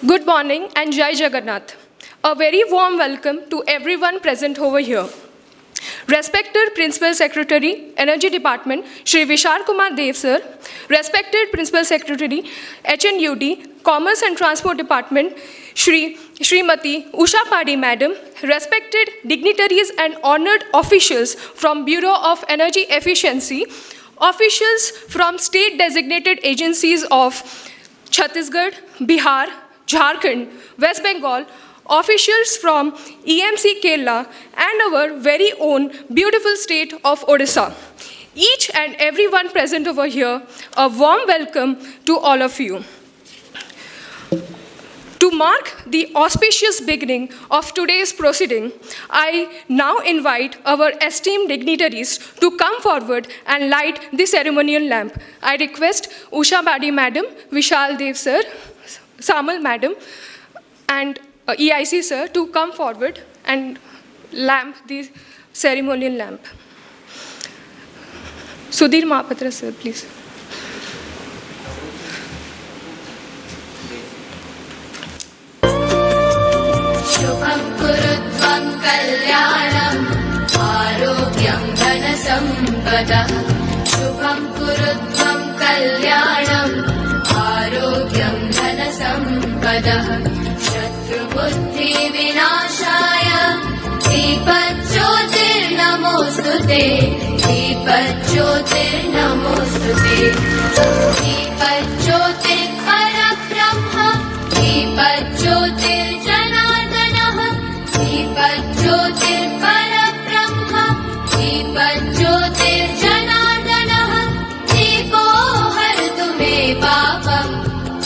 Good morning and Jai Jagannath. A very warm welcome to everyone present over here. Respected Principal Secretary, Energy Department, Shri Vishal Kumar Dev sir. Respected Principal Secretary, HNUD, Commerce and Transport Department, Srimati Usha Padhee Madam. Respected dignitaries and honored officials from Bureau of Energy Efficiency, officials from state designated agencies of Chhattisgarh, Bihar, Jharkhand, West Bengal, officials from EMC Kerala, and our very own beautiful state of Odisha. Each and everyone present over here, a warm welcome to all of you. To mark the auspicious beginning of today's proceeding, I now invite our esteemed dignitaries to come forward and light the ceremonial lamp. I request Usha Padhee Madam, Vishal Dev sir, Samal Madam, and EIC sir to come forward and lamp the ceremonial lamp. Sudhir Mahapatra sir, please. Shubham kurutvam kalyanam arogyam dhanasampada. Shubham kurutvam kalyanam arogyam dhanasampada. Shatru buddhi vinashaya deepajyotir namostute. Deepajyotir namostute. Deepajyotir parabrahma. Deepajyotir Deepajyotir parabrahma, Deepajyotir janardanah, Deepo hartu me papam,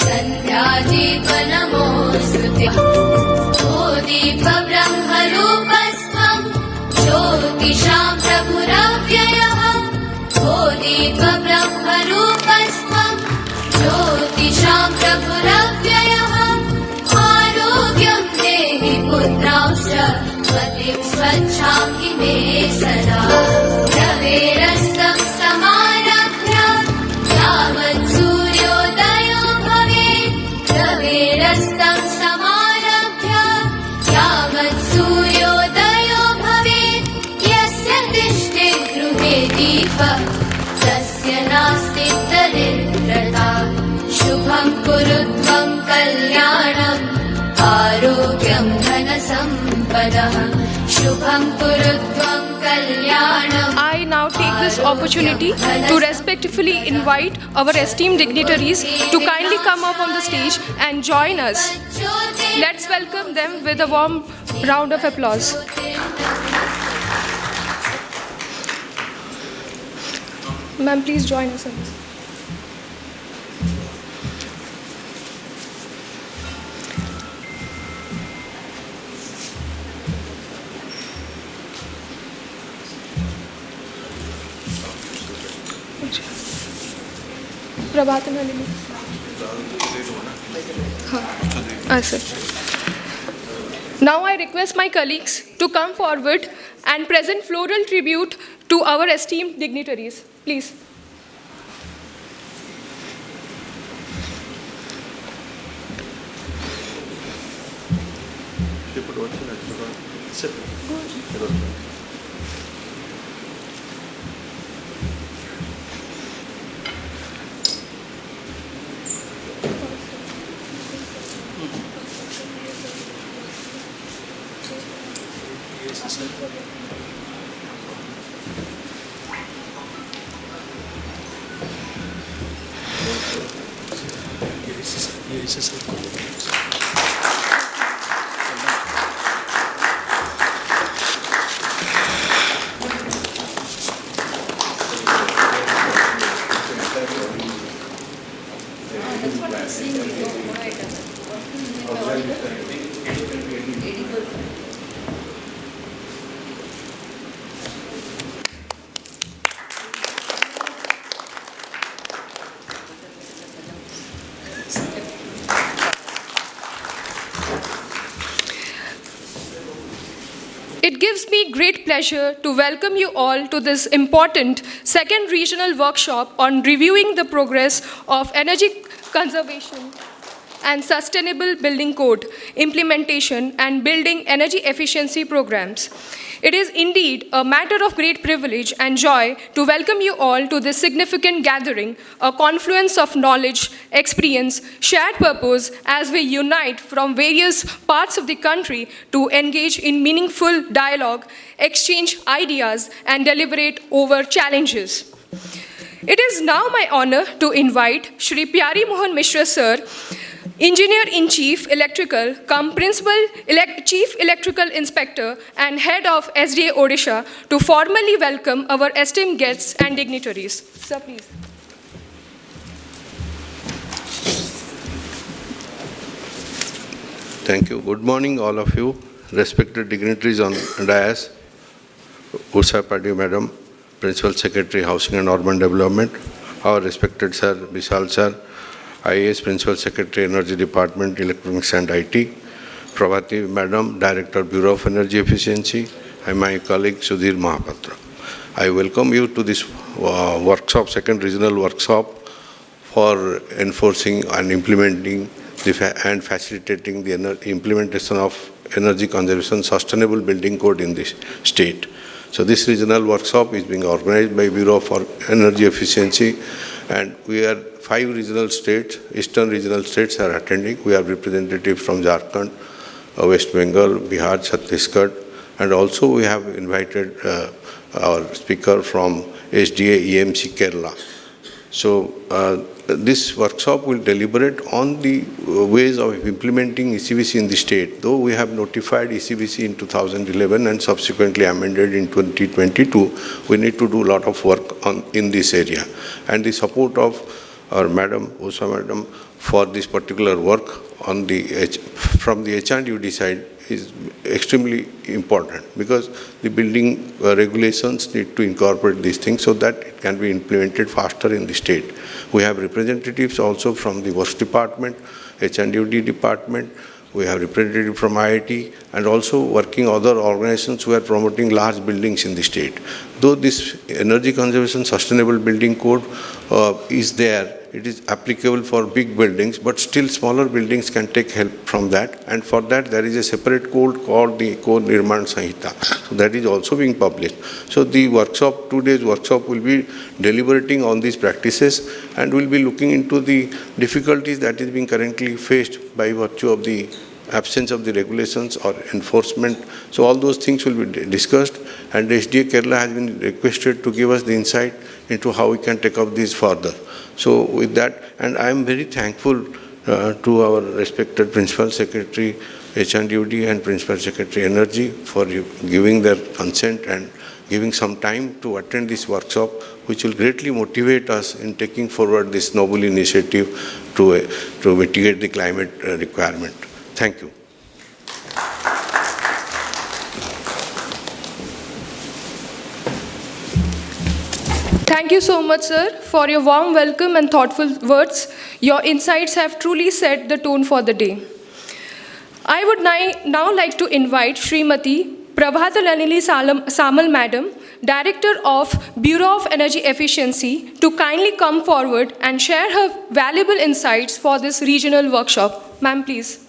Sandhya deepa namostute. O deepa brahma rupasvam, Jyotisham prabhuravyayah. O deepa brahma rupasvam, Jyotisham prabhuravyayah. Arogyam dehi putrauscha, Matim swachham ime sada. Praverastam samarabhya, Yavat suryodayo bhavet. Praverastam samarabhya, Yavat suryodayo bhavet. Yasya tishte gruhe deepa, Tasya nasti daridrata. Shubham kurutvam kalyanam arogyam dhanasampada. Shubham kurutvam kalyanam. I now take this opportunity to respectfully invite our esteemed dignitaries to kindly come up on the stage and join us. Let's welcome them with a warm round of applause. Ma'am, please join us on this. Pravatanalini. Sir. Now I request my colleagues to come forward and present floral tribute to our esteemed dignitaries. Please. It gives me great pleasure to welcome you all to this important second regional workshop on reviewing the progress of energy conservation and Sustainable Building Code implementation and building energy efficiency programs. It is indeed a matter of great privilege and joy to welcome you all to this significant gathering, a confluence of knowledge, experience, shared purpose as we unite from various parts of the country to engage in meaningful dialogue, exchange ideas, and deliberate over challenges. It is now my honor to invite Shri Pyari Mohan Mishra Sir, Engineer-in-Chief Electrical, cum Chief Electrical Inspector and Head of SDA Odisha, to formally welcome our esteemed guests and dignitaries. Sir, please. Thank you. Good morning, all of you. Respected dignitaries on dais, Usha Padhee Madam, Principal Secretary, Housing and Urban Development, our respected Sir, Vishal Sir, IAS Principal Secretary, Energy Department, Electronics and IT, Pravatanalini Madam, Director, Bureau of Energy Efficiency, and my colleague Sudhir Mahapatra. I welcome you to this workshop, second regional workshop for enforcing and implementing and facilitating the implementation of energy conservation sustainable building code in this state. So this regional workshop is being organized by Bureau for Energy Efficiency, and we are 5 regional states, eastern regional states are attending. We have representatives from Jharkhand, West Bengal, Bihar, Chhattisgarh, and also we have invited our speaker from SDA EMC Kerala. So this workshop will deliberate on the ways of implementing ECBC in the state. Though we have notified ECBC in 2011 and subsequently amended in 2022, we need to do a lot of work in this area. And the support of our Madam, Usha Madam, for this particular work on from the H&UD side is extremely important, because the building regulations need to incorporate these things so that it can be implemented faster in the state. We have representatives also from the Works Department, H&UD Department, we have representatives from IIT, and also working other organizations who are promoting large buildings in the state. Though this Energy Conservation Sustainable Building Code is there, it is applicable for big buildings, but still smaller buildings can take help from that, and for that there is a separate code called the Code Nirman Sanhita. So that is also being published. So the workshop, 2 days workshop, will be deliberating on these practices, and will be looking into the difficulties that is being currently faced by virtue of the absence of the regulations or enforcement. So all those things will be discussed, and SDA Kerala has been requested to give us the insight into how we can take up this further. So with that, and I am very thankful to our respected Principal Secretary H&UD and Principal Secretary Energy for giving their consent and giving some time to attend this workshop, which will greatly motivate us in taking forward this noble initiative to mitigate the climate requirement. Thank you. Thank you so much, sir, for your warm welcome and thoughtful words. Your insights have truly set the tone for the day. I would now like to invite Srimati Pravatanalini Samal Madam, Director of Bureau of Energy Efficiency, to kindly come forward and share her valuable insights for this regional workshop. Ma'am, please.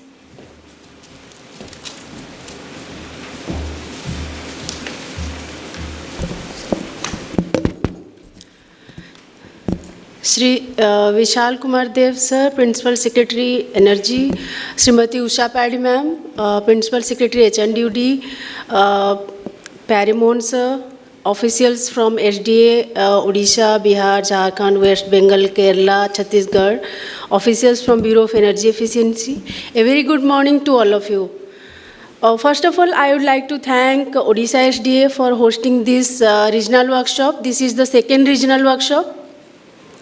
Shri Vishal Kumar Dev Sir, Principal Secretary Energy, Srimati Usha Padhee Ma'am, Principal Secretary H&UD, Pyari Mohan Sir, officials from SDA, Odisha, Bihar, Jharkhand, West Bengal, Kerala, Chhattisgarh, officials from Bureau of Energy Efficiency. A very good morning to all of you. First of all, I would like to thank Odisha SDA for hosting this regional workshop. This is the second regional workshop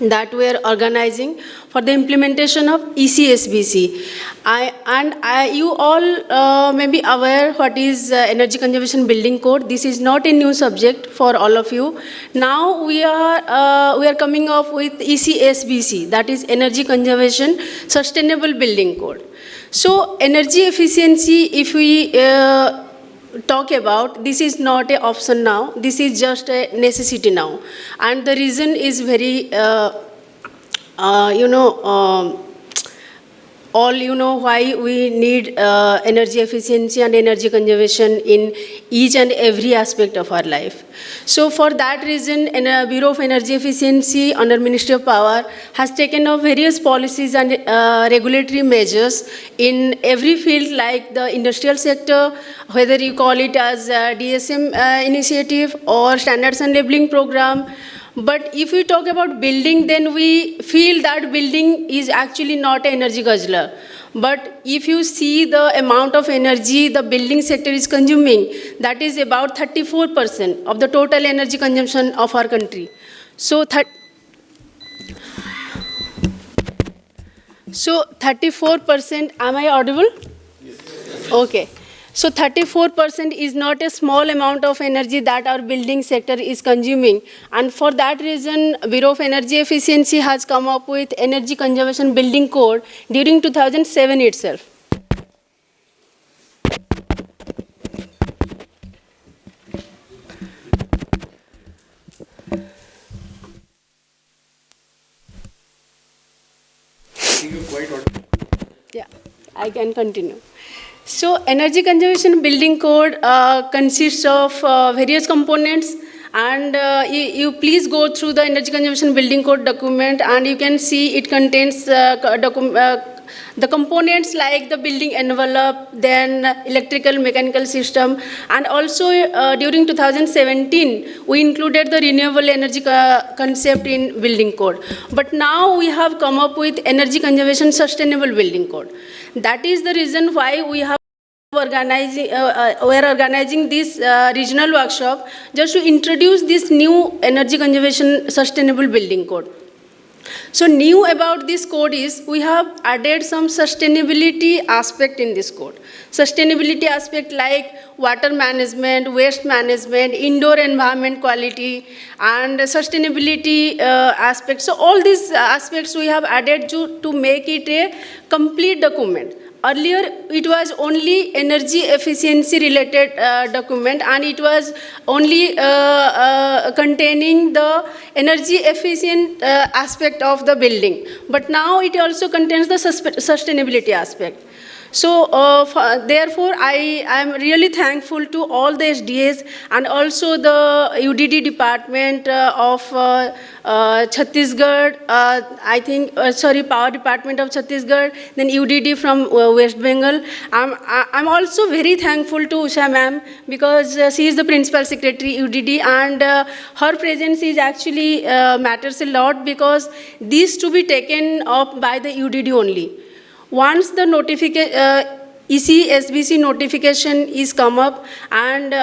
that we are organizing for the implementation of ECSBC. You all may be aware what is Energy Conservation Building Code. This is not a new subject for all of you. Now we are coming up with ECSBC, that is Energy Conservation Sustainable Building Code. So energy efficiency, if we talk about, this is not an option now, this is just a necessity now, and the reason is very all you know why we need energy efficiency and energy conservation in each and every aspect of our life. So for that reason, Bureau of Energy Efficiency under Ministry of Power has taken up various policies and regulatory measures in every field, like the industrial sector, whether you call it as DSM initiative or standards and labeling program. But if we talk about building, then we feel that building is actually not an energy guzzler. But if you see the amount of energy the building sector is consuming, that is about 34% of the total energy consumption of our country. So 34%, am I audible? Yes. Okay. So 34% is not a small amount of energy that our building sector is consuming. And for that reason, Bureau of Energy Efficiency has come up with Energy Conservation Building Code during 2007 itself. Yeah, I can continue. So Energy Conservation Building Code consists of various components, and you please go through the Energy Conservation Building Code document, and you can see it contains the components like the building envelope, then electrical mechanical system, and also during 2017 we included the renewable energy concept in building code. But now we have come up with Energy Conservation Sustainable Building Code. That is the reason why we are organizing this regional workshop, just to introduce this new Energy Conservation Sustainable Building Code. So new about this code is we have added some sustainability aspect in this code. Sustainability aspect like water management, waste management, indoor environment quality, and sustainability aspects. So all these aspects we have added to make it a complete document. Earlier, it was only energy efficiency related document, and it was only containing the energy efficient aspect of the building. But now it also contains the sustainability aspect. So therefore, I am really thankful to all the SDAs and also the UDD department of Chhattisgarh, Power Department of Chhattisgarh, then UDD from West Bengal. I'm also very thankful to Usha ma'am, because she is the Principal Secretary UDD, and her presence is actually matters a lot, because these to be taken up by the UDD only. Once the ECSBC notification is come up, and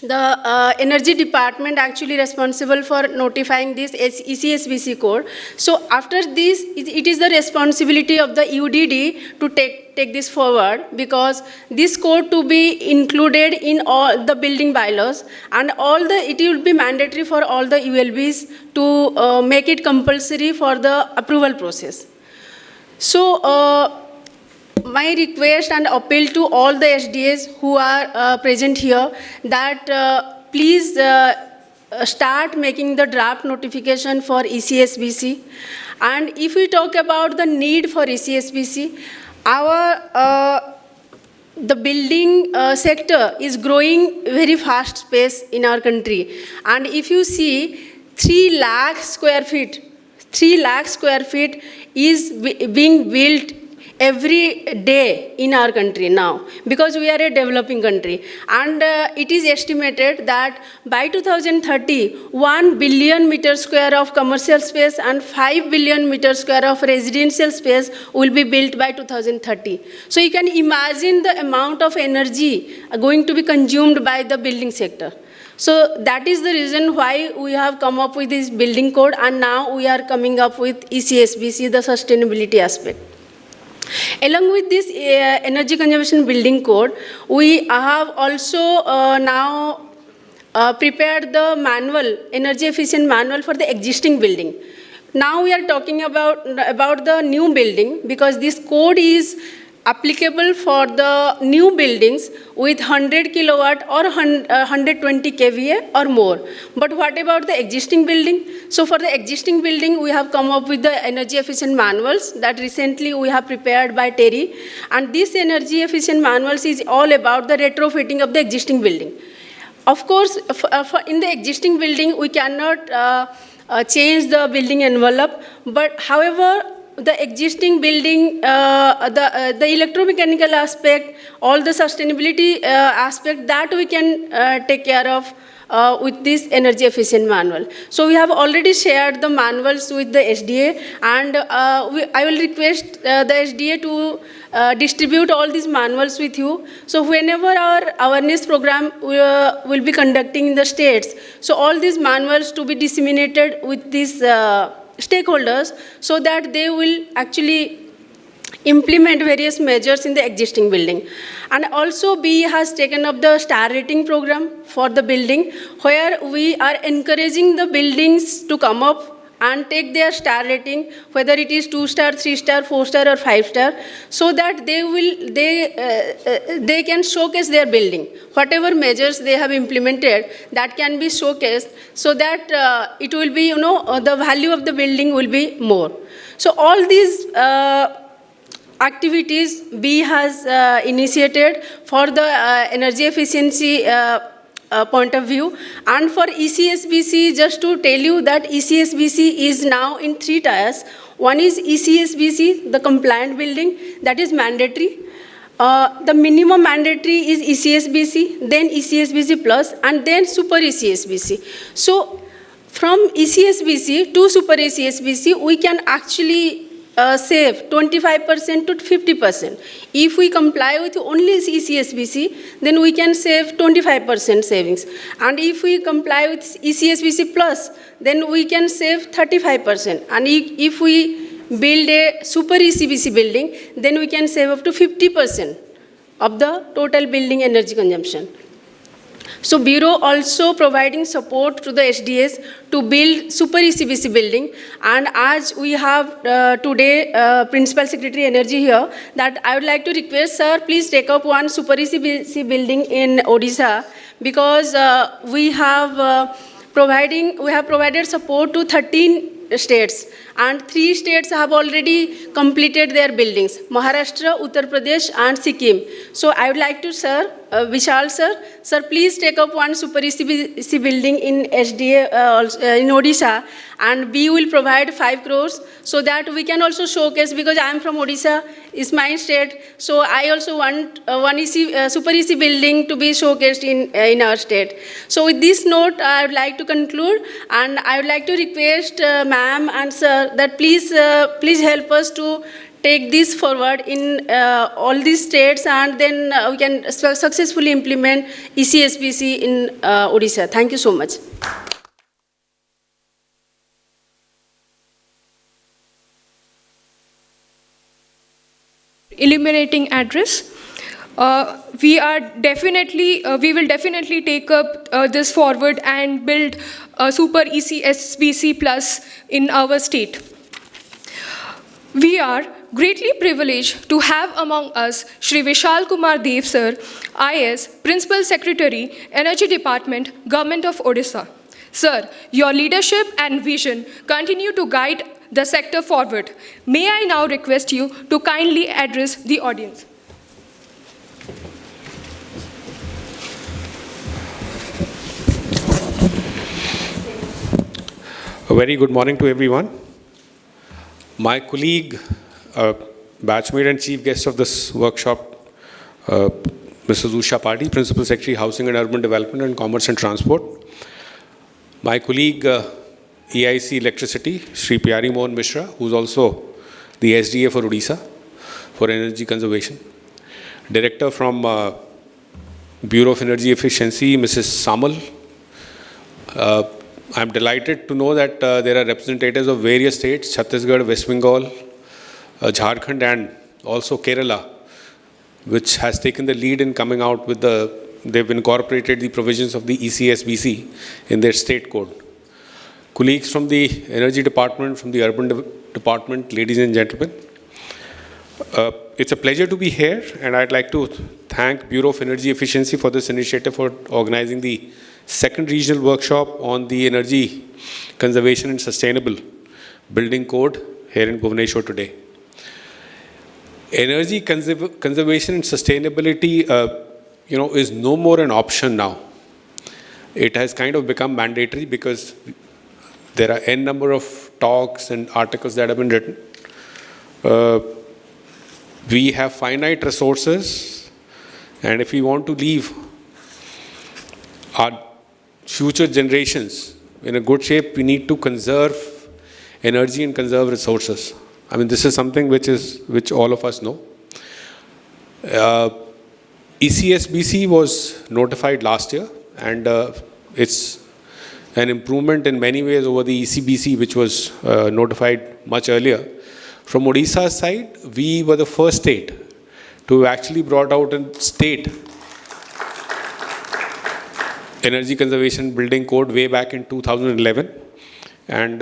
the energy department actually responsible for notifying this ECSBC code. So after this, it is the responsibility of the UDD to take this forward, because this code to be included in all the building bylaws, and it will be mandatory for all the ULBs to make it compulsory for the approval process. So, my request and appeal to all the SDAs who are present here, that please start making the draft notification for ECSBC. And if we talk about the need for ECSBC, the building sector is growing very fast pace in our country. And if you see 3 lakh square feet is being built every day in our country now, because we are a developing country. And it is estimated that by 2030, 1 billion meter square of commercial space and 5 billion meter square of residential space will be built by 2030. So you can imagine the amount of energy going to be consumed by the building sector. So that is the reason why we have come up with this building code, and now we are coming up with ECSBC, the sustainability aspect. Along with this energy conservation building code, we have also now prepared the manual, energy efficient manual for the existing building. Now we are talking about the new building, because this code is applicable for the new buildings with 100 kilowatt or 120 kVA or more. But what about the existing building? So for the existing building, we have come up with the energy efficient manuals that recently we have prepared by Terry. And this energy efficient manuals is all about the retrofitting of the existing building. Of course, in the existing building, we cannot change the building envelope, but however, the existing building, the electromechanical aspect, all the sustainability aspect, that we can take care of with this energy efficient manual. So we have already shared the manuals with the SDA, and I will request the SDA to distribute all these manuals with you. So whenever our awareness program will be conducting in the states, so all these manuals to be disseminated with these stakeholders so that they will actually implement various measures in the existing building. And also B has taken up the star rating program for the building, where we are encouraging the buildings to come up and take their star rating, whether it is 2-star, 3-star, 4-star or 5-star, so that they can showcase their building. Whatever measures they have implemented, that can be showcased, so that it will be, the value of the building will be more. So all these activities B has initiated for the energy efficiency point of view. And for ECSBC, just to tell you that ECSBC is now in 3 tiers. One is ECSBC, the compliant building, that is mandatory. The minimum mandatory is ECSBC, then ECSBC plus, and then super ECSBC. So from ECSBC to super ECSBC, we can actually save 25% to 50%. If we comply with only ECSBC, then we can save 25% savings. And if we comply with ECSBC plus, then we can save 35%. And if we build a super ECBC building, then we can save up to 50% of the total building energy consumption. So Bureau also providing support to the SDAs to build super ECBC building. And as we have today Principal Secretary Energy here, that I would like to request, sir, please take up one super ECBC building in Odisha, because we have provided support to 13 states, and 3 states have already completed their buildings: Maharashtra, Uttar Pradesh and Sikkim. So I would like to, sir, Vishal sir, please take up one super ECBC building in SDA in Odisha, and we will provide 5 crores so that we can also showcase, because I am from Odisha, is my state, so I also want one super EC building to be showcased in our state. So with this note, I would like to conclude, and I would like to request ma'am and sir that please help us to take this forward in all these states, and then we can successfully implement ECSBC in Odisha. Thank you so much. Illuminating address. We will definitely take up this forward and build a super ECSBC plus in our state. We are greatly privileged to have among us Shri Vishal Kumar Dev sir, IS, Principal Secretary, Energy Department, Govt of Odisha. Sir, your leadership and vision continue to guide the sector forward. May I now request you to kindly address the audience. A very good morning to everyone. My colleague, batchmate and chief guest of this workshop, Mrs. Usha, Padhee, Principal Secretary, Housing and Urban Development and Commerce and Transport. My colleague, EIC Electricity, Shri Pyari Mohan Mishra, who is also the SDA for Odisha for energy conservation. Director from Bureau of Energy Efficiency, Mrs. Samal. I am delighted to know that there are representatives of various states, Chhattisgarh, West Bengal, Jharkhand and also Kerala, which has taken the lead in coming out with they've incorporated the provisions of the ECSBC in their state code. Colleagues from the Energy Department, from the Urban Department, ladies and gentlemen, it's a pleasure to be here, and I'd like to thank Bureau of Energy Efficiency for this initiative for organizing the second regional workshop on the energy conservation and sustainable building code here in Bhubaneswar today. Energy conservation and sustainability, is no more an option now. It has kind of become mandatory because there are n number of talks and articles that have been written. We have finite resources, and if we want to leave our future generations in a good shape, we need to conserve energy and conserve resources. I mean, this is something which all of us know. ECSBC was notified last year, and it's an improvement in many ways over the ECBC, which was notified much earlier. From Odisha's side, we were the first state to actually brought out a state energy conservation building code way back in 2011. And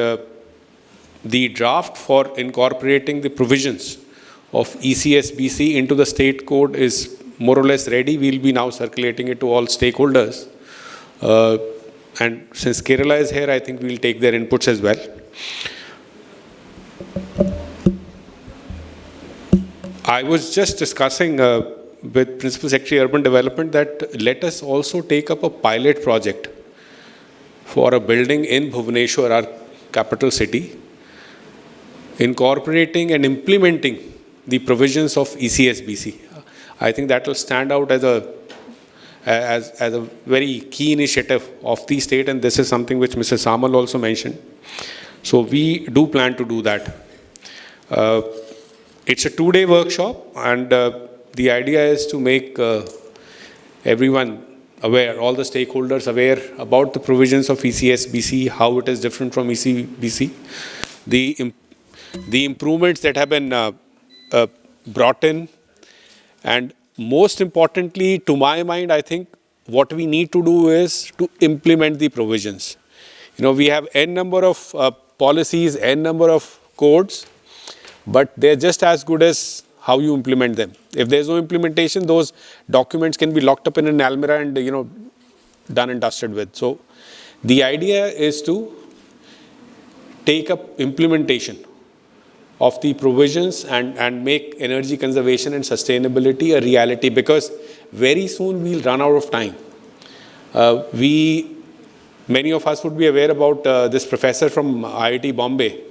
the draft for incorporating the provisions of ECSBC into the state code is more or less ready. We'll be now circulating it to all stakeholders. And since Kerala is here, I think we'll take their inputs as well. I was just discussing with Principal Secretary Urban Development that let us also take up a pilot project for a building in Bhubaneswar, our capital city, incorporating and implementing the provisions of ECSBC. I think that will stand out as a very key initiative of the state, and this is something which Mr. Samal also mentioned. So we do plan to do that. It's a 2-day workshop, and the idea is to make everyone aware, all the stakeholders aware about the provisions of ECSBC, how it is different from ECBC, the improvements that have been brought in, and most importantly, to my mind, I think what we need to do is to implement the provisions. We have n number of policies, n number of codes, but they're just as good as how you implement them. If there's no implementation, those documents can be locked up in an almirah and, done and dusted with. So the idea is to take up implementation of the provisions and make energy conservation and sustainability a reality, because very soon we'll run out of time. Many of us would be aware about this professor from IIT Bombay,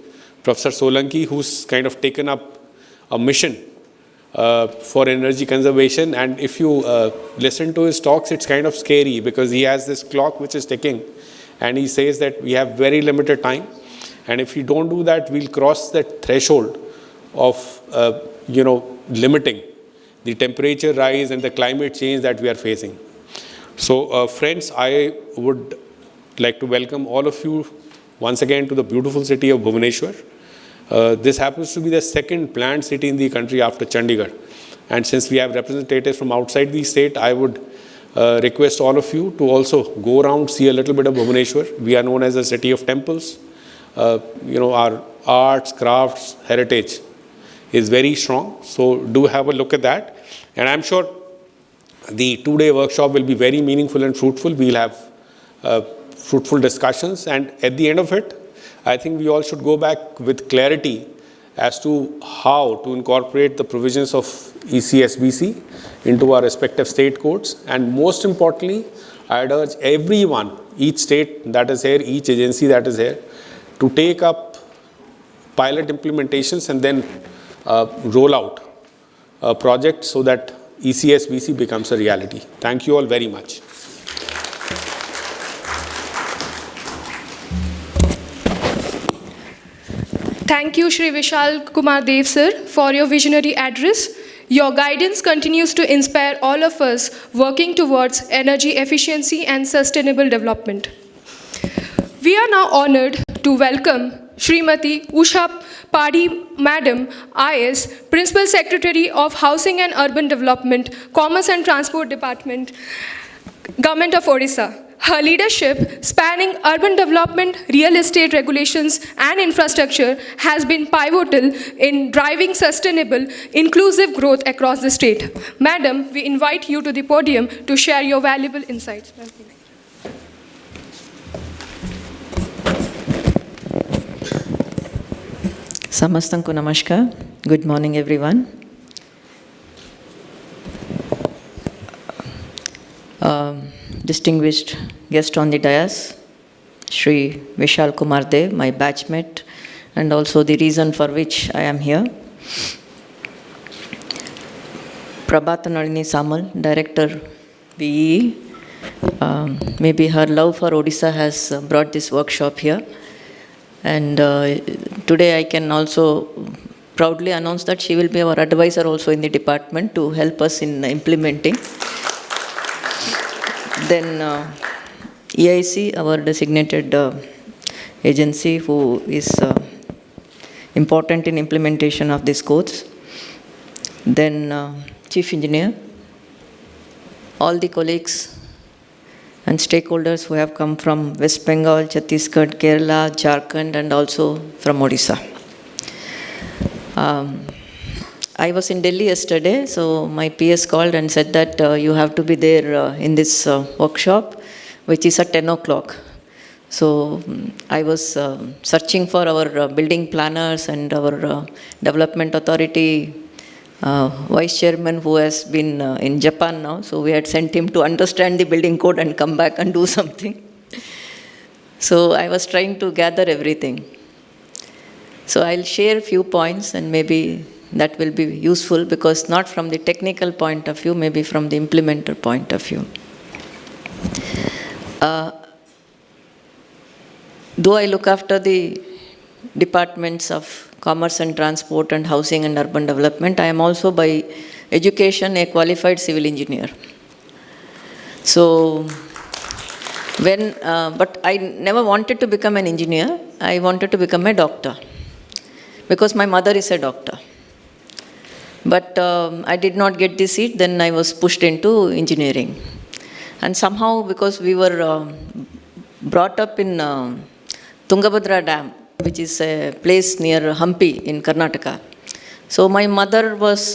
Professor Solanki, who's kind of taken up a mission for energy conservation. And if you listen to his talks, it's kind of scary because he has this clock which is ticking, and he says that we have very limited time. And if we don't do that, we'll cross that threshold of, limiting the temperature rise and the climate change that we are facing. So, friends, I would like to welcome all of you once again to the beautiful city of Bhubaneswar. This happens to be the second planned city in the country after Chandigarh. And since we have representatives from outside the state, I would request all of you to also go around, see a little bit of Bhubaneswar. We are known as a city of temples. Our arts, crafts, heritage is very strong. So do have a look at that. And I'm sure the 2-day workshop will be very meaningful and fruitful. We'll have fruitful discussions. And at the end of it, I think we all should go back with clarity as to how to incorporate the provisions of ECSBC into our respective state codes. And most importantly, I'd urge everyone, each state that is here, each agency that is here, to take up pilot implementations and then roll out a project so that ECSBC becomes a reality. Thank you all very much. Thank you, Shri Vishal Kumar Dev sir, for your visionary address. Your guidance continues to inspire all of us working towards energy efficiency and sustainable development. We are now honored to welcome Srimati Usha Padhee Madam, IS, Principal Secretary of Housing and Urban Development, Commerce and Transport Department, Govt of Odisha. Her leadership, spanning urban development, real estate regulations, and infrastructure, has been pivotal in driving sustainable, inclusive growth across the state. Madam, we invite you to the podium to share your valuable insights. Samastanku namaskar. Good morning, everyone. Distinguished guest on the dais, Shri Vishal Kumar Dev, my batchmate, and also the reason for which I am here. Pravatanalini Samal, Director, BEE. Maybe her love for Odisha has brought this workshop here. And today I can also proudly announce that she will be our advisor also in the department to help us in implementing. Then EIC, our designated agency who is important in implementation of these codes. Then Chief Engineer, all the colleagues and stakeholders who have come from West Bengal, Chhattisgarh, Kerala, Jharkhand, and also from Odisha. I was in Delhi yesterday, so my PS called and said that you have to be there in this workshop, which is at 10 o'clock. So I was searching for our building planners and our development authority vice chairman who has been in Japan now. So we had sent him to understand the building code and come back and do something. So I was trying to gather everything. So I'll share a few points and maybe that will be useful because not from the technical point of view, maybe from the implementer point of view. Though I look after the departments of commerce and transport and housing and urban development, I am also by education a qualified civil engineer. So but I never wanted to become an engineer. I wanted to become a doctor because my mother is a doctor. But I did not get the seat, then I was pushed into engineering. And somehow, because we were brought up in Tungabhadra Dam, which is a place near Hampi in Karnataka. So my mother was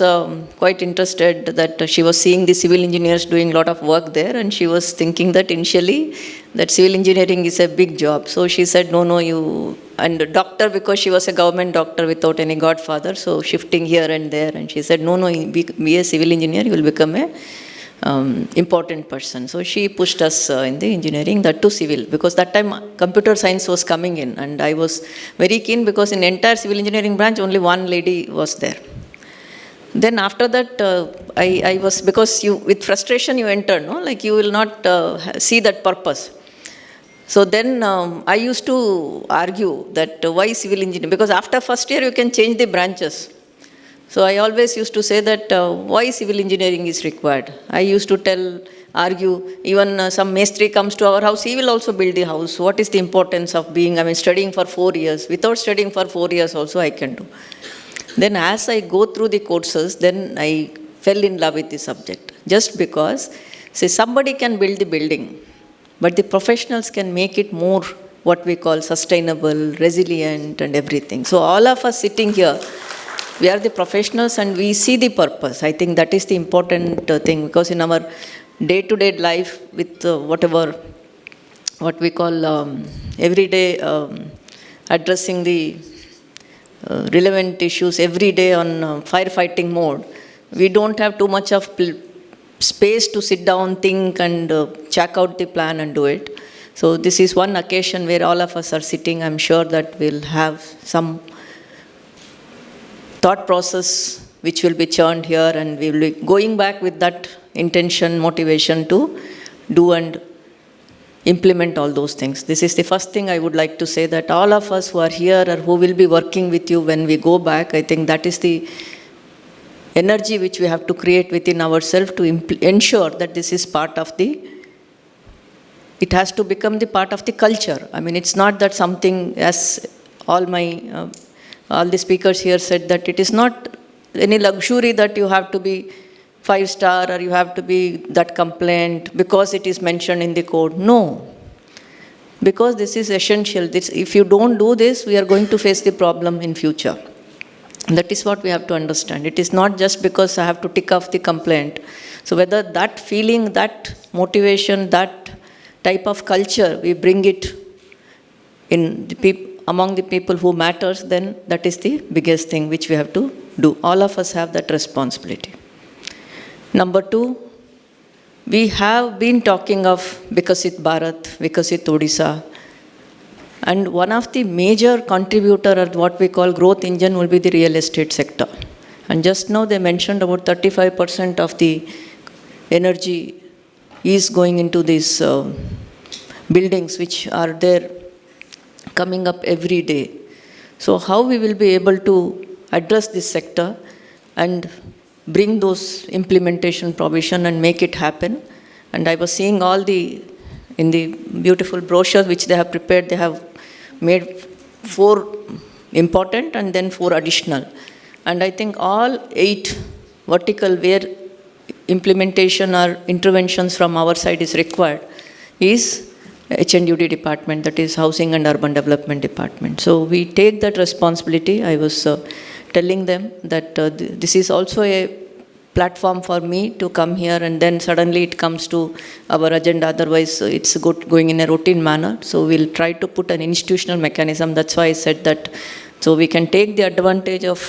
quite interested that she was seeing the civil engineers doing a lot of work there, and she was thinking that initially that civil engineering is a big job. So she said, no, you, and doctor, because she was a government doctor without any godfather, so shifting here and there, and she said, no, be a civil engineer, you will become a important person. So she pushed us in the engineering, that to civil, because that time computer science was coming in, and I was very keen because in entire civil engineering branch only one lady was there. Then after that I was, because you with frustration you enter, no, like you will not see that purpose. So then I used to argue that why civil engineering, because after first year you can change the branches. So I always used to say that why civil engineering is required. I used to argue, even some Mestri comes to our house, he will also build the house. What is the importance of studying for 4 years? Without studying for 4 years also I can do. Then as I go through the courses, then I fell in love with the subject. Just because, say, somebody can build the building, but the professionals can make it more what we call sustainable, resilient, and everything. So all of us sitting here, we are the professionals and we see the purpose. I think that is the important thing, because in our day-to-day life with what we call everyday addressing the relevant issues every day on firefighting mode, we don't have too much of space to sit down, think and check out the plan and do it. So this is one occasion where all of us are sitting. I'm sure that we'll have some thought process which will be churned here, and we will be going back with that intention, motivation to do and implement all those things. This is the first thing I would like to say, that all of us who are here or who will be working with you when we go back, I think that is the energy which we have to create within ourselves to ensure that this is part of it has to become the part of the culture. I mean, it's not that something, as all the speakers here said, that it is not any luxury that you have to be 5-star or you have to be that compliant because it is mentioned in the code. No. Because this is essential. If you don't do this, we are going to face the problem in future. That is what we have to understand. It is not just because I have to tick off the complaint. So whether that feeling, that motivation, that type of culture, we bring it in among the people who matters, then that is the biggest thing which we have to do. All of us have that responsibility. Number 2, we have been talking of Vikasit Bharat, Vikasit Odisha, and one of the major contributor or what we call growth engine will be the real estate sector. And just now they mentioned about 35% of the energy is going into these buildings which are there coming up every day. So how we will be able to address this sector and bring those implementation provision and make it happen. And I was seeing in the beautiful brochure which they have prepared, they have made 4 important and then 4 additional. And I think all 8 vertical where implementation or interventions from our side is required is HNDUD department, that is Housing and Urban Development Department. So we take that responsibility. I was telling them that this is also a platform for me to come here and then suddenly it comes to our agenda. Otherwise, it's going in a routine manner. So we'll try to put an institutional mechanism. That's why I said that. So we can take the advantage of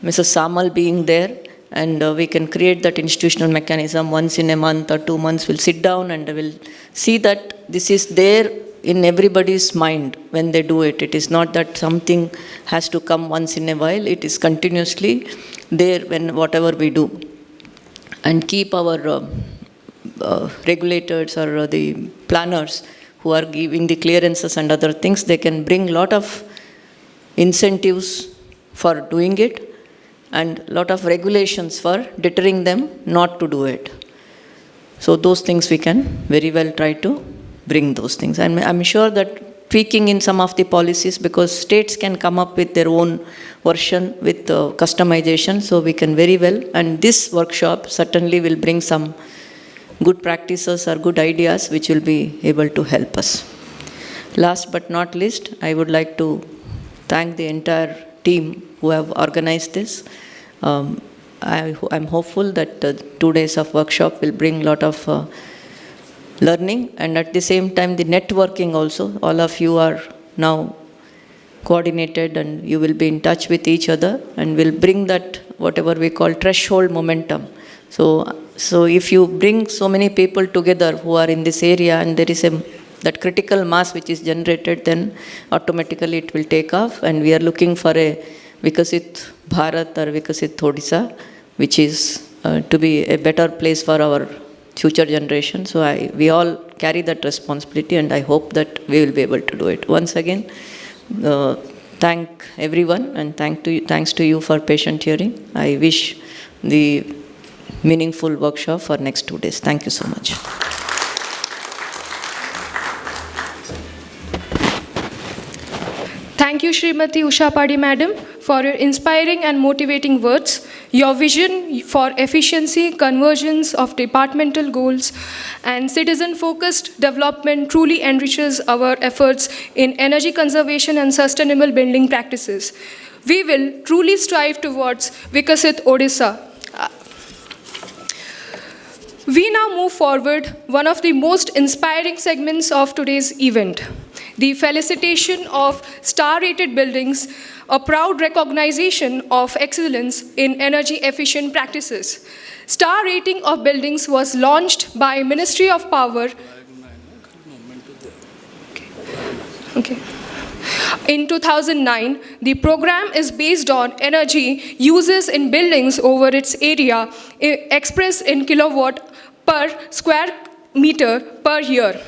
Mrs. Samal being there and we can create that institutional mechanism. Once in a month or 2 months, we'll sit down and we'll see that this is there in everybody's mind when they do it. It is not that something has to come once in a while. It is continuously there when whatever we do. And keep our regulators or the planners who are giving the clearances and other things, they can bring lot of incentives for doing it and lot of regulations for deterring them not to do it. So those things we can very well try to bring those things. And I'm sure that tweaking in some of the policies, because states can come up with their own version with customization, so we can very well, and this workshop certainly will bring some good practices or good ideas which will be able to help us. Last but not least, I would like to thank the entire team who have organized this. I'm hopeful that 2 days of workshop will bring a lot of learning, and at the same time the networking also. All of you are now coordinated and you will be in touch with each other and will bring that whatever we call threshold momentum. So if you bring so many people together who are in this area and there is that critical mass which is generated, then automatically it will take off, and we are looking for a Vikasit Bharat or Vikasit Odisha, which is to be a better place for our future generation. So we all carry that responsibility, and I hope that we will be able to do it. Once again, thank everyone, and thanks to you for patient hearing. I wish the meaningful workshop for next 2 days. Thank you so much. Thank you, Srimati Usha Padhee Madam, for your inspiring and motivating words. Your vision for efficiency, convergence of departmental goals, and citizen-focused development truly enriches our efforts in energy conservation and sustainable building practices. We will truly strive towards Vikasit Odisha. We now move forward one of the most inspiring segments of today's event, the felicitation of star-rated buildings, a proud recognition of excellence in energy-efficient practices. Star rating of buildings was launched by Ministry of Power. Okay. In 2009, the program is based on energy uses in buildings over its area, expressed in kilowatt per square meter per year.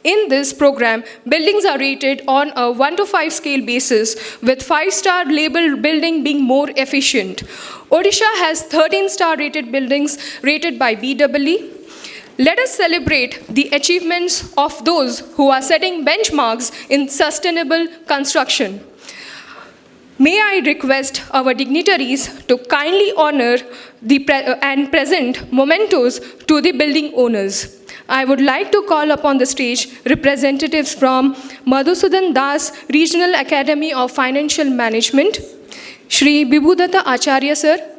In this program, buildings are rated on a 1 to 5 scale basis, with 5-star labeled building being more efficient. Odisha has 13-star rated buildings rated by BEE. Let us celebrate the achievements of those who are setting benchmarks in sustainable construction. May I request our dignitaries to kindly honor and present mementos to the building owners. I would like to call upon the stage representatives from Madhusudan Das Regional Academy of Financial Management, Shri Bibhudatta Acharya sir.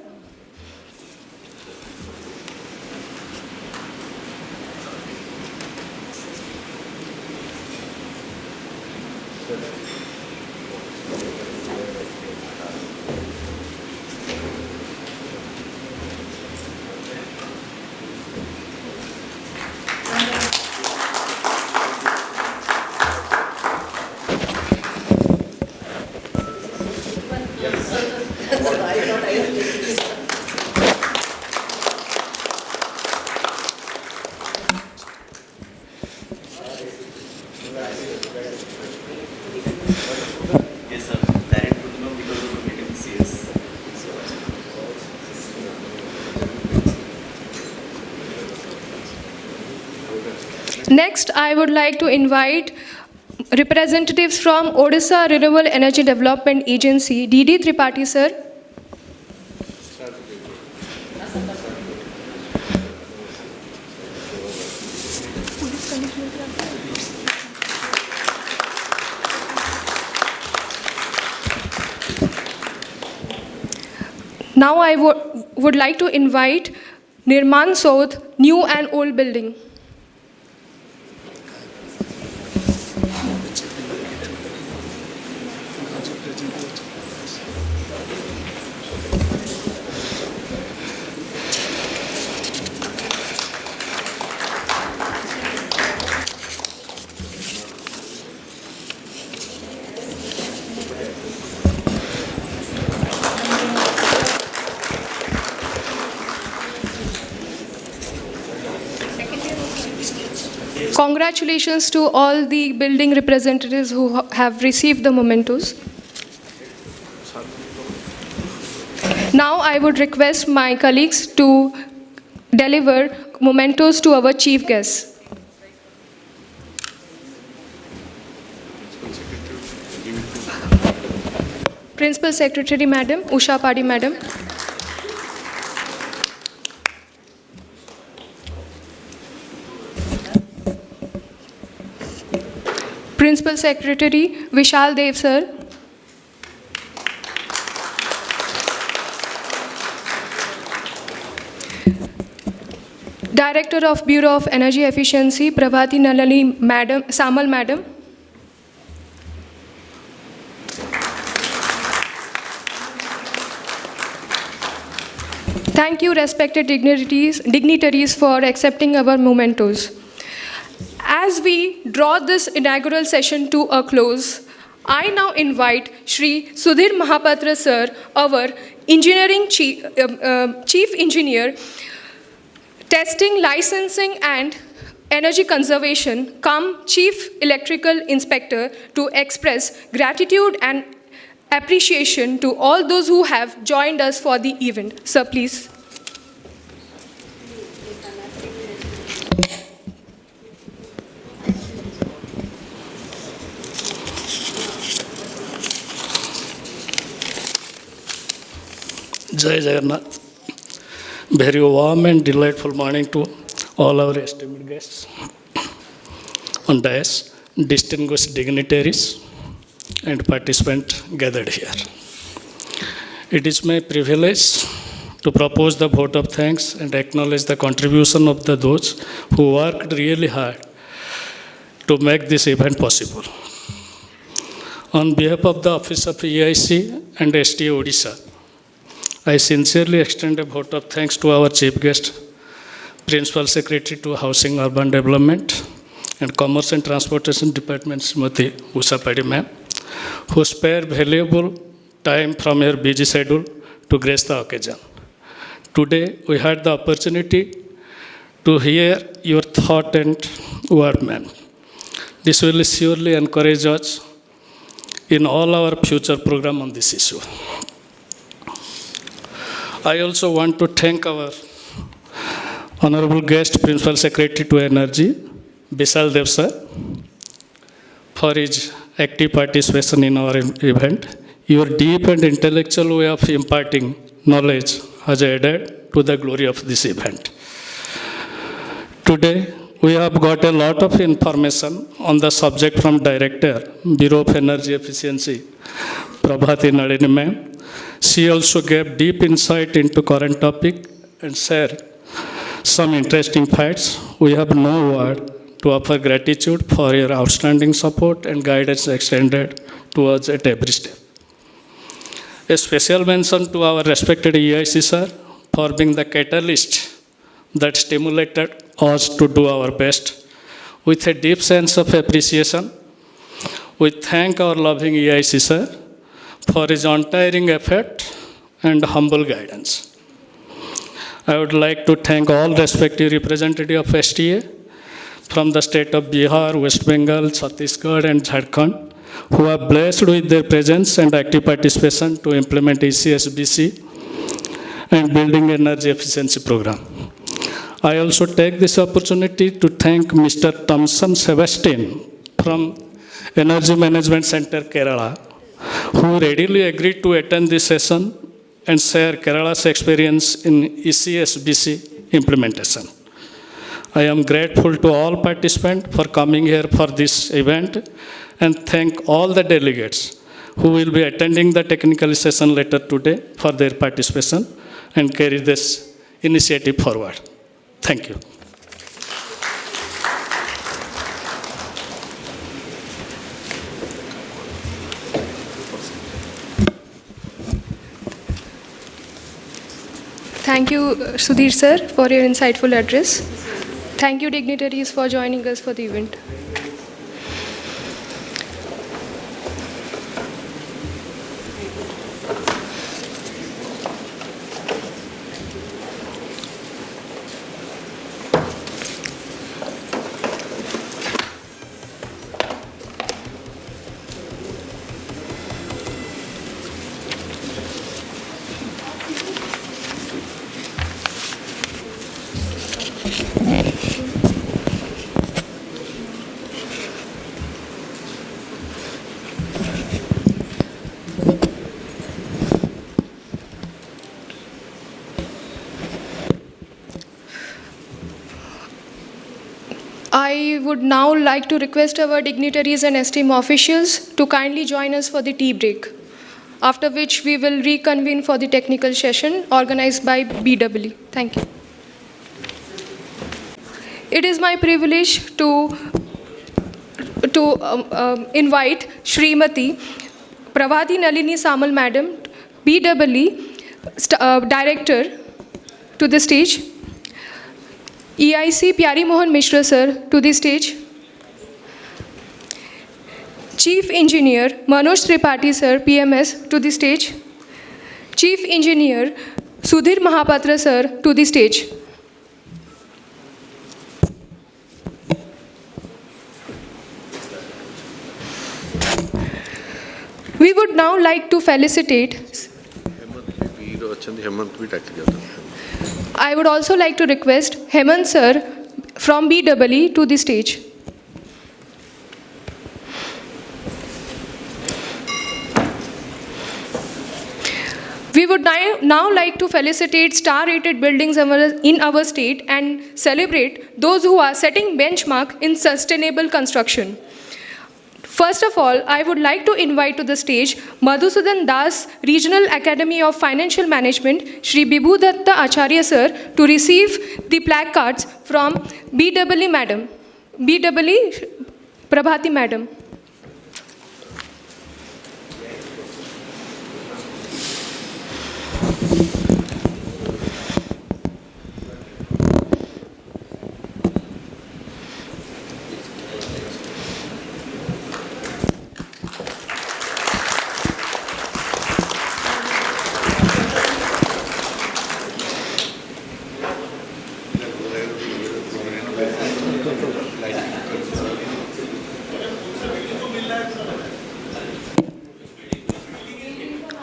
Yes, sir. Direct to know because of the meeting CS. Next, I would like to invite representatives from Odisha Renewable Energy Development Agency, DD Tripathi sir. Now I would like to invite Nirman Sodh, New and Old Building. Congratulations to all the building representatives who have received the mementos. Now I would request my colleagues to deliver mementos to our chief guests. Principal Secretary Madam, Usha Padhee Madam. Principal Secretary Vishal Dev sir. Director of Bureau of Energy Efficiency Pravatanalini Madam, Samal Madam. Thank you, respected dignitaries for accepting our mementos. As we draw this inaugural session to a close, I now invite Shri Sudhir Mahapatra sir, our engineering chief engineer, testing, licensing and energy conservation, cum chief electrical inspector, to express gratitude and appreciation to all those who have joined us for the event. Sir, please. Jai Jagannath. Very warm and delightful morning to all our esteemed guests on dais, distinguished dignitaries and participants gathered here. It is my privilege to propose the vote of thanks and acknowledge the contribution of those who worked really hard to make this event possible. On behalf of the Office of EIC and SDA Odisha, I sincerely extend a vote of thanks to our Chief Guest, Principal Secretary to Housing, Urban Development and Commerce and Transportation Department, Srimati Usha Padhee ma'am, who spared valuable time from her busy schedule to grace the occasion. Today, we had the opportunity to hear your thought and word, ma'am. This will surely encourage us in all our future program on this issue. I also want to thank our Honorable Guest, Principal Secretary to Energy, Vishal Dev sir, for his active participation in our event. Your deep and intellectual way of imparting knowledge has added to the glory of this event. Today, we have got a lot of information on the subject from Director, Bureau of Energy Efficiency, Pravatanalini ma'am. She also gave deep insight into current topic and shared some interesting facts. We have no word to offer gratitude for your outstanding support and guidance extended to us at every step. A special mention to our respected EIC sir for being the catalyst that stimulated us to do our best. With a deep sense of appreciation, we thank our loving EIC sir for his untiring effort and humble guidance. I would like to thank all respective representatives of SDA from the state of Bihar, West Bengal, Chhattisgarh and Jharkhand who are blessed with their presence and active participation to implement ECSBC and building energy efficiency program. I also take this opportunity to thank Mr. Thompson Sebastian from Energy Management Center, Kerala, who readily agreed to attend this session and share Kerala's experience in ECSBC implementation. I am grateful to all participants for coming here for this event and thank all the delegates who will be attending the technical session later today for their participation and carry this initiative forward. Thank you. Thank you, Sudhir sir, for your insightful address. Thank you, dignitaries, for joining us for the event. I would now like to request our dignitaries and esteemed officials to kindly join us for the tea break, after which we will reconvene for the technical session organized by BW. Thank you. It is my privilege to invite Srimati Pravatanalini Samal Madam, BW Director, to the stage. EIC Pyari Mohan Mishra sir to the stage. Chief Engineer Manoj Tripathi sir, PMS, to the stage. Chief Engineer Sudhir Mahapatra sir to the stage. We would now like to felicitate. I would also like to request Hemant sir from BW to the stage. We would now like to felicitate star-rated buildings in our state and celebrate those who are setting benchmark in sustainable construction. First of all, I would like to invite to the stage Madhusudan Das, Regional Academy of Financial Management, Shri Bibhu Datta Acharya sir, to receive the placards from BW Madam, BW Prabhati Madam.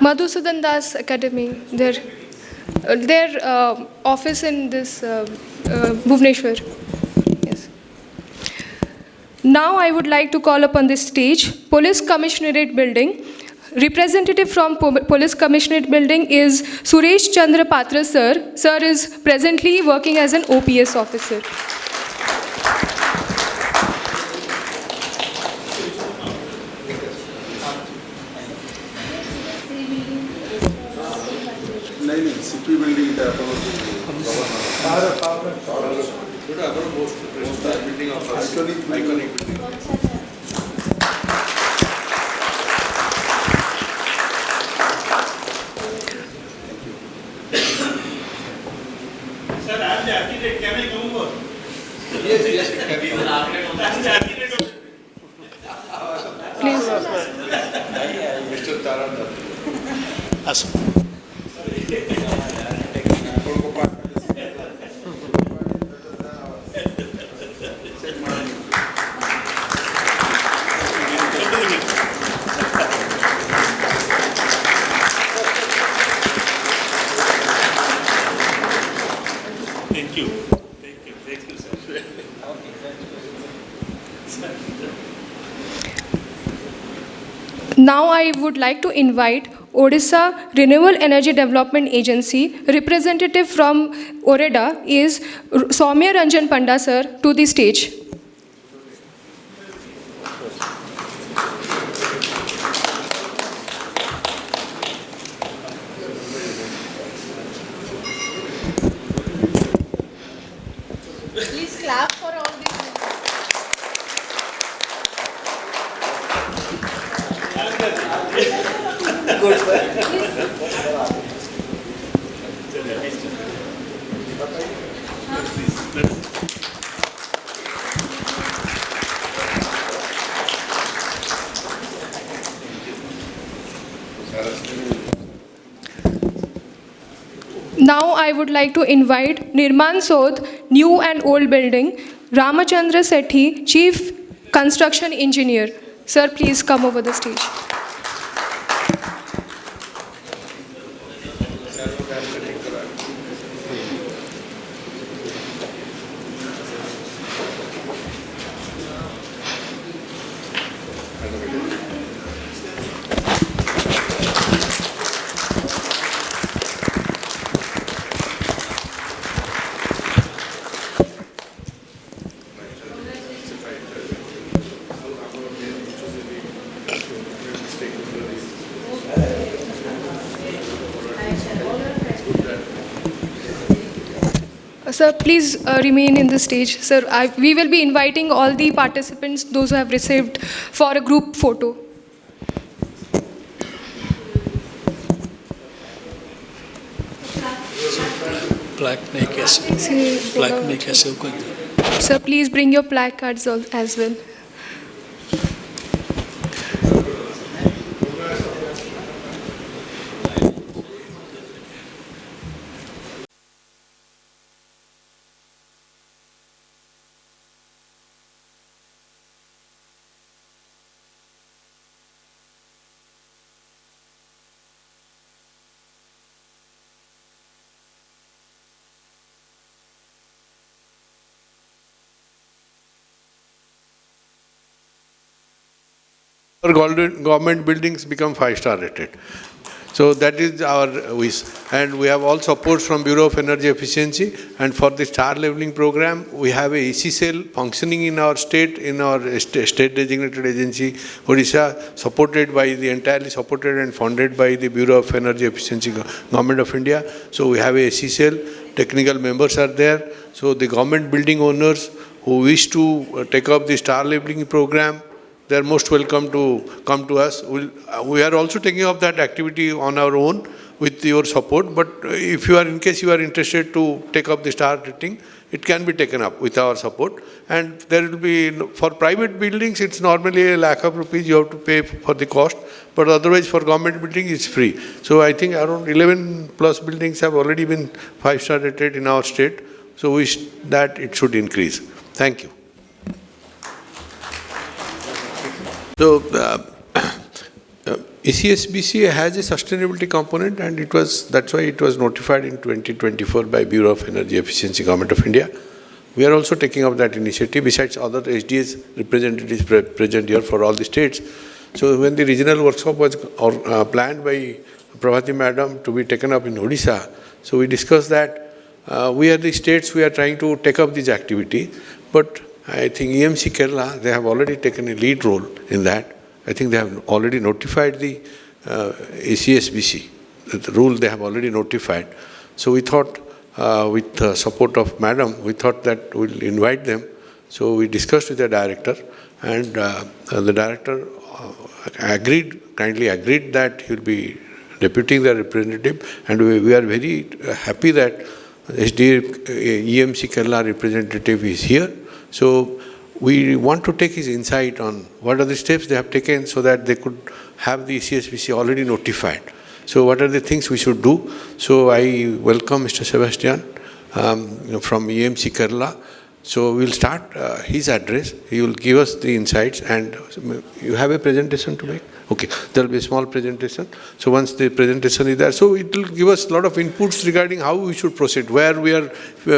Madhusudan Das Academy, their office in this Bhubaneswar. Yes. Now I would like to call upon this stage Police Commissionerate Building, representative from Police Commissionerate Building is Suresh Chandra Patra sir. Sir is presently working as an OPS officer. Sir, I'm the architect. Can I come over? Yes. I'm the architect. Please. Mr. Taranda. Thank you. Thank you, sir. Now I would like to invite Odisha Renewable Energy Development Agency representative from Oreda is Soumya Ranjan Panda sir to the stage. Please clap for all these. Now I would like to invite Nirman Sodh, New and Old Building, Ramachandra Sethi, Chief Construction Engineer. Sir, please come over the stage. Sir, please remain in the stage. Sir, we will be inviting all the participants, those who have received, for a group photo. Sir, please bring your placards as well. Our government buildings become 5-star rated. So that is our wish. And we have all supports from Bureau of Energy Efficiency. And for the star leveling program, we have a EC cell functioning in our state, in our state designated agency, Odisha, entirely supported and funded by the Bureau of Energy Efficiency, Government of India. So we have a EC cell, technical members are there. So the government building owners who wish to take up the star labeling program, they are most welcome to come to us. We are also taking up that activity on our own with your support. But if you are, in case you are interested to take up the star rating, it can be taken up with our support. And there will be, for private buildings, it's normally ₹1,00,000 you have to pay for the cost. But otherwise, for government building, it's free. So I think around 11 plus buildings have already been 5-star rated in our state. So we wish that it should increase. Thank you. So, ECSBC has a sustainability component, and that's why it was notified in 2024 by Bureau of Energy Efficiency, Government of India. We are also taking up that initiative, besides other SDAs representatives present here for all the states. So when the regional workshop was planned by Pravatanalini Madam to be taken up in Odisha, so we discussed that we are the states, we are trying to take up this activity, but I think EMC Kerala, they have already taken a lead role in that. I think they have already notified the ECSBC, the rule they have already notified. So we thought, with the support of Madam, we thought that we'll invite them. So we discussed with the director, and the director kindly agreed that he'll be deputing the representative, and we are very happy that EMC Kerala representative is here. So we want to take his insight on what are the steps they have taken so that they could have the ECSBC already notified. So what are the things we should do? So I welcome Mr. Sebastian from EMC Kerala. So we'll start his address. He will give us the insights, and you have a presentation to make? Okay, there will be a small presentation. So once the presentation is there, so it will give us a lot of inputs regarding how we should proceed, where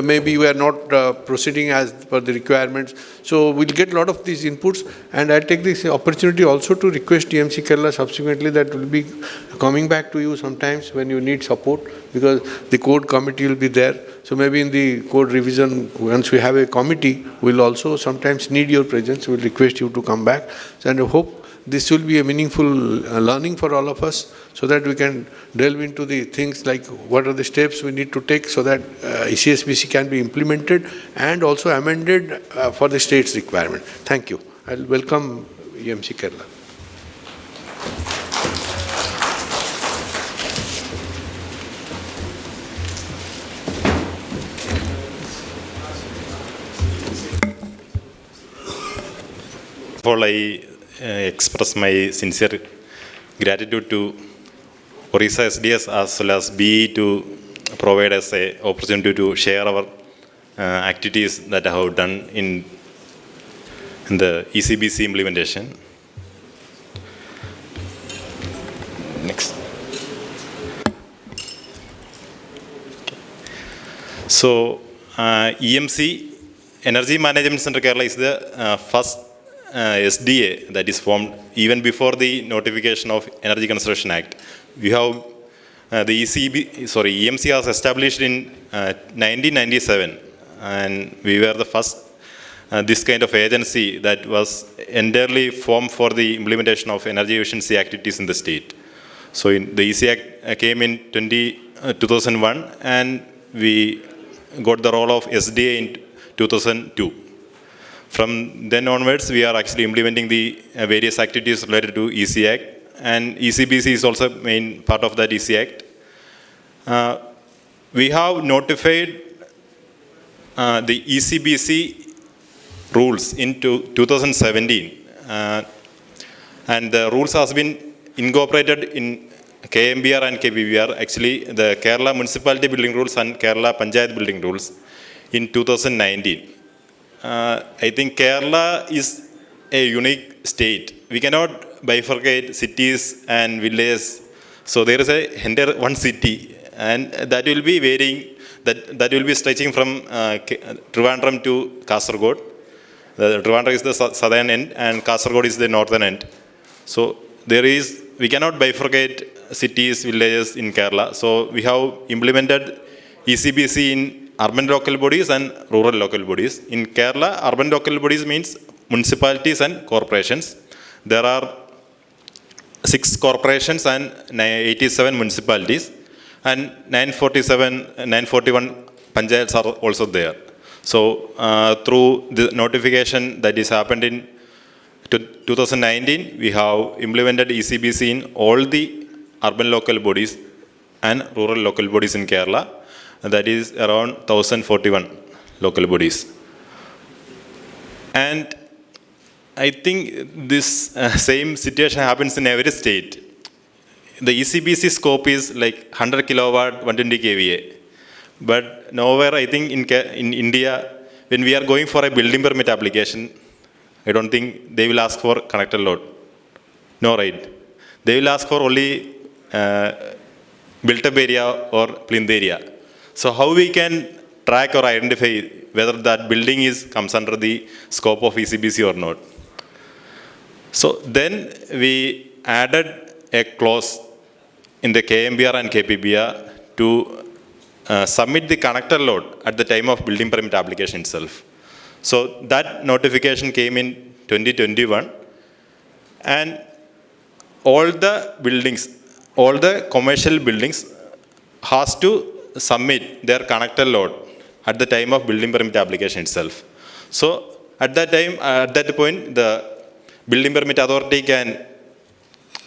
maybe we are not proceeding as per the requirements. So we'll get a lot of these inputs, and I'll take this opportunity also to request EMC Kerala subsequently that will be coming back to you sometimes when you need support, because the code committee will be there. So maybe in the code revision, once we have a committee, we'll also sometimes need your presence. We'll request you to come back. And I hope this will be a meaningful learning for all of us, so that we can delve into the things like what are the steps we need to take so that ECSBC can be implemented and also amended for the state's requirement. Thank you. I'll welcome EMC Kerala. I express my sincere gratitude to Odisha SDAs as well as BE to provide us an opportunity to share our activities that I have done in the ECBC implementation. Next. So, EMC, Energy Management Center Kerala, is the first SDA that is formed even before the notification of Energy Conservation Act. We have the EMC was established in 1997, and we were the first this kind of agency that was entirely formed for the implementation of energy efficiency activities in the state. So the EC Act came in 2001, and we got the role of SDA in 2002. From then onwards, we are actually implementing the various activities related to EC Act, and ECBC is also main part of that EC Act. We have notified the ECBC rules in 2017, and the rules has been incorporated in KMBR and KBBR, actually the Kerala Municipality Building Rules and Kerala Panchayat Building Rules in 2019. I think Kerala is a unique state. We cannot bifurcate cities and villages. So there is a entire one city, and that will be varying. That will be stretching from Trivandrum to Kasaragod. Trivandrum is the southern end, and Kasaragod is the northern end. So we cannot bifurcate cities, villages in Kerala. So we have implemented ECBC in urban local bodies and rural local bodies. In Kerala, urban local bodies means municipalities and corporations. There are 6 corporations and 87 municipalities, and 941 panchayats are also there. So through the notification that is happened in 2019, we have implemented ECBC in all the urban local bodies and rural local bodies in Kerala. That is around 1041 local bodies. And I think this same situation happens in every state. The ECBC scope is like 100 kilowatt, 120 kVA. But nowhere, I think in India, when we are going for a building permit application, I don't think they will ask for connected load. No, right? They will ask for only built-up area or plinth area. So how we can track or identify whether that building comes under the scope of ECBC or not? So then we added a clause in the KMBR and KPBR to submit the connector load at the time of building permit application itself. So that notification came in 2021, and all the buildings, all the commercial buildings has to submit their connector load at the time of building permit application itself. So at that time, at that point, the building permit authority can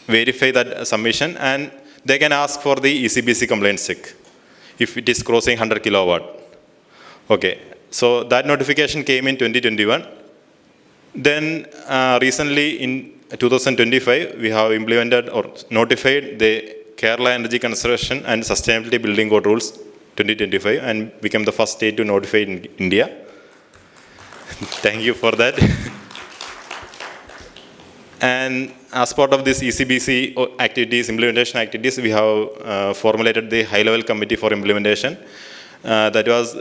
verify that submission, and they can ask for the ECBC compliance check if it is crossing 100 kilowatt. Okay, so that notification came in 2021. Then recently in 2025, we have implemented or notified the Kerala Energy Conservation and Sustainability Building Code Rules 2025 and became the first state to notify in India. Thank you for that. And as part of this ECBC activities, implementation activities, we have formulated the high-level committee for implementation that was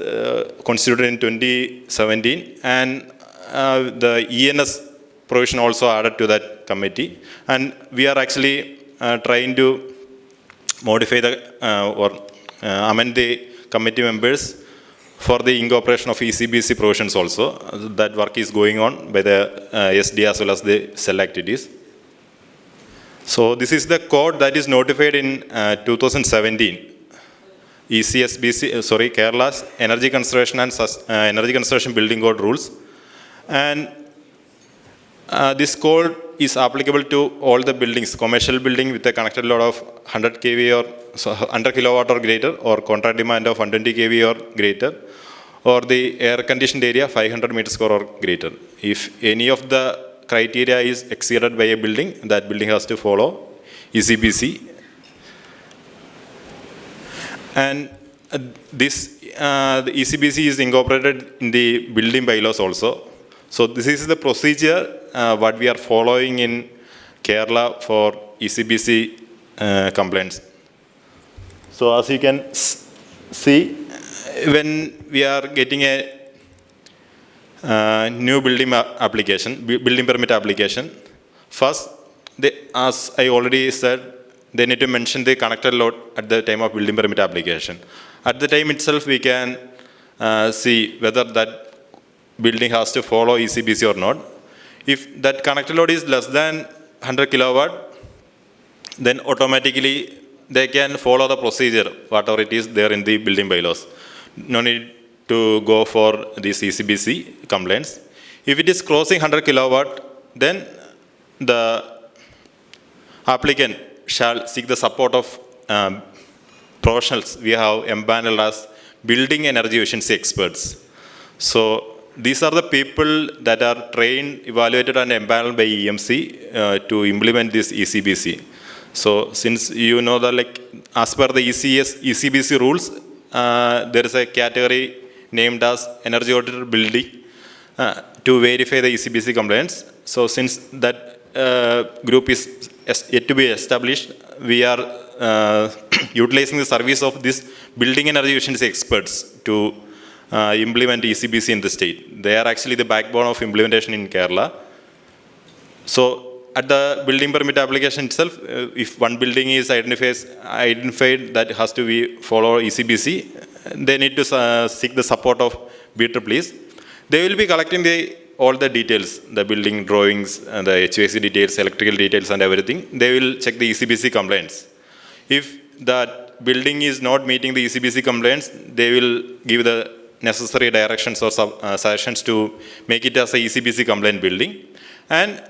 constituted in 2017, and the ENS provision also added to that committee. And we are actually trying to modify the or amend the committee members for the incorporation of ECBC provisions also. That work is going on by the SD as well as the cell activities. So this is the code that is notified in 2017. ECSBC, Kerala's Energy Conservation and Energy Conservation Building Code Rules. And this code is applicable to all the buildings, commercial building with a connected load of 100 kV or 100 kilowatt or greater, or contract demand of 120 kV or greater, or the air conditioned area 500 meters square or greater. If any of the criteria is exceeded by a building, that building has to follow ECBC. And the ECBC is incorporated in the building bylaws also. So this is the procedure what we are following in Kerala for ECBC complaints. So as you can see, when we are getting a new building application, building permit application, first, as I already said, they need to mention the connected load at the time of building permit application. At the time itself, we can see whether that building has to follow ECBC or not. If that connected load is less than 100 kilowatt, then automatically they can follow the procedure, whatever it is there in the building bylaws. No need to go for these ECBC complaints. If it is crossing 100 kilowatt, then the applicant shall seek the support of professionals we have empaneled as building energy efficiency experts. So these are the people that are trained, evaluated and empaneled by EMC to implement this ECBC. So since you know that, like, as per the ECBC rules, there is a category named as energy auditor building to verify the ECBC compliance. So since that group is yet to be established, we are utilizing the service of this building energy efficiency experts to implement ECBC in the state. They are actually the backbone of implementation in Kerala. So at the building permit application itself, if one building is identified that has to be follow ECBC, they need to seek the support of BEEs. They will be collecting all the details, the building drawings, the HVAC details, electrical details and everything. They will check the ECBC compliance. If that building is not meeting the ECBC compliance, they will give the necessary directions or suggestions to make it as a ECBC compliant building. And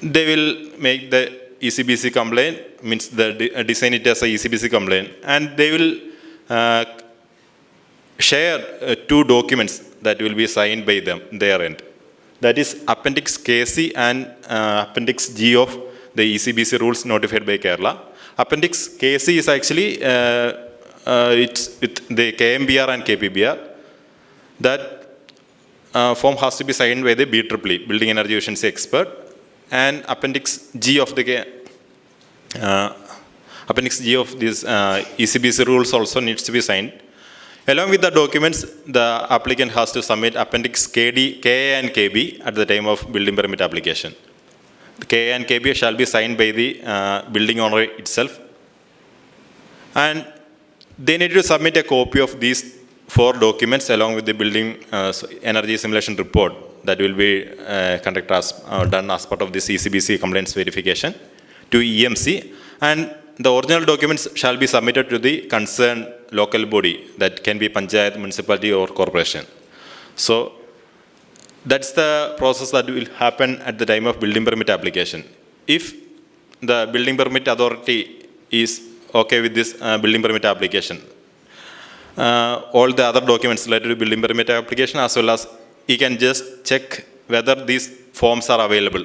they will make the ECBC compliant, means design it as a ECBC compliant. And they will share two documents that will be signed by them, their end. That is Appendix KC and Appendix G of the ECBC rules notified by Kerala. Appendix KC is actually it's with the KMBR and KPBR. That form has to be signed by the BEE, Building Energy Efficiency Expert. And Appendix G of the Appendix G of these ECBC rules also needs to be signed. Along with the documents, the applicant has to submit Appendix KD, KA and KB at the time of building permit application. The KA and KB shall be signed by the building owner itself. And they need to submit a copy of these 4 documents along with the building energy simulation report that will be done as part of this ECBC compliance verification to EMC. And the original documents shall be submitted to the concerned local body, that can be panchayat, municipality or corporation. So that's the process that will happen at the time of building permit application. If the building permit authority is okay with this building permit application, all the other documents related to building permit application, as well as he can just check whether these forms are available.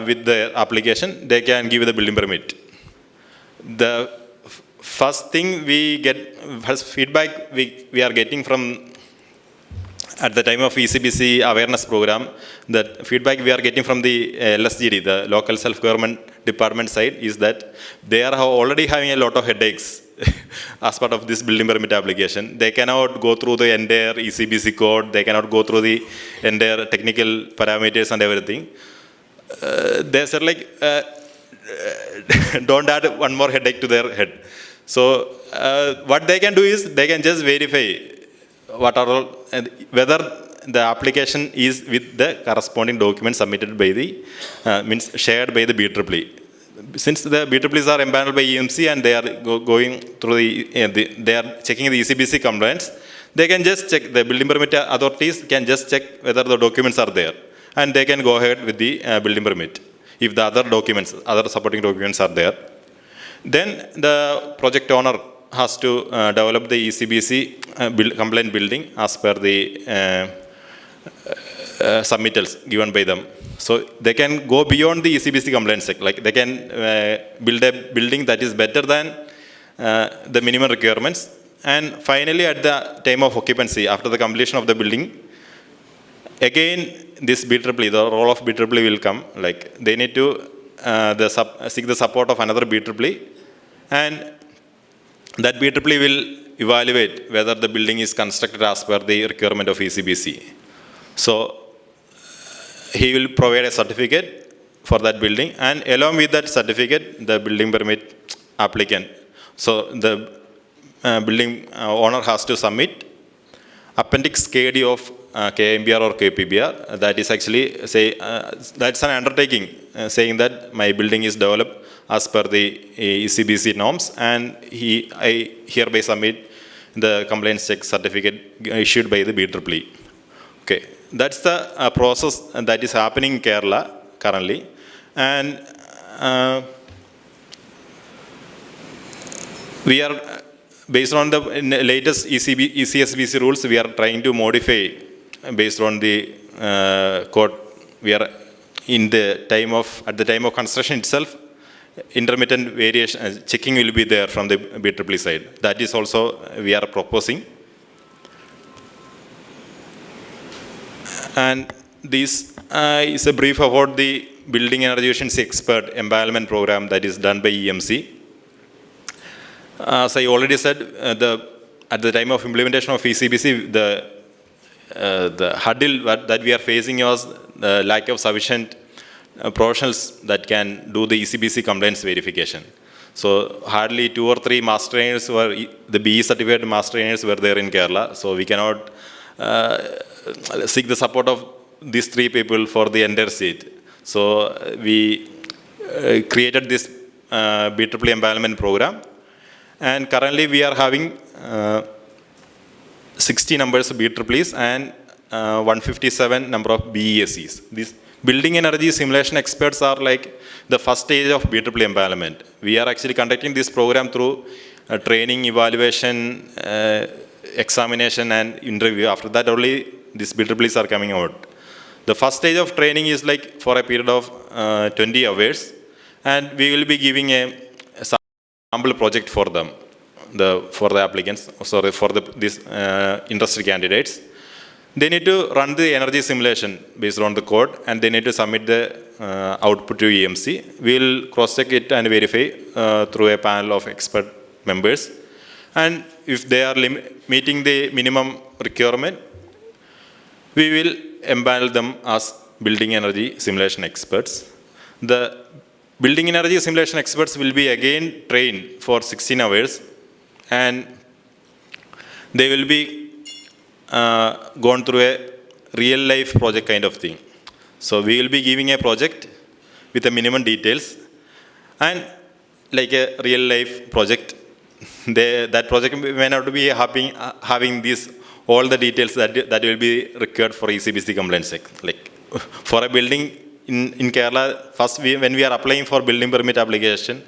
With the application, they can give the building permit. The first thing we get, first feedback we are getting from at the time of ECBC awareness program, that feedback we are getting from the LSGD, the local self-government department side, is that they are already having a lot of headaches as part of this building permit application. They cannot go through the entire ECBC code, they cannot go through the entire technical parameters and everything. They said like, don't add one more headache to their head. So what they can do is, they can just verify what are all, whether the application is with the corresponding document submitted by the, shared by the BEEE. Since the BEEs are empaneled by EMC and they are going through they are checking the ECBC compliance, they can just check, the building permit authorities can just check whether the documents are there, and they can go ahead with the building permit if the other documents, other supporting documents are there. Then the project owner has to develop the ECBC compliant building as per the submittals given by them. So they can go beyond the ECBC compliance check, like they can build a building that is better than the minimum requirements. And finally, at the time of occupancy, after the completion of the building, again this BEEE, the role of BEEE will come. Like they need to seek the support of another BEEE, and that BEEE will evaluate whether the building is constructed as per the requirement of ECBC. So he will provide a certificate for that building, and along with that certificate, the building permit applicant. So the building owner has to submit Appendix KD of KMBR or KPBR. That is actually that's an undertaking saying that my building is developed as per the ECBC norms, and I hereby submit the compliance check certificate issued by the BEEE. Okay, that's the process that is happening in Kerala currently, and we are, based on the latest ECSBC rules, we are trying to modify based on the code. We are in the time of, at the time of construction itself, intermittent variation checking will be there from the BEEE side. That is also we are proposing. And this is a brief about the Building Energy Efficiency Expert Empanelment Program that is done by EMC. As I already said, at the time of implementation of ECBC, the hurdle that we are facing was the lack of sufficient professionals that can do the ECBC compliance verification. So hardly 2 or 3 master trainers were, the BE certified master trainers were there in Kerala. So we cannot seek the support of these 3 people for the entire state. So we created this BEEE empanelment program. And currently we are having 60 numbers of BEEs and 157 number of BESCs. These building energy simulation experts are like the first stage of BEEE empanelment. We are actually conducting this program through training, evaluation, examination and interview. After that only these BEEs are coming out. The first stage of training is like for a period of 20 hours, and we will be giving a sample project for them, for the applicants, sorry, for these industry candidates. They need to run the energy simulation based on the code, and they need to submit the output to EMC. We will cross-check it and verify through a panel of expert members. And if they are meeting the minimum requirement, we will empanel them as building energy simulation experts. The building energy simulation experts will be again trained for 16 hours, and they will be gone through a real life project kind of thing. So we will be giving a project with the minimum details, and like a real life project, that project may not be having these all the details that will be required for ECBC compliance check. Like for a building in Kerala, first when we are applying for building permit application,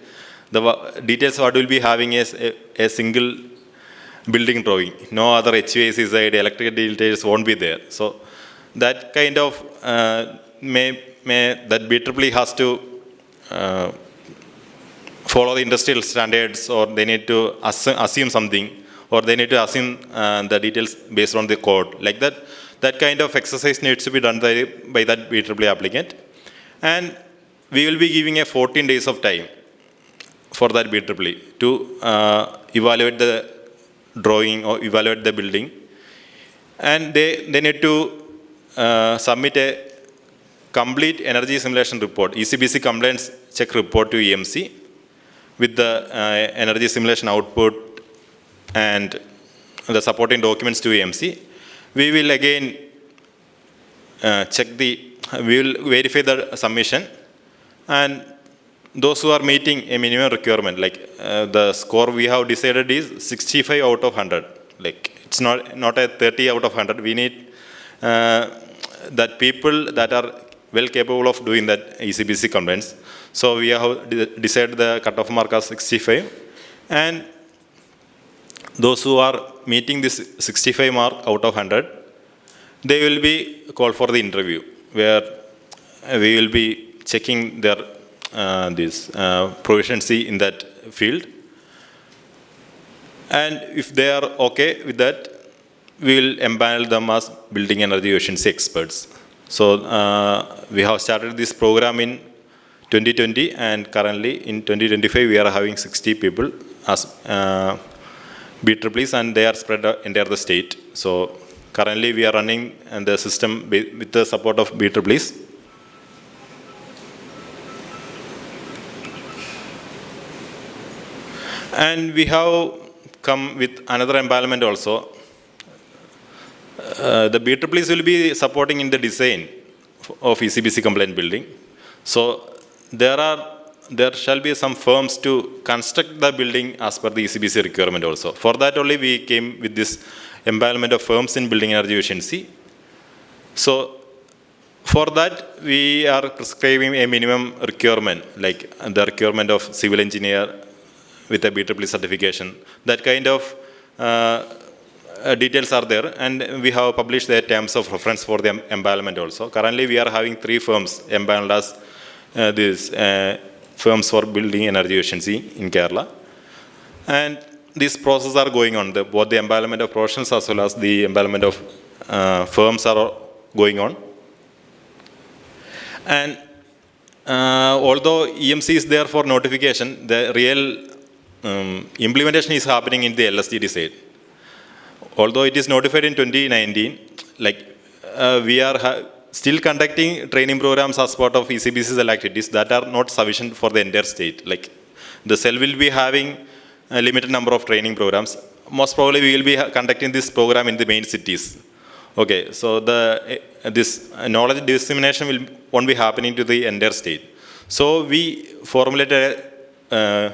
the details what will be having is a single building drawing. No other HVAC side, electrical details won't be there. So that kind of that BEE has to follow the industrial standards, or they need to assume something, or they need to assume the details based on the code. Like that, that kind of exercise needs to be done by that BEE applicant. And we will be giving a 14 days of time for that BEE to evaluate the drawing or evaluate the building. And they need to submit a complete energy simulation report, ECBC compliance check report to EMC with the energy simulation output and the supporting documents to EMC. We will again we will verify the submission, and those who are meeting a minimum requirement, like the score we have decided is 65 out of 100. Like it's not a 30 out of 100. We need that people that are well capable of doing that ECBC compliance. So we have decided the cutoff mark as 65, and those who are meeting this 65 mark out of 100, they will be called for the interview, where we will be checking their proficiency in that field. And if they are okay with that, we will empanel them as building energy efficiency experts. So we have started this program in 2020, and currently in 2025 we are having 60 people as BEEs, and they are spread entire the state. So currently we are running the system with the support of BEEs. And we have come with another empowerment also. The BEEs will be supporting in the design of ECBC compliant building. So there shall be some firms to construct the building as per the ECBC requirement also. For that only we came with this empowerment of firms in building energy efficiency. So for that we are prescribing a minimum requirement, like the requirement of civil engineer with a BEE certification. That kind of details are there, and we have published the terms of reference for the empanelment also. Currently we are having 3 firms empaneled as these firms for building energy efficiency in Kerala. And these processes are going on. Both the empanelment of professionals as well as the empanelment of firms are going on. And although EMC is there for notification, the real implementation is happening in the LSTD side. Although it is notified in 2019, like we are still conducting training programs as part of ECBC's activities that are not sufficient for the entire state. Like the cell will be having a limited number of training programs. Most probably we will be conducting this program in the main cities. Okay, so this knowledge dissemination won't be happening to the entire state. So we formulated a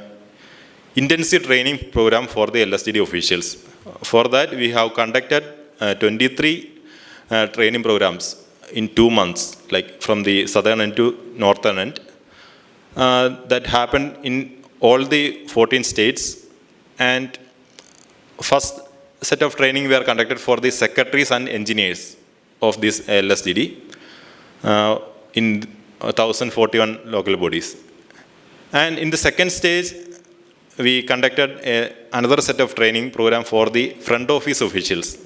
intensive training program for the LSTD officials. For that we have conducted 23 training programs in 2 months, like from the southern end to northern end. That happened in all the 14 states. And first set of training were conducted for the secretaries and engineers of this LSTD in 1041 local bodies. And in the second stage, we conducted another set of training program for the front office officials.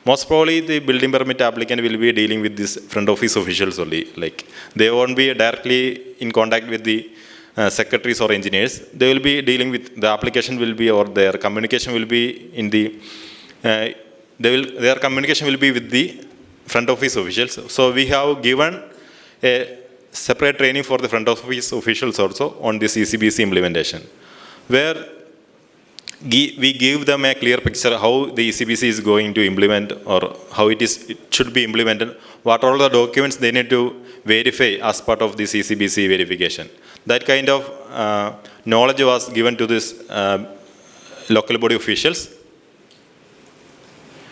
Most probably the building permit applicant will be dealing with these front office officials only. Like they won't be directly in contact with the secretaries or engineers. They will be dealing with the application will be, or their communication will be in the, their communication will be with the front office officials. So we have given a separate training for the front office officials also on this ECBC implementation, where we give them a clear picture how the ECBC is going to implement, or how it should be implemented, what are all the documents they need to verify as part of this ECBC verification. That kind of knowledge was given to this local body officials.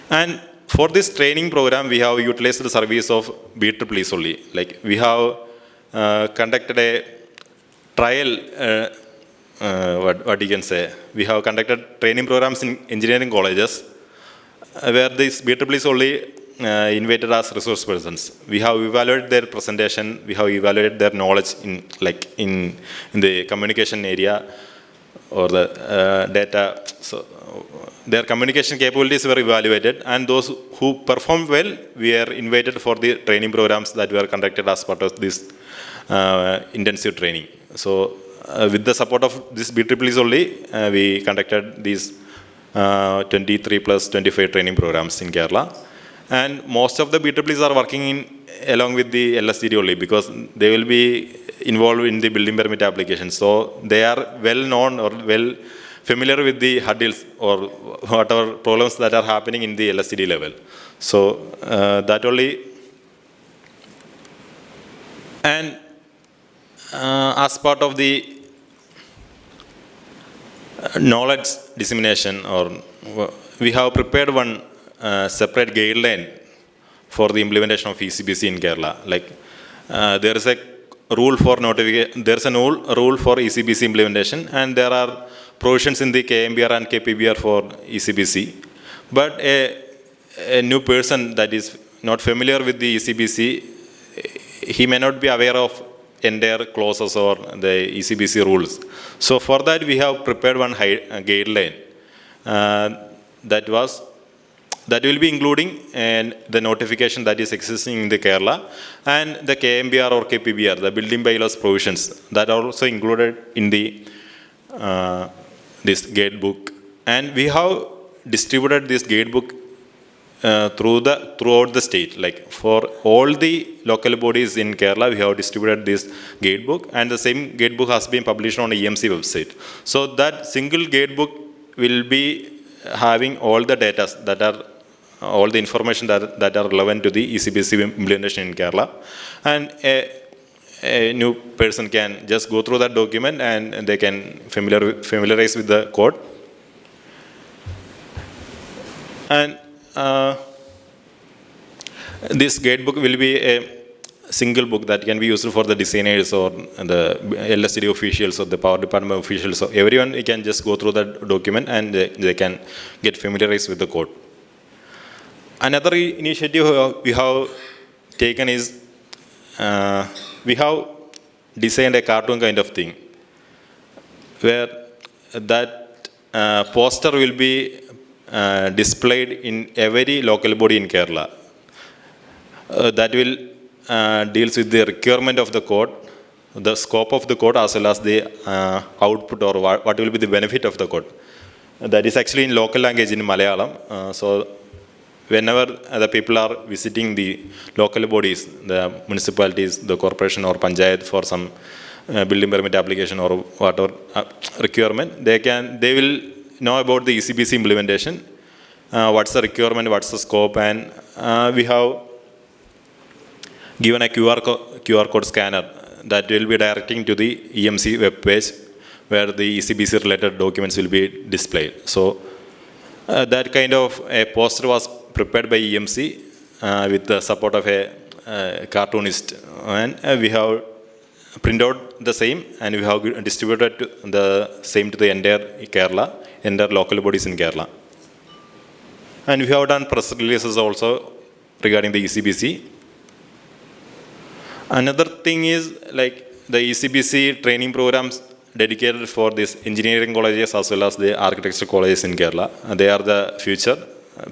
And for this training program, we have utilized the service of BEETPlease only. Like we have conducted a trial, what you can say, we have conducted training programs in engineering colleges where this BEETPlease only invited as resource persons. We have evaluated their presentation, we have evaluated their knowledge in the communication area or the data. So their communication capabilities were evaluated, and those who performed well, we are invited for the training programs that were conducted as part of this intensive training. So with the support of this BEETPlease only, we conducted these 23 plus 25 training programs in Kerala. And most of the BEETPlease are working along with the LSTD only, because they will be involved in the building permit application. So they are well known or well familiar with the hurdles or whatever problems that are happening in the LSTD level. So that only. And as part of the knowledge dissemination, or we have prepared one separate guideline for the implementation of ECBC in Kerala. Like there is a rule for notification, there is a rule for ECBC implementation, and there are provisions in the KMBR and KPBR for ECBC. But a new person that is not familiar with the ECBC, he may not be aware of entire clauses or the ECBC rules. So for that, we have prepared one guideline that will be including and the notification that is existing in the Kerala, and the KMBR or KPBR, the building bylaws provisions that are also included in the this guide book. And we have distributed this guide book throughout the state. Like for all the local bodies in Kerala, we have distributed this guide book, and the same guide book has been published on the EMC website. So that single guide book will be having all the data that are, all the information that are relevant to the ECBC implementation in Kerala. And a new person can just go through that document and they can familiarize with the code. And this guide book will be a single book that can be used for the designers or the LSTD officials or the power department officials. So everyone can just go through that document and they can get familiarized with the code. Another initiative we have taken is we have designed a cartoon kind of thing where that poster will be displayed in every local body in Kerala. That will deals with the requirement of the code, the scope of the code, as well as the output or what will be the benefit of the code. That is actually in local language in Malayalam. So whenever the people are visiting the local bodies, the municipalities, the corporation or panchayat for some building permit application or whatever requirement, they will know about the ECBC implementation, what's the requirement, what's the scope, and we have given a QR code scanner that will be directing to the EMC web page where the ECBC related documents will be displayed. So that kind of a poster was prepared by EMC with the support of a cartoonist, and we have printed out the same and we have distributed the same to the entire Kerala, entire local bodies in Kerala. And we have done press releases also regarding the ECBC. Another thing is like the ECBC training programs dedicated for these engineering colleges as well as the architecture colleges in Kerala. They are the future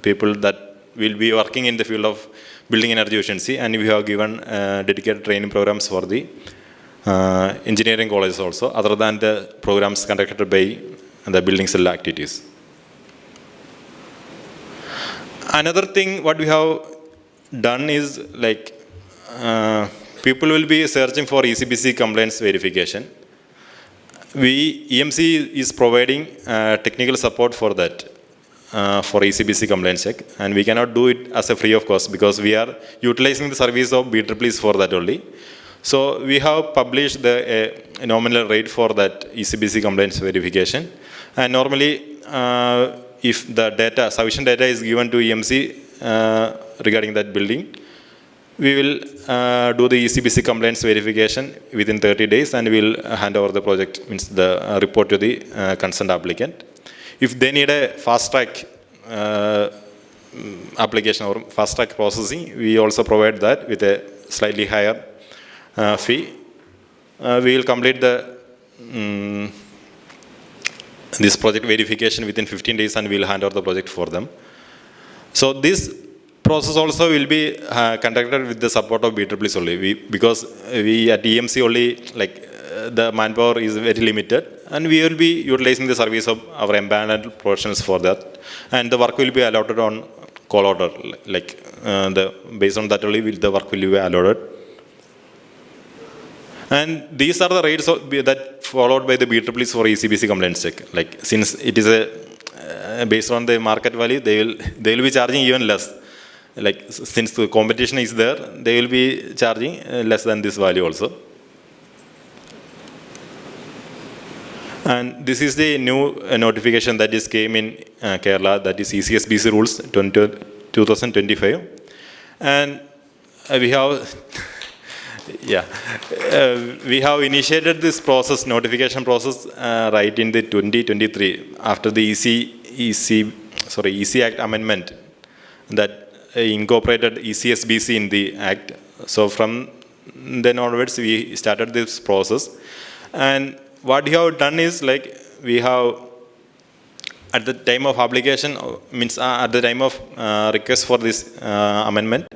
people that will be working in the field of building energy efficiency, and we have given dedicated training programs for the engineering colleges also, other than the programs conducted by the building cell activities. Another thing what we have done is like people will be searching for ECBC compliance verification. EMC is providing technical support for that, for ECBC compliance check, and we cannot do it as a free of cost because we are utilizing the service of BEEs for that only. So we have published the nominal rate for that ECBC compliance verification, and normally if the data, sufficient data is given to EMC regarding that building, we will do the ECBC compliance verification within 30 days and we will hand over the project, means the report to the concerned applicant. If they need a fast track application or fast track processing, we also provide that with a slightly higher fee. We will complete this project verification within 15 days and we will hand over the project for them. So this process also will be conducted with the support of BEEs only. Because we at EMC only, like the manpower is very limited, and we will be utilizing the service of our empaneled professionals for that. And the work will be allotted on call order, like based on that only the work will be allotted. And these are the rates that followed by the BEEs for ECBC compliance check. Like since it is based on the market value, they will be charging even less. Like since the competition is there, they will be charging less than this value also. And this is the new notification that is came in Kerala, that is ECSBC rules 2025. And we have, we have initiated this process, notification process, right in the 2023 after the EC Act amendment that incorporated ECSBC in the Act. So from then onwards, we started this process. And what we have done is, like, we have, at the time of application, means at the time of request for this amendment,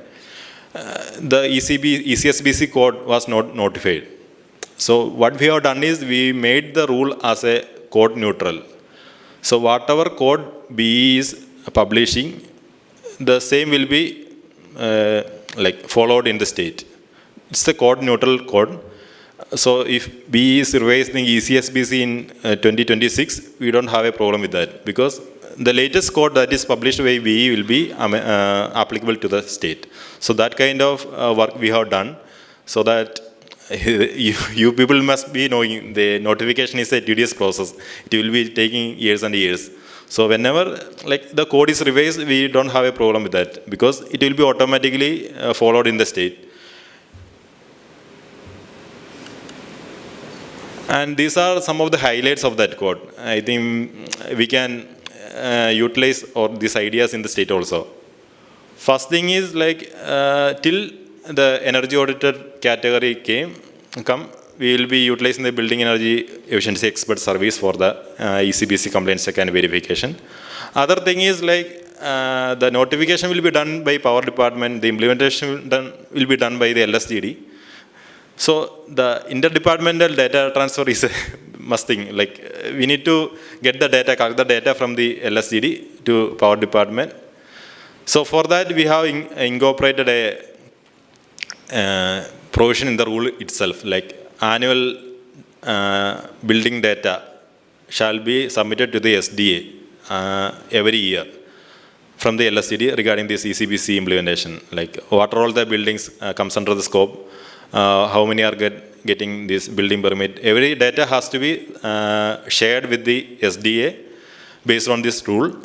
the ECSBC code was not notified. So what we have done is, we made the rule as a code neutral. So whatever code BE is publishing, the same will be like followed in the state. It's a code neutral code. So if BE is revising ECSBC in 2026, we don't have a problem with that because the latest code that is published by BE will be applicable to the state. So that kind of work we have done, so that you people must be knowing the notification is a tedious process. It will be taking years and years. So whenever like the code is revised, we don't have a problem with that because it will be automatically followed in the state. And these are some of the highlights of that code. I think we can utilize all these ideas in the state also. First thing is, like till the energy auditor category come, we will be utilizing the building energy efficiency expert service for the ECBC compliance check and verification. Other thing is, like the notification will be done by power department, the implementation will be done by the LSGD. So the interdepartmental data transfer is a must thing. Like we need to get the data, collect the data from the LSGD to power department. So for that we have incorporated a provision in the rule itself, like annual building data shall be submitted to the SDA every year from the LSGD regarding this ECBC implementation. Like what are all the buildings comes under the scope, how many are getting this building permit. Every data has to be shared with the SDA based on this rule.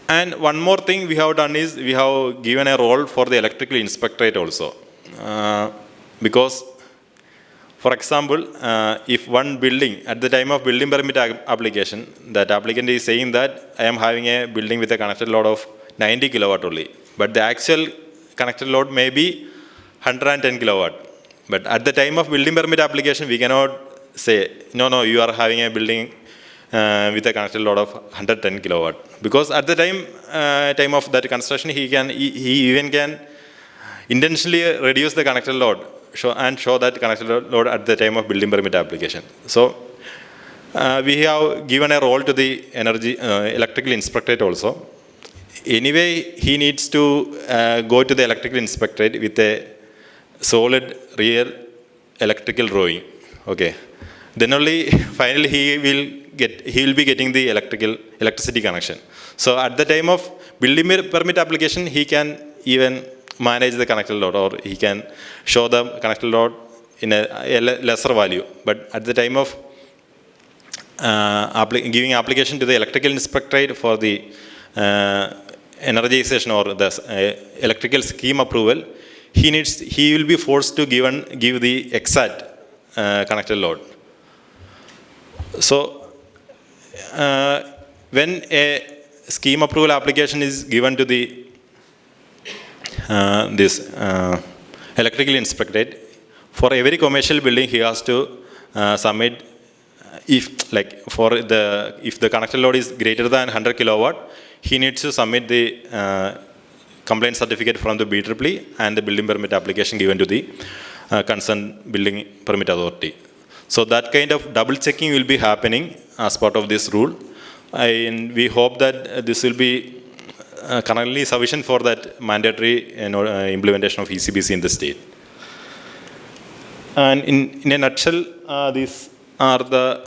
And one more thing we have done is, we have given a role for the electrical inspectorate also. Because, for example, if one building, at the time of building permit application, that applicant is saying that I am having a building with a connected load of 90 kilowatt only, but the actual connected load may be 110 kilowatt. But at the time of building permit application, we cannot say, no, you are having a building with a connected load of 110 kilowatt. Because at the time of that construction, he even can intentionally reduce the connected load show that connected load at the time of building permit application. So we have given a role to the electrical inspectorate also. Anyway, he needs to go to the electrical inspectorate with a solid real electrical drawing. Okay. Then only finally he will be getting the electricity connection. So at the time of building permit application, he can even manage the connected load, or he can show the connected load in a lesser value. But at the time of giving application to the electrical inspectorate for the energization or the electrical scheme approval, he will be forced to give the exact connected load. So when a scheme approval application is given to the electrical inspectorate, for every commercial building he has to submit, if the connected load is greater than 100 kilowatt, he needs to submit the complaint certificate from the BEE and the building permit application given to the concerned building permit authority. So that kind of double checking will be happening as part of this rule, and we hope that this will be currently sufficient for that mandatory implementation of ECBC in the state. And in a nutshell, these are the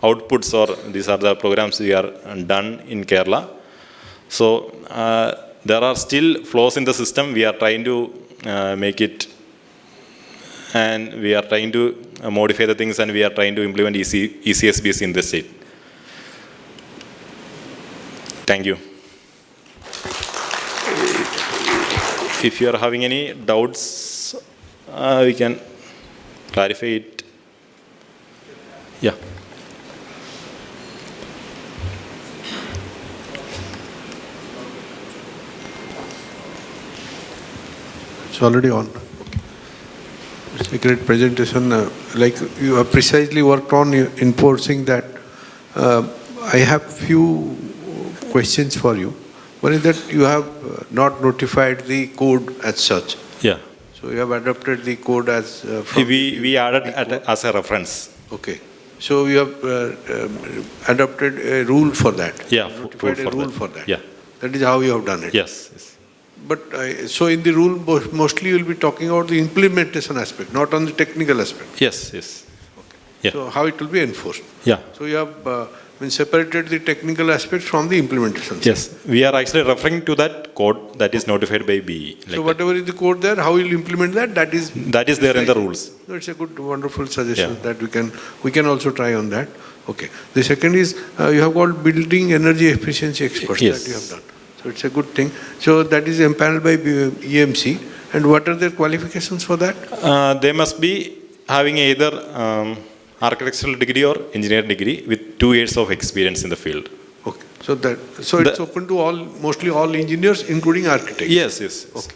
outputs, or these are the programs we are done in Kerala. So there are still flaws in the system. We are trying to make it, and we are trying to modify the things, and we are trying to implement ECSBC in the state. Thank you. If you are having any doubts, we can clarify it. Yeah. It's already on. It's a great presentation. Like you have precisely worked on enforcing that. I have few questions for you. One is that you have not notified the code as such. Yeah. So you have adopted the code as we added as a reference. Okay. So you have adopted a rule for that. Yeah. Notified a rule for that. Yeah. That is how you have done it. Yes. Yes. But so in the rule, mostly you will be talking about the implementation aspect, not on the technical aspect. Yes. Yes. Okay. Yeah. So how it will be enforced? Yeah. So you have separated the technical aspects from the implementation. Yes. We are actually referring to that code that is notified by BE. Like so whatever is the code there, how you will implement that, that is there in the rules. No, it's a good, wonderful suggestion that we can also try on that. Okay. The second is you have called building energy efficiency experts. Yes. That you have done. So it's a good thing. So that is empaneled by EMC. And what are their qualifications for that? They must be having either architectural degree or engineering degree with 2 years of experience in the field. Okay. So it's open to mostly all engineers, including architects. Yes. Yes. Okay.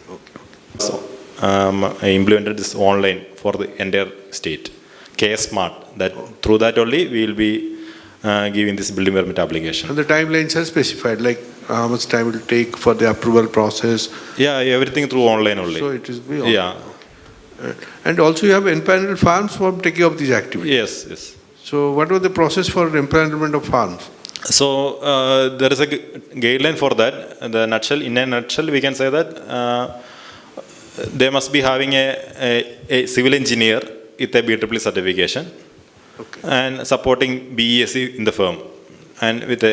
So I implemented this online for the entire state. KS Smart. That through that only we will be giving this building permit application. And the timelines are specified, like how much time it will take for the approval process. Yeah, everything through online only. So it is online. Yeah. And also you have empaneled farms for taking up these activities. Yes, yes. So what was the process for empanelment of farms? So there is a guideline for that. In a nutshell, we can say that they must be having a civil engineer with a BEE certification, and supporting BESC in the firm, and with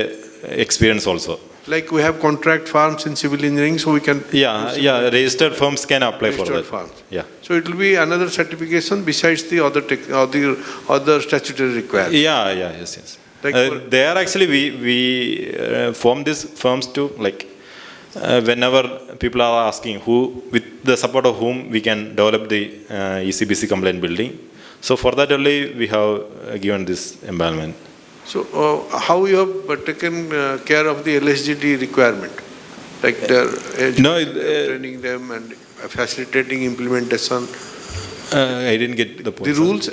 experience also. Like we have contract farms in civil engineering, so we can... Yeah, registered firms can apply for that. Registered farms. Yeah. So it will be another certification besides the other statutory requirements. Yeah, yes. Like they are actually, we form these firms to, like, whenever people are asking with the support of whom we can develop the ECBC compliant building. So for that only we have given this empanelment. So how you have taken care of the LSGD requirement? Like training them and facilitating implementation? I didn't get the point. The rules,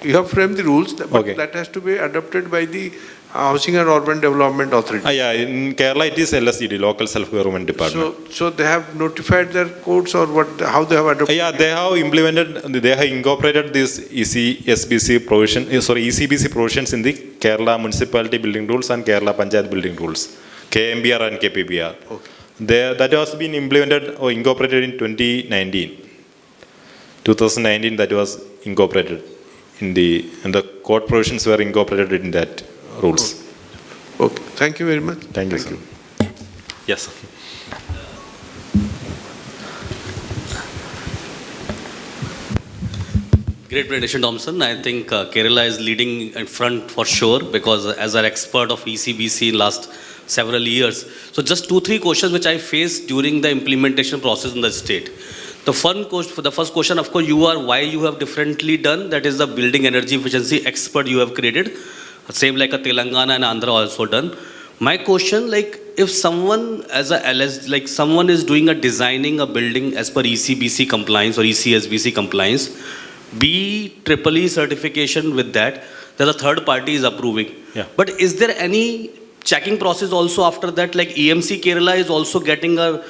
you have framed the rules, but that has to be adopted by the Housing and Urban Development Authority. Yeah, in Kerala it is LSGD, Local Self-Government Department. So they have notified their codes or what? How they have adopted? Yeah, they have implemented, they have incorporated this ECSBC provision, ECBC provisions in the Kerala Municipality Building Rules and Kerala Panchayat Building Rules, KMBR and KPBR. Okay. That has been implemented or incorporated in 2019. 2019 that was incorporated in the code provisions were incorporated in that rules. Okay. Thank you very much. Thank you, sir. Yes, sir. Great presentation, Thompson. I think Kerala is leading in front for sure because as an expert of ECBC in last several years. So just 2-3 questions which I faced during the implementation process in the state. The first question, of course, why you have differently done, that is the building energy efficiency expert you have created. Same like a Telangana and Andhra also done. My question, like if someone as a LS, like someone is doing designing a building as per ECBC compliance or ECSBC compliance, BEEE certification with that, then the third party is approving. Yeah. But is there any checking process also after that? Like EMC Kerala is also getting the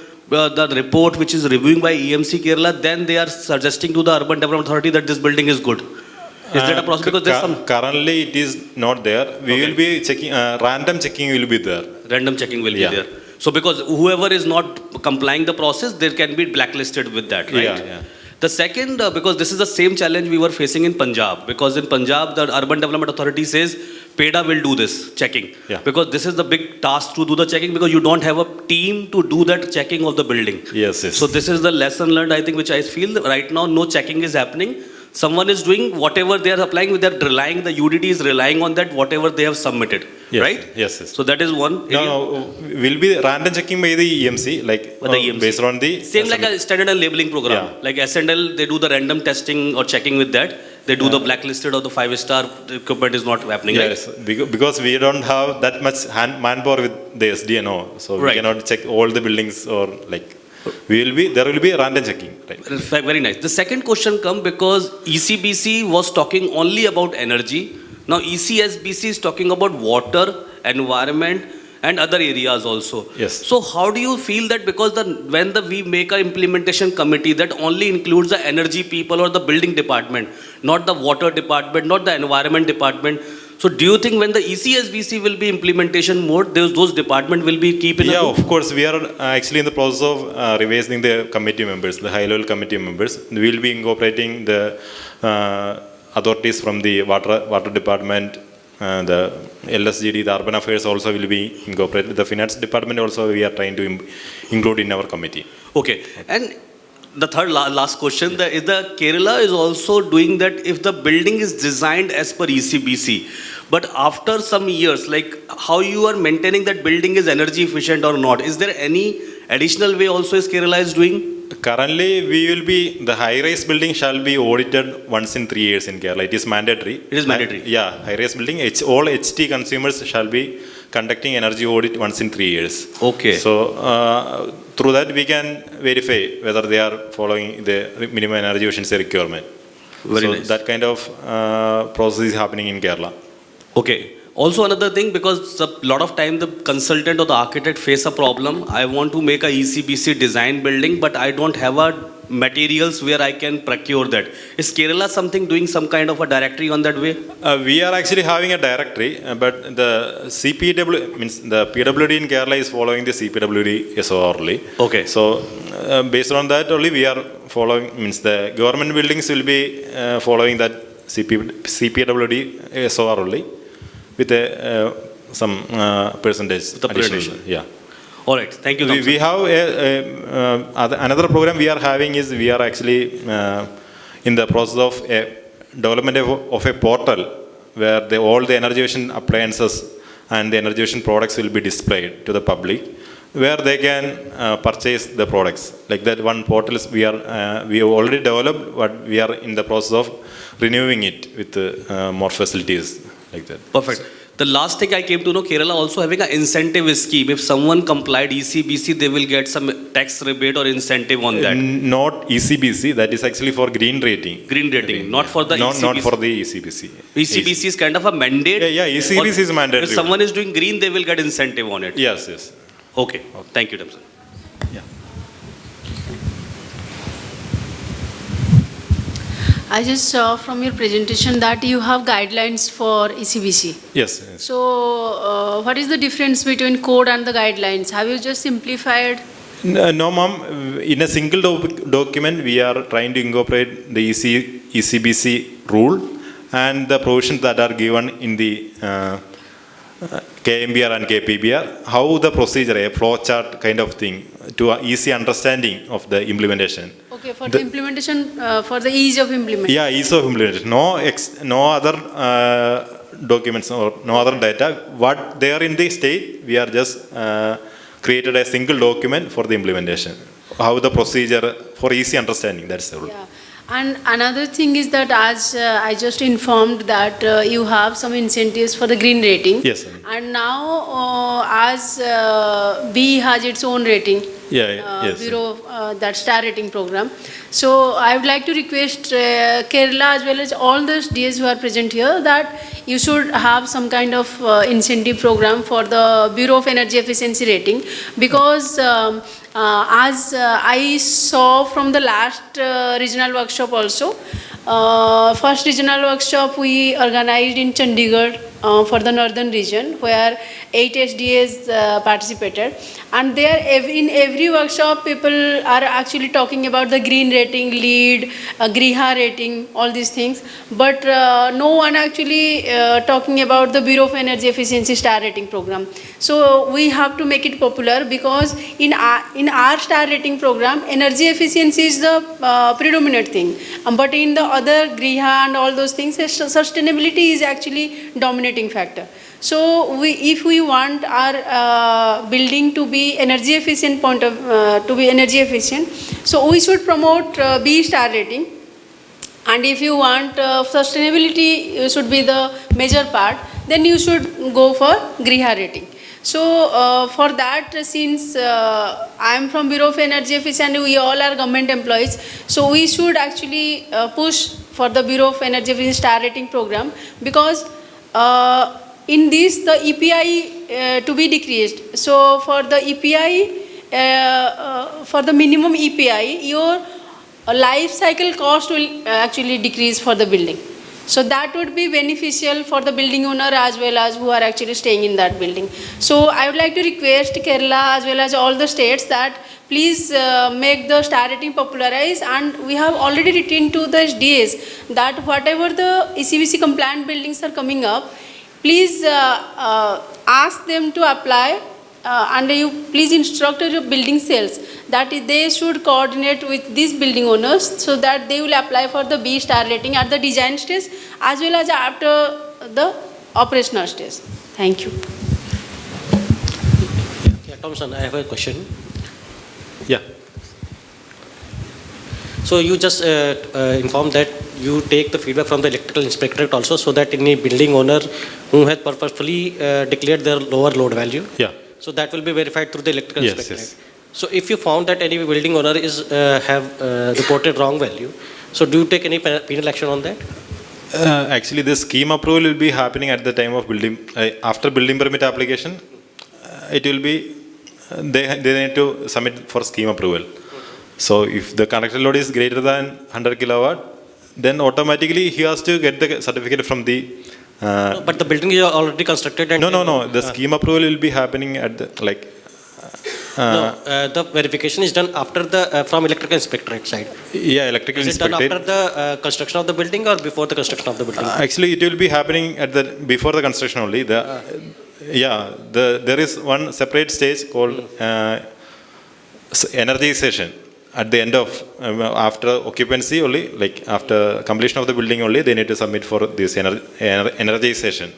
report which is reviewing by EMC Kerala, then they are suggesting to the Urban Development Authority that this building is good. Is that a process? Because there's some... Currently it is not there. We will be checking, random checking will be there. Random checking will be there. So because whoever is not complying the process, there can be blacklisted with that, right? Yeah. The second, because this is the same challenge we were facing in Punjab, because in Punjab, the Urban Development Authority says, PEDA will do this checking. Yeah. Because this is the big task to do the checking, because you don't have a team to do that checking of the building. Yes. So this is the lesson learned, I think, which I feel right now no checking is happening. Someone is doing whatever they are applying, they're relying, the UDT is relying on that, whatever they have submitted, right? Yes. So that is one. No, will be random checking by the EMC, like By the EMC. based on the... Same like a standard and labeling program. Yeah. Like SNL, they do the random testing or checking with that. They do the blacklisted or the 5-star equipment is not happening, yes, right? Because we don't have that much manpower with the SDNO, so we cannot check all the buildings or like... there will be a random checking. Right? Very nice. The second question comes because ECBC was talking only about energy. Now ECSBC is talking about water, environment, and other areas also. Yes. So how do you feel that because when we make an implementation committee that only includes the energy people or the building department, not the water department, not the environment department. So do you think when the ECSBC will be implementation mode, those departments will be keeping? Yeah, of course. We are actually in the process of revising the committee members, the high-level committee members. We will be incorporating the authorities from the water department, the LSGD, the urban affairs also will be incorporated. The finance department also we are trying to include in our committee. Okay. And the third last question, the Kerala is also doing that if the building is designed as per ECBC, but after some years, like how you are maintaining that building is energy efficient or not? Is there any additional way also is Kerala is doing? Currently, the high-rise building shall be audited once in 3 years in Kerala. It is mandatory. It is mandatory? Yeah, high-rise building. All HT consumers shall be conducting energy audit once in 3 years. Okay. So, through that we can verify whether they are following the minimum energy efficiency requirement. Very nice. That kind of process is happening in Kerala. Okay. Also another thing, because a lot of time the consultant or the architect face a problem. I want to make a ECBC design building, but I don't have materials where I can procure that. Is Kerala doing some kind of a directory on that way? We are actually having a directory, but the CPW, means the PWD in Kerala is following the CPWD SOR only. Okay. So, based on that only we are following, means the government buildings will be following that CPWD SOR only with some percentage additional. Yeah. All right, thank you. We have another program we are having is we are actually in the process of development of a portal where all the energy efficient appliances and the energy efficient products will be displayed to the public, where they can purchase the products. Like that one portal is we have already developed, but we are in the process of renewing it with more facilities like that. Perfect. The last thing I came to know, Kerala also having an incentive scheme. If someone complied ECBC, they will get some tax rebate or incentive on that. Not ECBC, that is actually for green rating. Green rating, not for the ECBC. Not for the ECBC. ECBC is kind of a mandate. Yeah, ECBC is mandatory. If someone is doing green, they will get incentive on it. Yes, yes. Okay. Thank you, Dr. I just saw from your presentation that you have guidelines for ECBC. Yes. Yes. So, what is the difference between code and the guidelines? Have you just simplified? No, ma'am. In a single document, we are trying to incorporate the ECBC rule and the provisions that are given in the KMBR and KPBR. How the procedure, a flow chart kind of thing, to easy understanding of the implementation. Okay, for the implementation, for the ease of implementation. Yeah, ease of implementation. No other documents or no other data. What they are in the state, we are just created a single document for the implementation. How the procedure for easy understanding. That's the rule. Yeah. And another thing is that as I just informed that you have some incentives for the green rating. Yes. And now as B has its own rating. Yes. Bureau, that star rating program. So I would like to request Kerala as well as all the SDAs who are present here that you should have some kind of incentive program for the Bureau of Energy Efficiency rating, because as I saw from the last regional workshop also, first regional workshop we organized in Chandigarh for the northern region, where 8 SDAs participated, and there in every workshop people are actually talking about the green rating, LEED, Griha rating, all these things, but no one actually talking about the Bureau of Energy Efficiency star rating program. So we have to make it popular, because in our star rating program, energy efficiency is the predominant thing, but in the other Griha and all those things, sustainability is actually dominating factor. So if we want our building to be energy efficient so we should promote B star rating. And if you want sustainability should be the major part, then you should go for Griha rating. So for that, since I am from Bureau of Energy Efficiency, we all are government employees, so we should actually push for the Bureau of Energy Efficiency star rating program, because in this the EPI to be decreased. So for the EPI, for the minimum EPI, your life cycle cost will actually decrease for the building. So that would be beneficial for the building owner as well as who are actually staying in that building. So I would like to request Kerala as well as all the states that please make the star rating popularized, and we have already written to the SDAs that whatever the ECBC compliant buildings are coming up, please ask them to apply, and you please instruct your building sales that they should coordinate with these building owners so that they will apply for the B star rating at the design stage as well as after the operational stage. Thank you. Yeah, Thompson, I have a question. Yeah. So you just informed that you take the feedback from the electrical inspectorate also, so that any building owner who has purposefully declared their lower load value, so that will be verified through the electrical inspectorate. Yes. So if you found that any building owner is have reported wrong value, so do you take any penal action on that? Actually, the scheme approval will be happening at the time of building, after building permit application. It will be, they need to submit for scheme approval. So if the connected load is greater than 100 kilowatt, then automatically he has to get the certificate from the... no, but the building is already constructed and... No. The scheme approval will be happening at the, like... the verification is done after the, from electrical inspectorate side. Yeah, electrical inspectorate. Is it done after the construction of the building or before the construction of the building? Actually, it will be happening at the, before the construction only. There is one separate stage called energization. At the end of, after occupancy only, like after completion of the building only, they need to submit for this energization.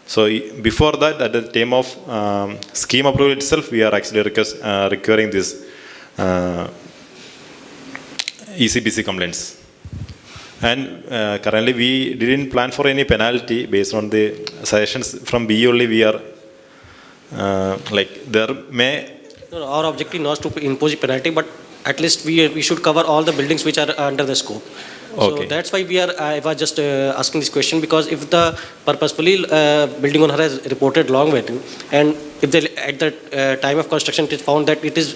So before that, at the time of scheme approval itself, we are actually requiring this ECBC complaints. And currently we didn't plan for any penalty based on the suggestions from B only. We are there may. No, our objective not to impose a penalty, but at least we should cover all the buildings which are under the scope. Okay. So that's why I was just asking this question, because if the purposefully building owner has reported long waiting, and if they at the time of construction it is found that it is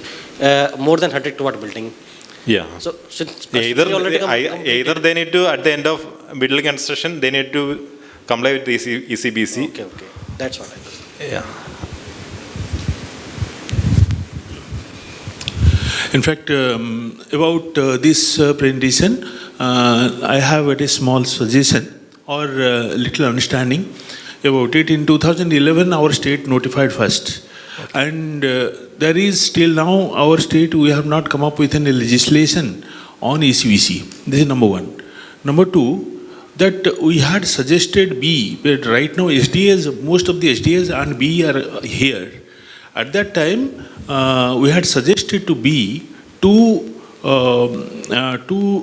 more than 100 kilowatt building. Yeah. So since either they need to, at the end of building construction, they need to comply with the ECBC. Okay. That's what I was. Yeah. In fact, about this presentation, I have a small suggestion or little understanding about it. In 2011, our state notified first. Okay. And there is still now, our state, we have not come up with any legislation on ECBC. This is number one. Number two, that we had suggested B, but right now SDAs, most of the SDAs and B are here. At that time, we had suggested to B to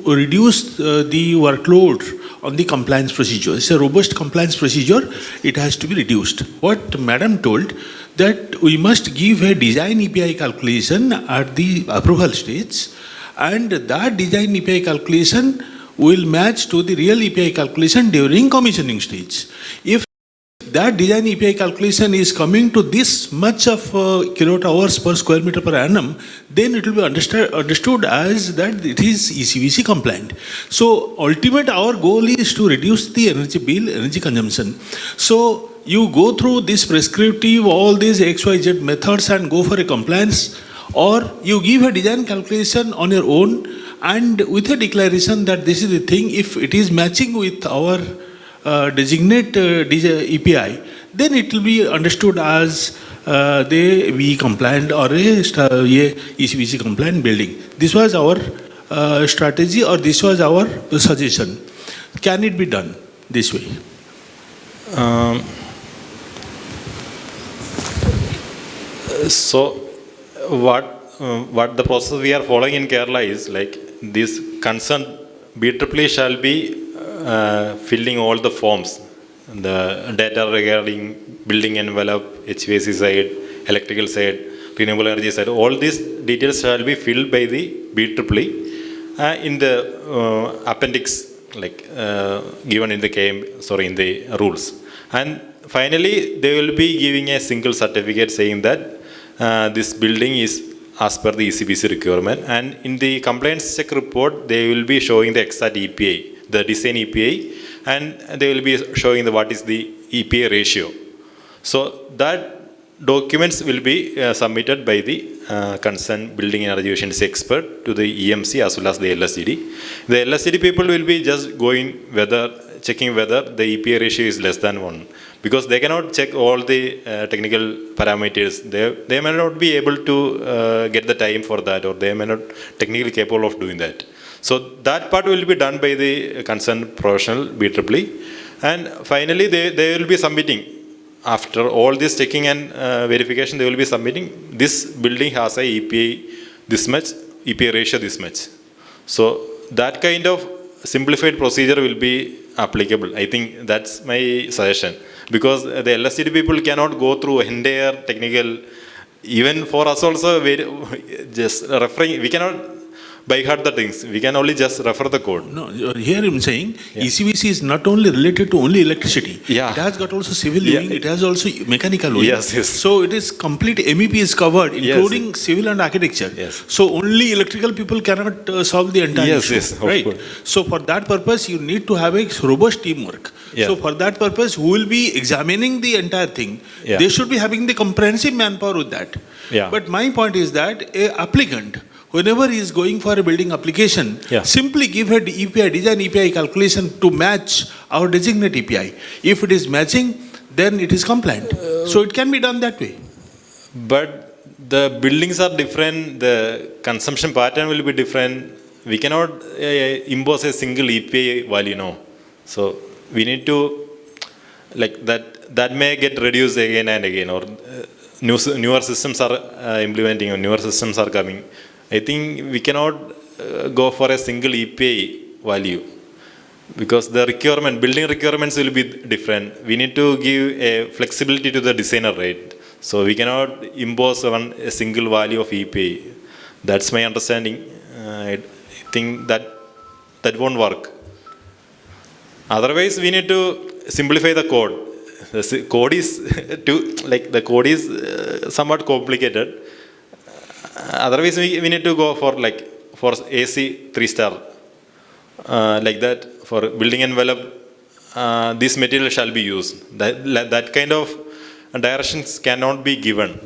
reduce the workload on the compliance procedure. It's a robust compliance procedure. It has to be reduced. What Madam told, that we must give a design EPI calculation at the approval stage, and that design EPI calculation will match to the real EPI calculation during commissioning stage. If that design EPI calculation is coming to this much of kilowatt hours per square meter per annum, then it will be understood as that it is ECBC compliant. So ultimate our goal is to reduce the energy bill, energy consumption. So you go through this prescriptive, all these XYZ methods and go for a compliance, or you give a design calculation on your own and with a declaration that this is the thing, if it is matching with our designate EPI, then it will be understood as they be compliant or a ECBC compliant building. This was our strategy, or this was our suggestion. Can it be done this way? So what the process we are following in Kerala is like this concerned BEE shall be filling all the forms, the data regarding building envelope, HVAC side, electrical side, renewable energy side, all these details shall be filled by the BEE in the appendix, like given in the in the rules. And finally, they will be giving a single certificate saying that this building is as per the ECBC requirement, and in the compliance check report, they will be showing the exact EPA, the design EPA, and they will be showing what is the EPA ratio. So that documents will be submitted by the concerned building energy efficiency expert to the EMC as well as the LSDD. The LSDD people will be just checking whether the EPA ratio is less than 1. Because they cannot check all the technical parameters. They may not be able to get the time for that, or they may not technically capable of doing that. So that part will be done by the concerned professional BEE. And finally, they will be submitting. After all this checking and verification, they will be submitting, this building has a EPA this much, EPA ratio this much. So that kind of simplified procedure will be applicable. I think that's my suggestion. Because the LSTD people cannot go through entire technical, even for us also, just referring, we cannot by heart the things. We can only just refer the code. No, here I'm saying ECBC is not only related to only electricity. Yeah. It has got also civil wing, it has also mechanical wing. Yes. So it is complete, MEP is covered, including civil and architecture. Yes. So only electrical people cannot solve the entire issue. Right? So for that purpose, you need to have a robust teamwork. Yeah. So for that purpose, who will be examining the entire thing? Yeah. They should be having the comprehensive manpower with that. Yeah. But my point is that an applicant, whenever he is going for a building application, simply give a EPI, design EPI calculation to match our designate EPI. If it is matching, then it is compliant. So it can be done that way. But the buildings are different, the consumption pattern will be different. We cannot impose a single EPI value, no. So we need to, like that may get reduced again and again, or newer systems are implementing, or newer systems are coming. I think we cannot go for a single EPI value. Because the building requirements will be different. We need to give a flexibility to the designer, right? So we cannot impose a single value of EPA. That's my understanding. I think that won't work. Otherwise, we need to simplify the code. The code is somewhat complicated. Otherwise, we need to go for AC 3-star. Like that, for building envelope, this material shall be used. That kind of directions cannot be given.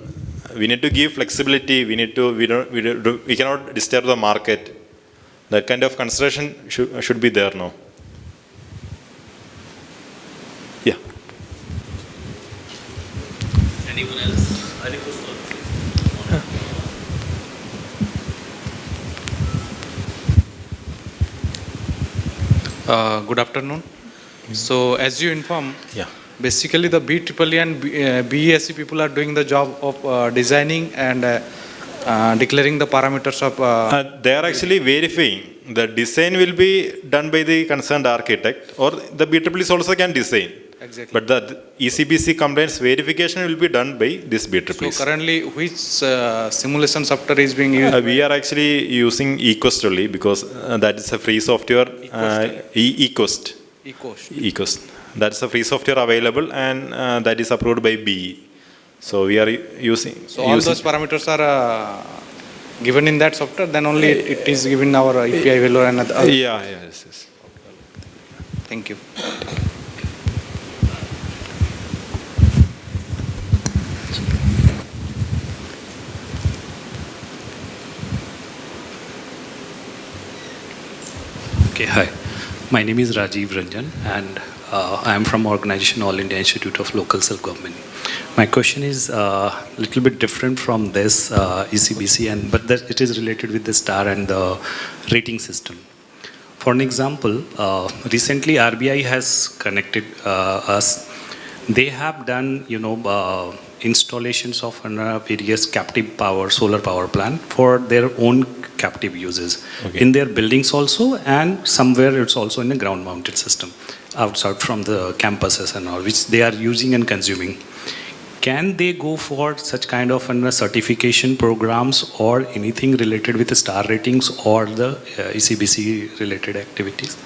We need to give flexibility. We cannot disturb the market. That kind of consideration should be there now. Yeah. Anyone else? Any questions? Good afternoon. So, as you inform, basically the BEEE and BESC people are doing the job of designing and declaring the parameters of. They are actually verifying. The design will be done by the concerned architect, or the BEEs also can design. Exactly. But the ECBC compliance verification will be done by this BEEs. So currently, which simulation software is being used? We are actually using eCost only, because that is a free software. eCost. eCost. That's a free software available, and that is approved by BE. So we are using. So all those parameters are given in that software. Then only it is given our API value and other. Yes. Thank you. Okay, hi. My name is Rajiv Ranjan, and I am from organization All India Institute of Local Self-Government. My question is a little bit different from this ECBC, but it is related with the star and the rating system. For an example, recently RBI has connected us. They have done, installations of various captive power, solar power plant for their own captive uses in their buildings also, and somewhere it's also in a ground mounted system outside from the campuses and all, which they are using and consuming. Can they go for such kind of certification programs or anything related with the star ratings or the ECBC related activities?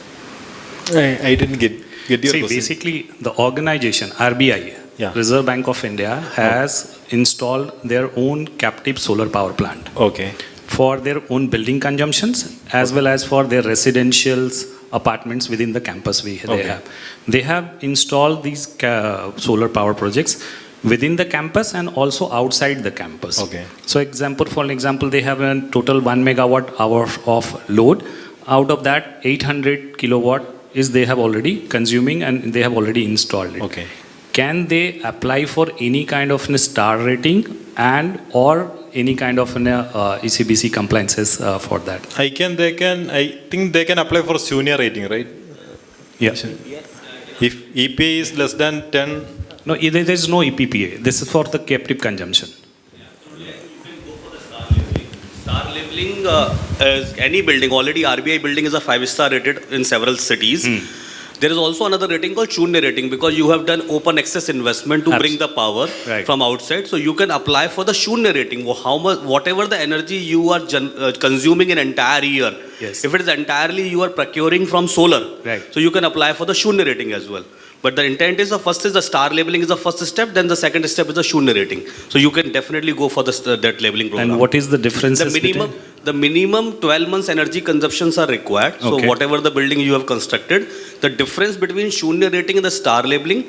I didn't get your question. Basically, the organization, RBI, Reserve Bank of India, has installed their own captive solar power plant. Okay. For their own building consumptions, as well as for their residentials, apartments within the campus they have. They have installed these solar power projects within the campus and also outside the campus. Okay. So for example, they have a total 1 megawatt hour of load. Out of that, 800 kilowatt is they have already consuming and they have already installed it. Okay. Can they apply for any kind of star rating and or any kind of ECBC compliances for that? I think they can apply for junior rating, right? Yeah. If EPA is less than 10. No, there is no EPPA. This is for the captive consumption. Star labeling is any building. Already RBI building is a 5-star rated in several cities. There is also another rating called Shunya rating, because you have done open access investment to bring the power from outside. So you can apply for the Shunya rating. How much, whatever the energy you are consuming in entire year. Yes. If it is entirely you are procuring from solar, so you can apply for the Shunya rating as well. But the intent is the star labeling is the first step, then the second step is the Shunya rating. So you can definitely go for that labeling program. And what is the difference? The minimum 12 months energy consumptions are required. So whatever the building you have constructed, the difference between Shunya rating and the star labeling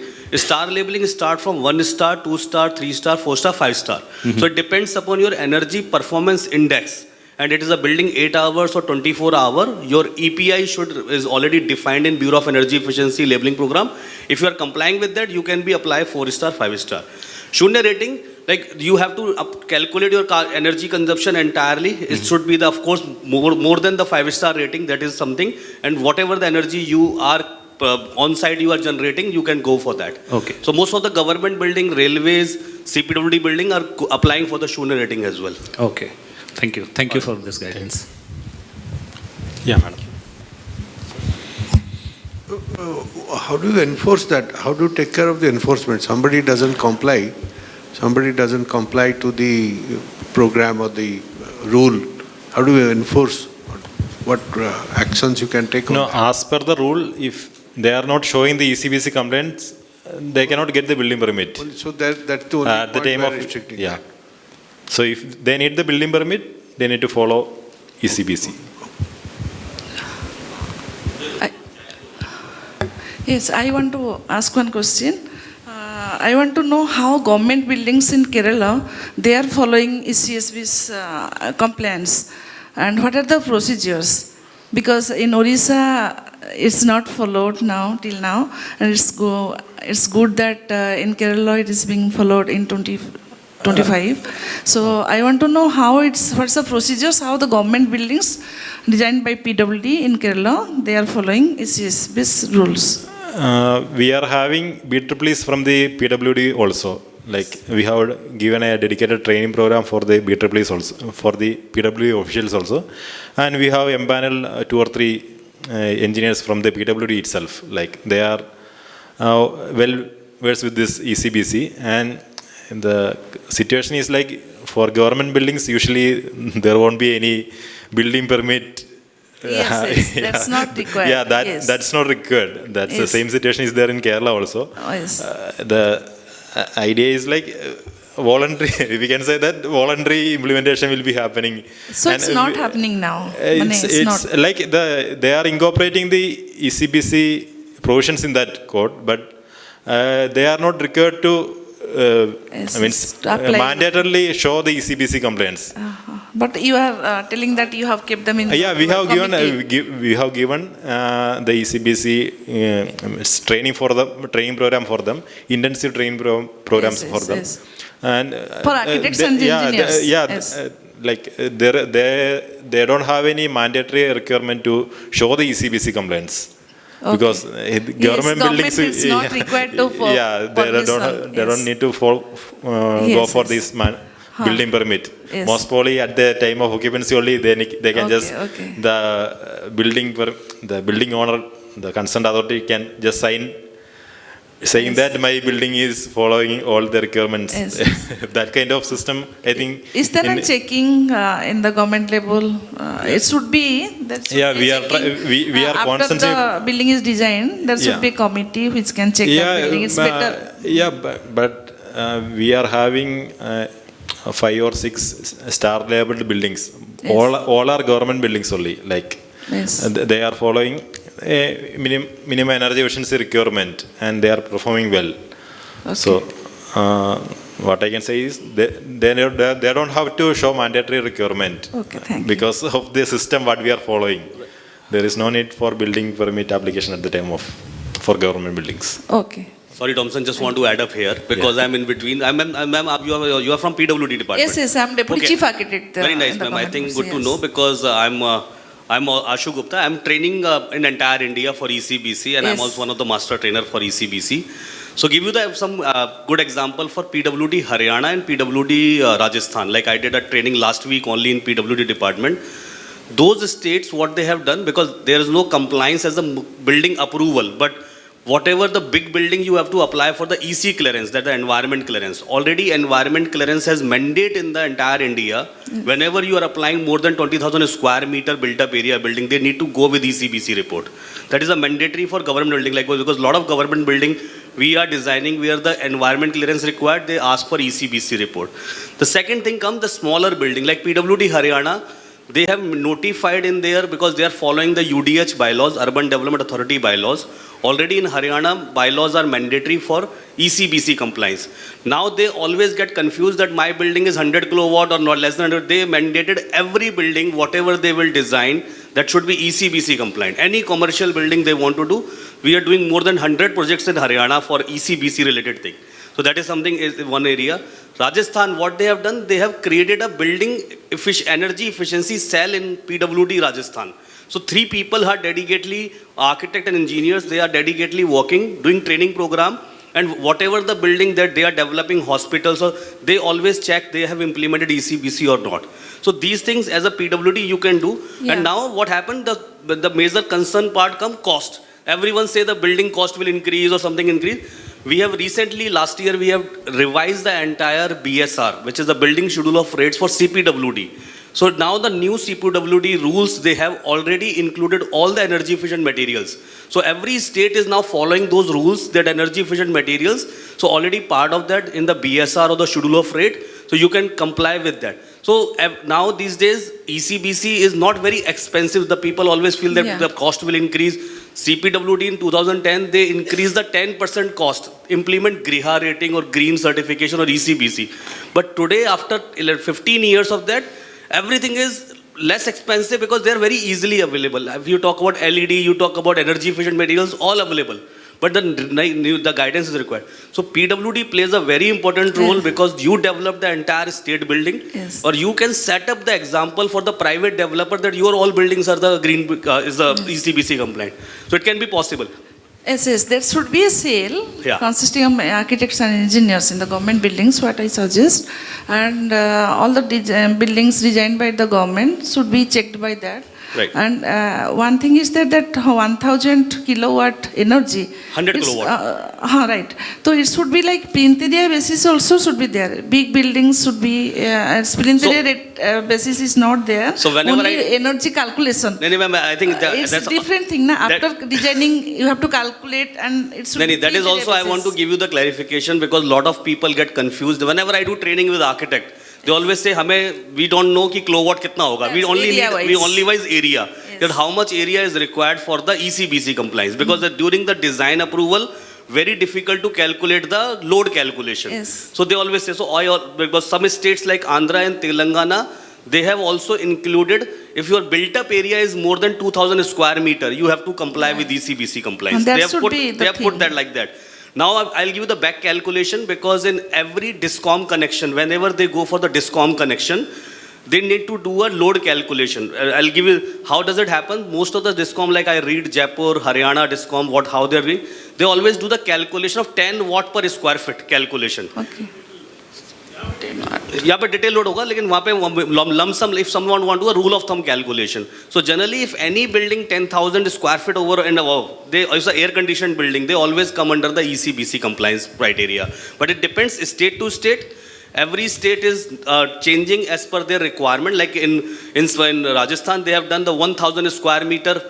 start from 1 star, 2 star, 3 star, 4 star, 5 star. So it depends upon your energy performance index. And it is a building 8 hours or 24 hour, your EPI is already defined in Bureau of Energy Efficiency labeling program. If you are complying with that, you can be apply 4 star, 5 star. Shunya rating, you have to calculate your energy consumption entirely. It should be of course more than the 5-star rating. That is something, and whatever the energy you are on site you are generating, you can go for that. Okay. So most of the government building, railways, CPWD building are applying for the Shunya rating as well. Okay. Thank you. Thank you for this guidance. Yeah, madam. How do you enforce that? How do you take care of the enforcement? Somebody doesn't comply to the program or the rule. How do you enforce? What actions you can take? No, as per the rule, if they are not showing the ECBC complaints, they cannot get the building permit. So that's the only at the time of restricting. Yeah. So if they need the building permit, they need to follow ECBC. Yes, I want to ask one question. I want to know how government buildings in Kerala, they are following ECSB's compliance, and what are the procedures? Because in Odisha, it's not followed now, till now, and it's good that in Kerala it is being followed in 2025. So I want to know what's the procedures, how the government buildings designed by PWD in Kerala, they are following ECSB's rules. We are having BEEs from the PWD also. Like we have given a dedicated training program for the BEEs also, for the PWD officials also, and we have empaneled 2 or 3 engineers from the PWD itself. Like they are well versed with this ECBC, and the situation is like for government buildings usually there won't be any building permit. Yes, that's not required. Yeah, that's not required. That's the same situation is there in Kerala also. Oh, yes. The idea is like voluntary. We can say that voluntary implementation will be happening. So it's not happening now. It's not. like they are incorporating the ECBC provisions in that code, but they are not required to mandatorily show the ECBC complaints. But you are telling that you have kept them in. Yeah, we have given the ECBC training program for them, intensive training programs for them, and for architects and engineers. Like they don't have any mandatory requirement to show the ECBC complaints. Okay. Because government buildings is not required to they don't need to go for this building permit. Yes. Most probably at the time of occupancy only they can the building owner, the concerned authority can just sign saying that my building is following all the requirements. Yes. That kind of system, I think. Is there a checking in the government level? It should be. We are constantly. After the building is designed, there should be a committee which can check the building. It's better. But we are having 5 or 6 star labeled buildings. Yes. All are government buildings only. Like they are following a minimum energy efficiency requirement, and they are performing well. Okay. So what I can say is they don't have to show mandatory requirement. Okay, thank you. Because of the system what we are following. There is no need for building permit application at the time for government buildings. Okay. Sorry, Thompson, just want to add up here because I'm in between. You are from PWD department. Yes, I'm Deputy Chief Architect. Very nice, ma'am. I think good to know because I'm Ashu Gupta. I'm training in entire India for ECBC, and I'm also one of the master trainer for ECBC. So give you some good example for PWD Haryana and PWD Rajasthan. Like I did a training last week only in PWD department. Those states, what they have done, because there is no compliance as a building approval, but whatever the big building you have to apply for the EC clearance, that the environment clearance. Already environment clearance has mandate in the entire India. Whenever you are applying more than 20,000 square meter built up area building, they need to go with ECBC report. That is a mandatory for government building, like because a lot of government building we are designing where the environment clearance required, they ask for ECBC report. The second thing comes the smaller building, like PWD Haryana, they have notified in there because they are following the UDH bylaws, Urban Development Authority bylaws. Already in Haryana, bylaws are mandatory for ECBC compliance. Now they always get confused that my building is 100 kilowatt or not less than 100. They mandated every building, whatever they will design, that should be ECBC compliant. Any commercial building they want to do, we are doing more than 100 projects in Haryana for ECBC related thing. So that is something is one area. Rajasthan, what they have done, they have created a building energy efficiency cell in PWD Rajasthan. So 3 people are dedicatedly, architect and engineers, they are dedicatedly working, doing training program, and whatever the building that they are developing, hospitals, or they always check they have implemented ECBC or not. So these things as a PWD you can do. Yeah. And now what happened, the major concern part come cost. Everyone say the building cost will increase or something increase. We have recently, last year, we have revised the entire BSR, which is the building schedule of rates for CPWD. So now the new CPWD rules, they have already included all the energy efficient materials. So every state is now following those rules, that energy efficient materials. So already part of that in the BSR or the schedule of rate. So you can comply with that. So now these days, ECBC is not very expensive. The people always feel that the cost will increase. CPWD in 2010, they increased the 10% cost, implement Griha rating or green certification or ECBC. But today, after 15 years of that, everything is less expensive because they are very easily available. If you talk about LED, you talk about energy efficient materials, all available. But the guidance is required. So PWD plays a very important role because you develop the entire state building, or you can set up the example for the private developer that your all buildings are the green is the ECBC compliant. So it can be possible. Yes, there should be a sale consisting of architects and engineers in the government buildings, what I suggest. And all the buildings designed by the government should be checked by that. Right. And one thing is that 1000 kilowatt energy. 100 kilowatt. Right. So it should be like plinth area basis also should be there. Big buildings should be, plinth area basis is not there. So whenever only energy calculation. I think it's that's different thing. Na? After designing, you have to calculate and it should be that is also I want to give you the clarification because a lot of people get confused. Whenever I do training with architect, they always say, we don't know ki kilowatt kitna hoga. We only wise area. That how much area is required for the ECBC compliance. Because during the design approval, very difficult to calculate the load calculation. So they always say, because some states like Andhra and Telangana, they have also included, if your built up area is more than 2000 square meter, you have to comply with ECBC compliance. They have put that like that. Now I'll give you the back calculation because in every DISCOM connection, whenever they go for the DISCOM connection, they need to do a load calculation. I'll give you, how does it happen? Most of the DISCOM, like I read Jaipur, Haryana DISCOM, how they're doing, they always do the calculation of 10 watt per square feet calculation. Okay. यहाँ पे detail load होगा लेकिन वहाँ पे lump sum if someone want to do a rule of thumb calculation. So generally if any building 10,000 square feet over and above, they it's an air conditioned building, they always come under the ECBC compliance criteria. But it depends state to state. Every state is changing as per their requirement. Like in Rajasthan, they have done the 1,000 square meter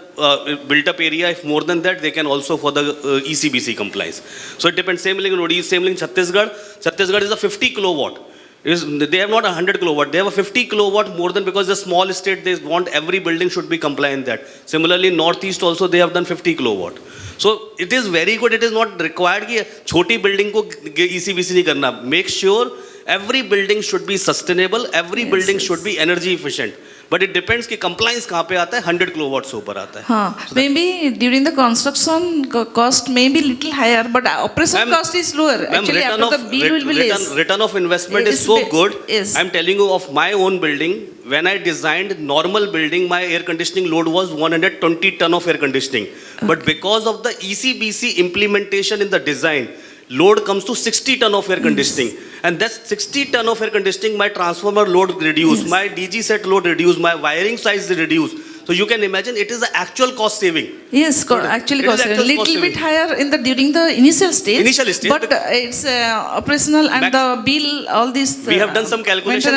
built up area. If more than that, they can also for the ECBC compliance. So it depends. Same thing in Odisha, same thing in Chhattisgarh. Chhattisgarh is a 50 kilowatt. They have not 100 kilowatt. They have a 50 kilowatt more than because the small state, they want every building should be compliant that. Similarly, Northeast also, they have done 50 kilowatt. So it is very good. It is not required कि छोटी building को ECBC नहीं करना. Make sure every building should be sustainable. Every building should be energy efficient. But it depends कि compliance कहाँ पे आता है 100 kilowatt से ऊपर आता है. So maybe during the construction cost may be little higher, but operation cost is lower. Actually, after the bill will be less. Return of investment is so good. I'm telling you of my own building. When I designed normal building, my air conditioning load was 120 ton of air conditioning. But because of the ECBC implementation in the design, load comes to 60 ton of air conditioning. And that's 60 ton of air conditioning, my transformer load reduced, my DG set load reduced, my wiring size reduced. So you can imagine it is the actual cost saving. Yes, actually cost saving. Little bit higher in during the initial stage. But it's operational and the bill, all these. We have done some calculation.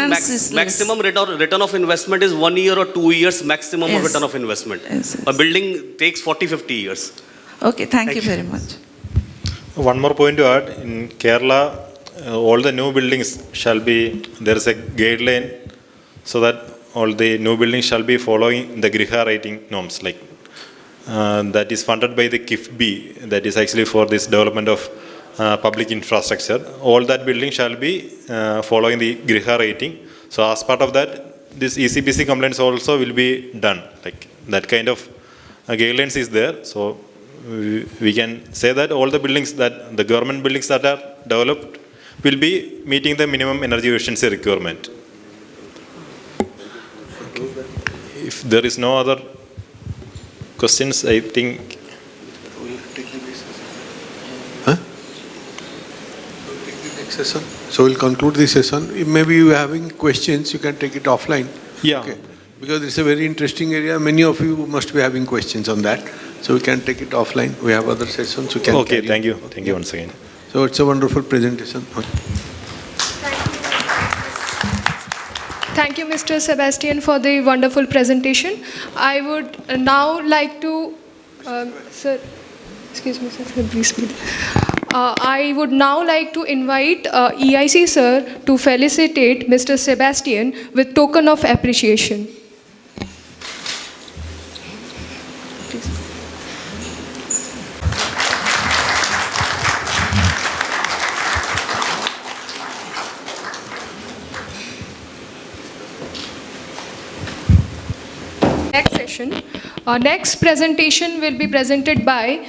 Maximum return of investment is 1 year or 2 years maximum of return of investment. A building takes 40-50 years. Okay, thank you very much. One more point to add. In Kerala, all the new buildings shall be, there is a guideline so that all the new buildings shall be following the Griha rating norms. Like that is funded by the KIFBI, that is actually for this development of public infrastructure. All that building shall be following the Griha rating. So as part of that, this ECBC compliance also will be done. Like that kind of guidelines is there. So we can say that all the buildings that the government buildings that are developed will be meeting the minimum energy efficiency requirement. Okay. If there is no other questions, I think. So we'll conclude this session. If maybe you are having questions, you can take it offline. Yeah. Okay. Because it's a very interesting area. Many of you must be having questions on that. So we can take it offline. We have other sessions. We can Okay, carry thank on. you. Thank you once again. So it's a wonderful presentation. Thank you, Mr. Sebastian, for the wonderful presentation. I would now like to, sir, excuse me, sir, please speak. I would now like to invite EIC sir to felicitate Mr. Sebastian with token of appreciation. Next session. Next presentation will be presented by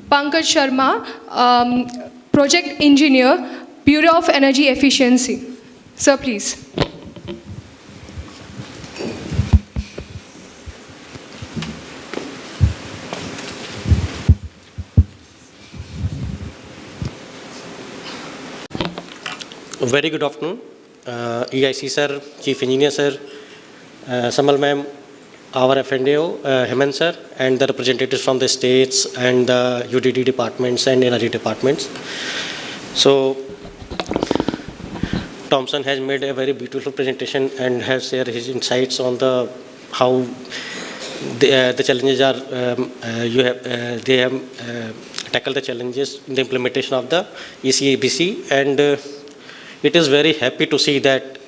Pankaj Sharma, Project Engineer, Bureau of Energy Efficiency. Sir, please. Very good afternoon. EIC sir, Chief Engineer sir, Samal ma'am, our FNDO, Hemant sir, and the representatives from the states and the UDD departments and energy departments. So, Thompson has made a very beautiful presentation and has shared his insights on the how the challenges are they have tackled the challenges in the implementation of the ECSBC, and it is very happy to see that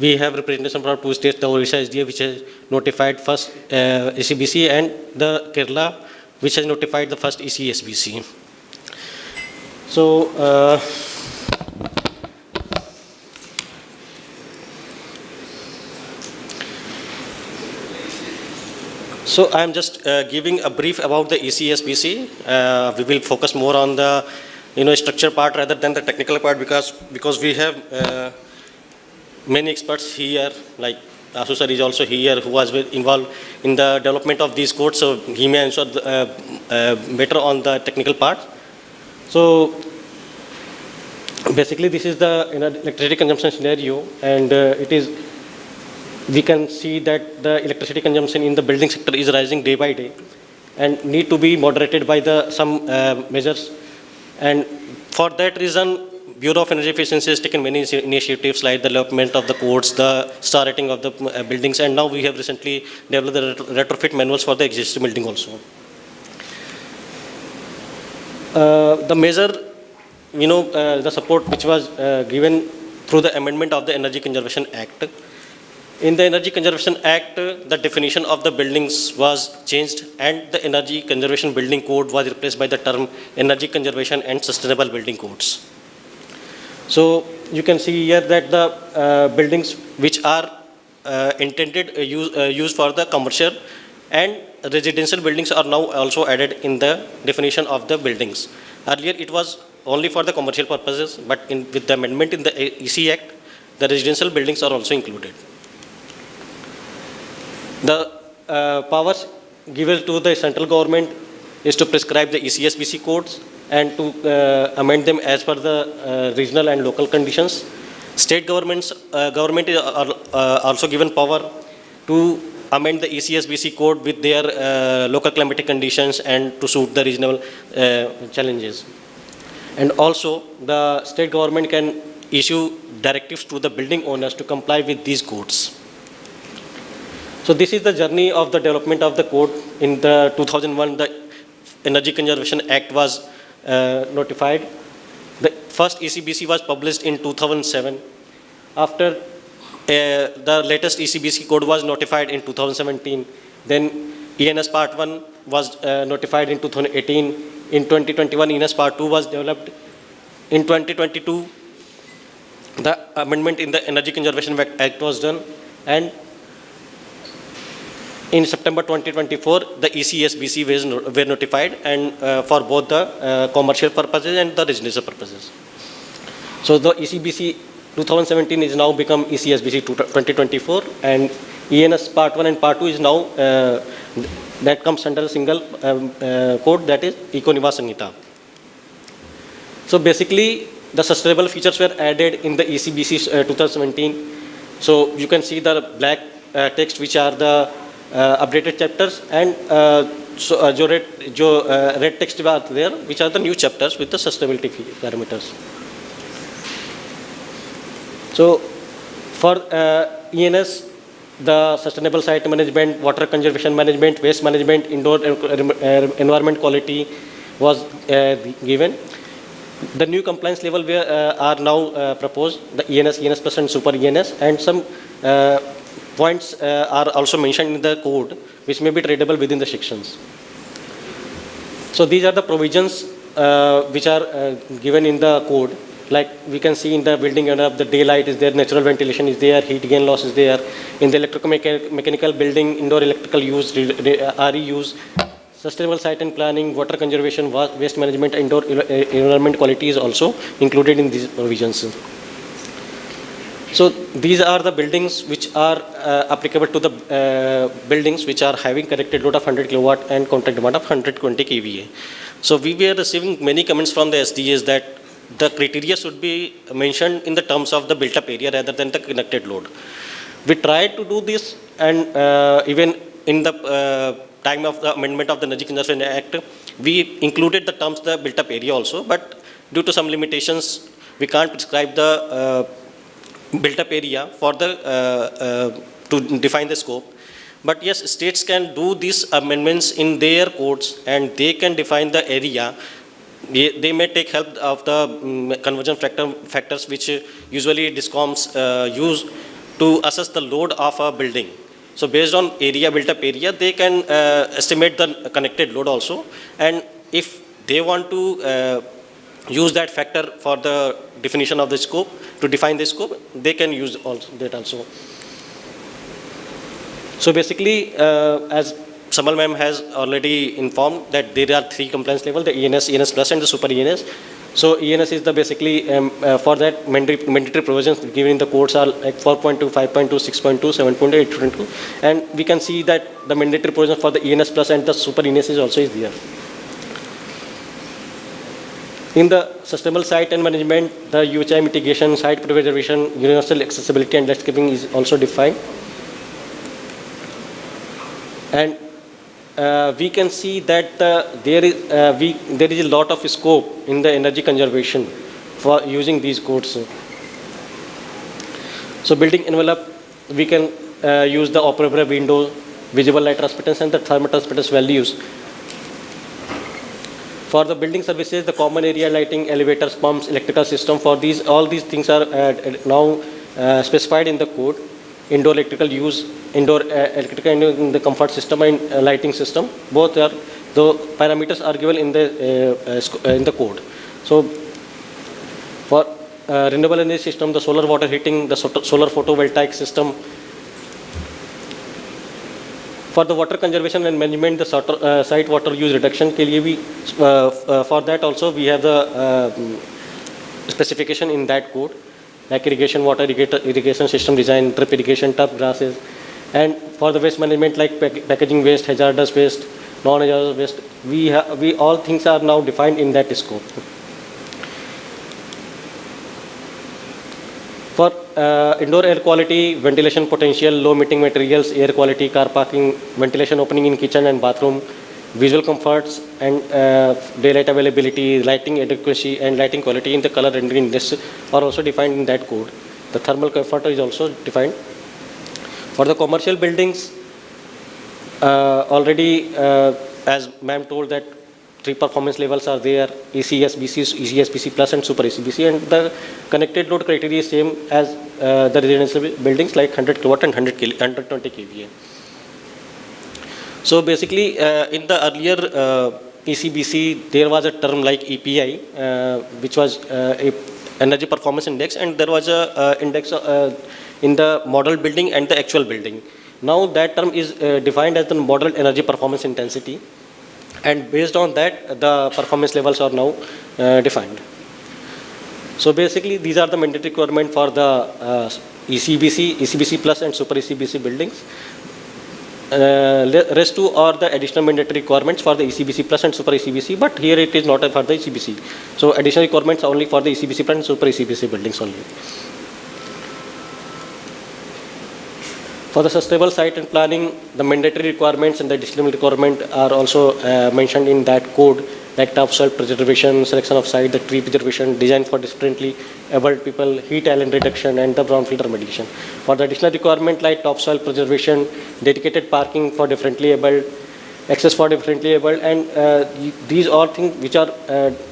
we have representation from two states, the Odisha SDA, which has notified first ECBC, and the Kerala, which has notified the first ECSBC. So, I am just giving a brief about the ECSBC. We will focus more on the structure part rather than the technical part, because we have many experts here, like Ashu sir is also here, who was involved in the development of these codes, so he may answer better on the technical part. So basically this is the electricity consumption scenario, and we can see that the electricity consumption in the building sector is rising day by day and need to be moderated by some measures. And for that reason, Bureau of Energy Efficiency has taken many initiatives like the development of the codes, the star rating of the buildings, and now we have recently developed the retrofit manuals for the existing building also. The measure, the support which was given through the amendment of the Energy Conservation Act. In the Energy Conservation Act, the definition of the buildings was changed, and the Energy Conservation Building Code was replaced by the term Energy Conservation and Sustainable Building Codes. So you can see here that the buildings which are intended used for the commercial and residential buildings are now also added in the definition of the buildings. Earlier it was only for the commercial purposes, but with the amendment in the EC Act, the residential buildings are also included. The powers given to the central government is to prescribe the ECSBC codes and to amend them as per the regional and local conditions. State government are also given power to amend the ECSBC code with their local climatic conditions and to suit the regional challenges. And also, the state government can issue directives to the building owners to comply with these codes. So this is the journey of the development of the code. In the 2001, the Energy Conservation Act was notified. The first ECBC was published in 2007. After the latest ECBC code was notified in 2017. Then ENS Part 1 was notified in 2018. In 2021, ENS Part 2 was developed. In 2022, the amendment in the Energy Conservation Act was done. And in September 2024, the ECSBC were notified, and for both the commercial purposes and the residential purposes. So the ECBC 2017 is now become ECSBC 2024, and ENS Part 1 and Part 2 is now, that comes under a single code, that is Eco-Niwas Sanhita. So basically, the sustainable features were added in the ECBC 2017. So you can see the black text which are the updated chapters, and red text are there which are the new chapters with the sustainability parameters. So for ENS, the sustainable site management, water conservation management, waste management, indoor environment quality was given. The new compliance level are now proposed, the ENS, ENS plus and super ENS, and some points are also mentioned in the code which may be tradable within the sections. So these are the provisions which are given in the code. Like we can see in the building enough, the daylight is there, natural ventilation is there, heat gain loss is there. In the electromechanical building, indoor electrical use, RE use, sustainable site and planning, water conservation, waste management, indoor environment quality is also included in these provisions. So these are the buildings which are applicable to the buildings which are having connected load of 100 kilowatt and contract demand of 120 kVA. So we were receiving many comments from the SDAs that the criteria should be mentioned in the terms of the built-up area rather than the connected load. We tried to do this, and even in the time of the amendment of the Energy Conservation Act, we included the terms the built-up area also, but due to some limitations, we can't prescribe the built-up area for the to define the scope. But yes, states can do these amendments in their codes, and they can define the area. They may take help of the conversion factors which usually DISCOMs use to assess the load of a building. So based on area, built-up area, they can estimate the connected load also. And if they want to use that factor for the definition of the scope, to define the scope, they can use that also. So basically, as Samal ma'am has already informed that there are 3 compliance levels, the ENS, ENS plus and the super ENS. So ENS is the basically, for that mandatory provisions given in the codes are like 4.2, 5.2, 6.2, 7.8, 8.2. And we can see that the mandatory provision for the ENS plus and the super ENS is also there. In the sustainable site and management, the UHI mitigation, site preservation, universal accessibility and landscaping is also defined. And we can see that there is a lot of scope in the energy conservation for using these codes. So building envelope, we can use the operable window, visible light transmittance and the thermal transmittance values. For the building services, the common area lighting, elevators, pumps, electrical system, for these, all these things are now specified in the code. Indoor electrical use, indoor electrical in the comfort system and lighting system, both are, the parameters are given in the code. So for renewable energy system, the solar water heating, the solar photovoltaic system. For the water conservation and management, the site water use reduction के लिए भी, for that also we have the specification in that code, like irrigation, water irrigation system design, drip irrigation, turf grasses. And for the waste management, like packaging waste, hazardous waste, non-hazardous waste, we all things are now defined in that scope. For indoor air quality, ventilation potential, low emitting materials, air quality, car parking, ventilation opening in kitchen and bathroom, visual comforts and daylight availability, lighting adequacy and lighting quality in the color rendering index are also defined in that code. The thermal comfort is also defined. For the commercial buildings, already as ma'am told that 3 performance levels are there, ECSBC, ECSBC plus and super ECBC, and the connected load criteria is same as the residential buildings like 100 kilowatt and 120 kVA. So basically in the earlier ECBC there was a term like EPI which was a energy performance index, and there was a index in the model building and the actual building. Now that term is defined as the model energy performance intensity, and based on that the performance levels are now defined. So basically these are the mandatory requirements for the ECBC, ECBC plus and super ECBC buildings. Rest 2 are the additional mandatory requirements for the ECBC plus and super ECBC, but here it is not for the ECBC. So additional requirements are only for the ECBC plus and super ECBC buildings only. For the sustainable site and planning, the mandatory requirements and the additional requirement are also mentioned in that code, like topsoil preservation, selection of site, the tree preservation, design for differently abled people, heat island reduction, and the brownfield remediation. For the additional requirement like topsoil preservation, dedicated parking for differently abled, access for differently abled, and these are things which are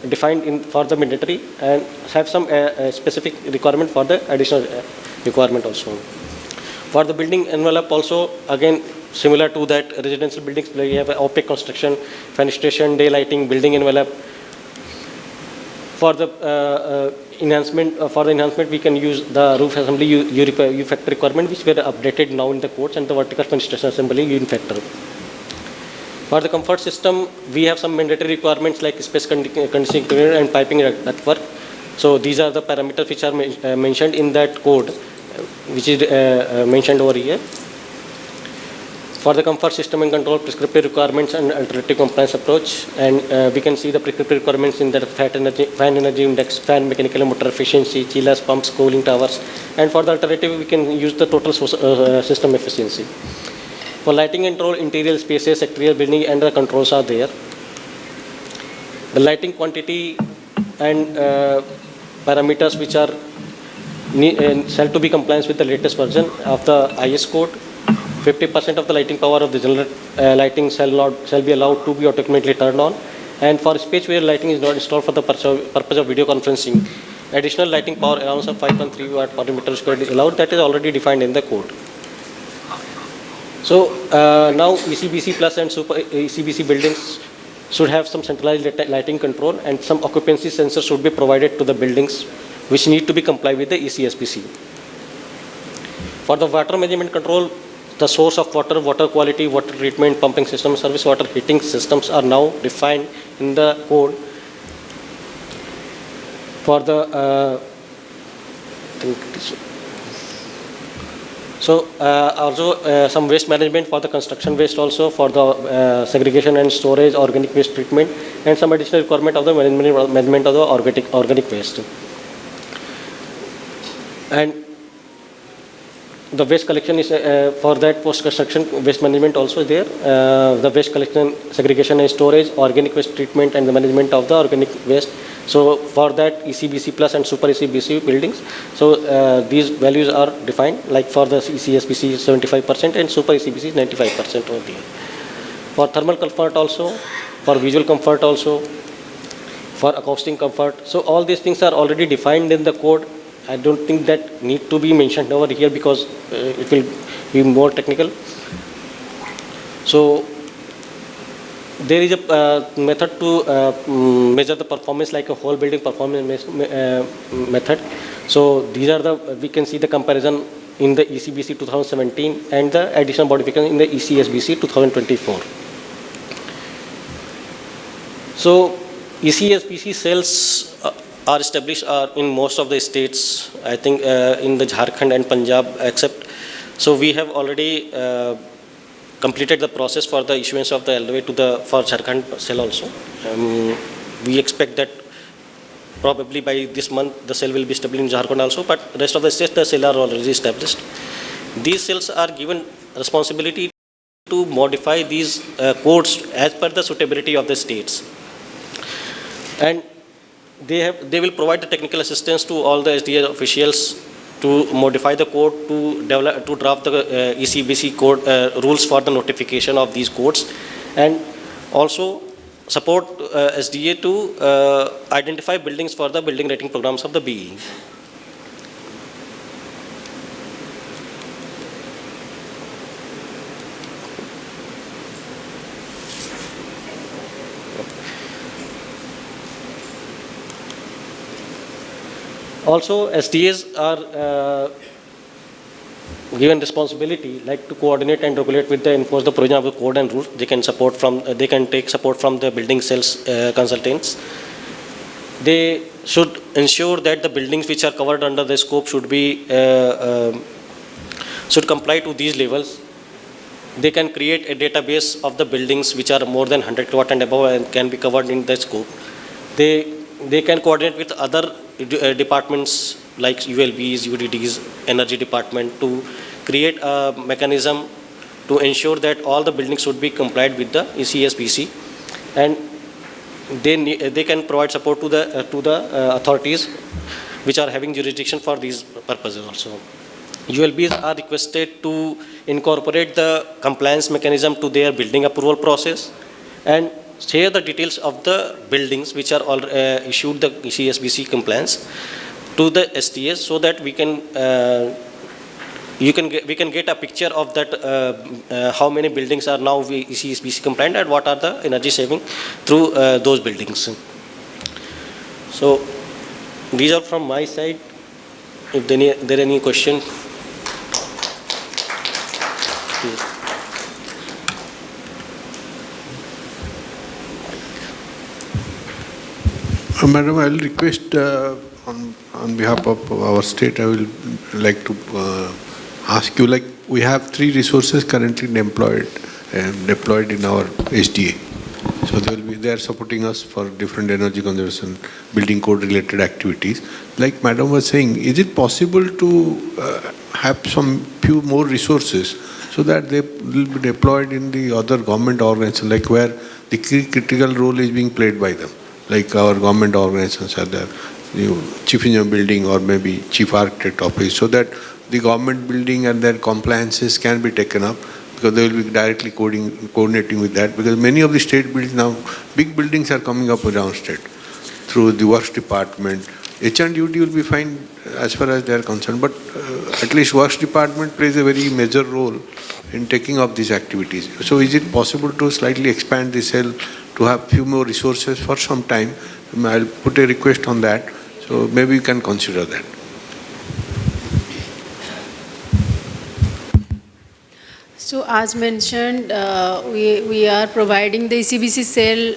defined for the mandatory and have some specific requirement for the additional requirement also. For the building envelope also, again, similar to that residential buildings, we have opaque construction, fenestration, daylighting, building envelope. For the enhancement, we can use the roof assembly U factor requirement, which were updated now in the codes, and the vertical fenestration assembly U factor. For the comfort system, we have some mandatory requirements like space conditioning and piping ductwork. So these are the parameters which are mentioned in that code, which is mentioned over here. For the comfort system and control, prescriptive requirements and alternative compliance approach, and we can see the prescriptive requirements in the fan energy index, fan mechanical and motor efficiency, chillers, pumps, cooling towers, and for the alternative, we can use the total system efficiency. For lighting control, interior spaces, exterior building, and the controls are there. The lighting quantity and parameters which are shall to be compliant with the latest version of the IS code. 50% of the lighting power of the general lighting shall be allowed to be automatically turned on. And for space where lighting is not installed for the purpose of video conferencing, additional lighting power allowance of 5.3 watt per meter square is allowed. That is already defined in the code. So now ECBC plus and super ECBC buildings should have some centralized lighting control, and some occupancy sensors should be provided to the buildings which need to be complied with the ECSBC. For the water management control, the source of water, water quality, water treatment, pumping system, service water heating systems are now defined in the code. For the also some waste management for the construction waste, also for the segregation and storage, organic waste treatment, and some additional requirement of the management of the organic waste. And the waste collection is for that post-construction waste management also there. The waste collection, segregation and storage, organic waste treatment, and the management of the organic waste. So for that ECBC plus and super ECBC buildings, so these values are defined, like for the ECSBC 75% and super ECBC 95% over there. For thermal comfort also, for visual comfort also, for acoustic comfort. So all these things are already defined in the code. I don't think that need to be mentioned over here because it will be more technical. So there is a method to measure the performance, like a whole building performance method. So these are the, we can see the comparison in the ECBC 2017 and the additional modification in the ECSBC 2024. So ECSBC cells are established in most of the states, I think in the Jharkhand and Punjab except. So we have already completed the process for the issuance of the LOA for Jharkhand cell also. We expect that probably by this month the cell will be established in Jharkhand also, but rest of the states the cell are already established. These cells are given responsibility to modify these codes as per the suitability of the states. And they will provide the technical assistance to all the SDA officials to modify the code, to draft the ECBC code rules for the notification of these codes, and also support SDA to identify buildings for the building rating programs of the BE. Also, SDAs are given responsibility, like to coordinate and regulate with the enforce the provision of the code and rules. They can take support from the building cells consultants. They should ensure that the buildings which are covered under the scope should comply to these levels. They can create a database of the buildings which are more than 100 kilowatt and above and can be covered in the scope. They can coordinate with other departments like ULBs, UDDs, energy department to create a mechanism to ensure that all the buildings should be complied with the ECSBC, and they can provide support to the authorities which are having jurisdiction for these purposes also. ULBs are requested to incorporate the compliance mechanism to their building approval process and share the details of the buildings which are all issued the ECSBC compliance to the SDAs, so that we can get a picture of that how many buildings are now ECSBC compliant and what are the energy saving through those buildings. So these are from my side. If there are any question. Madam, I will request on behalf of our state, I will like to ask you, like we have 3 resources currently deployed in our SDA. So they are supporting us for different energy conservation, building code related activities. Like Madam was saying, is it possible to have some few more resources so that they will be deployed in the other government organizations, like where the critical role is being played by them? Like our government organizations are there, chief engineer building or maybe chief architect office, so that the government building and their compliances can be taken up, because they will be directly coordinating with that. Because many of the state buildings now, big buildings are coming up around state through the works department. H&UD will be fine as far as they are concerned, but at least works department plays a very major role in taking up these activities. So is it possible to slightly expand the cell to have few more resources for some time? I'll put a request on that. So maybe you can consider that. So as mentioned, we are providing the ECBC cell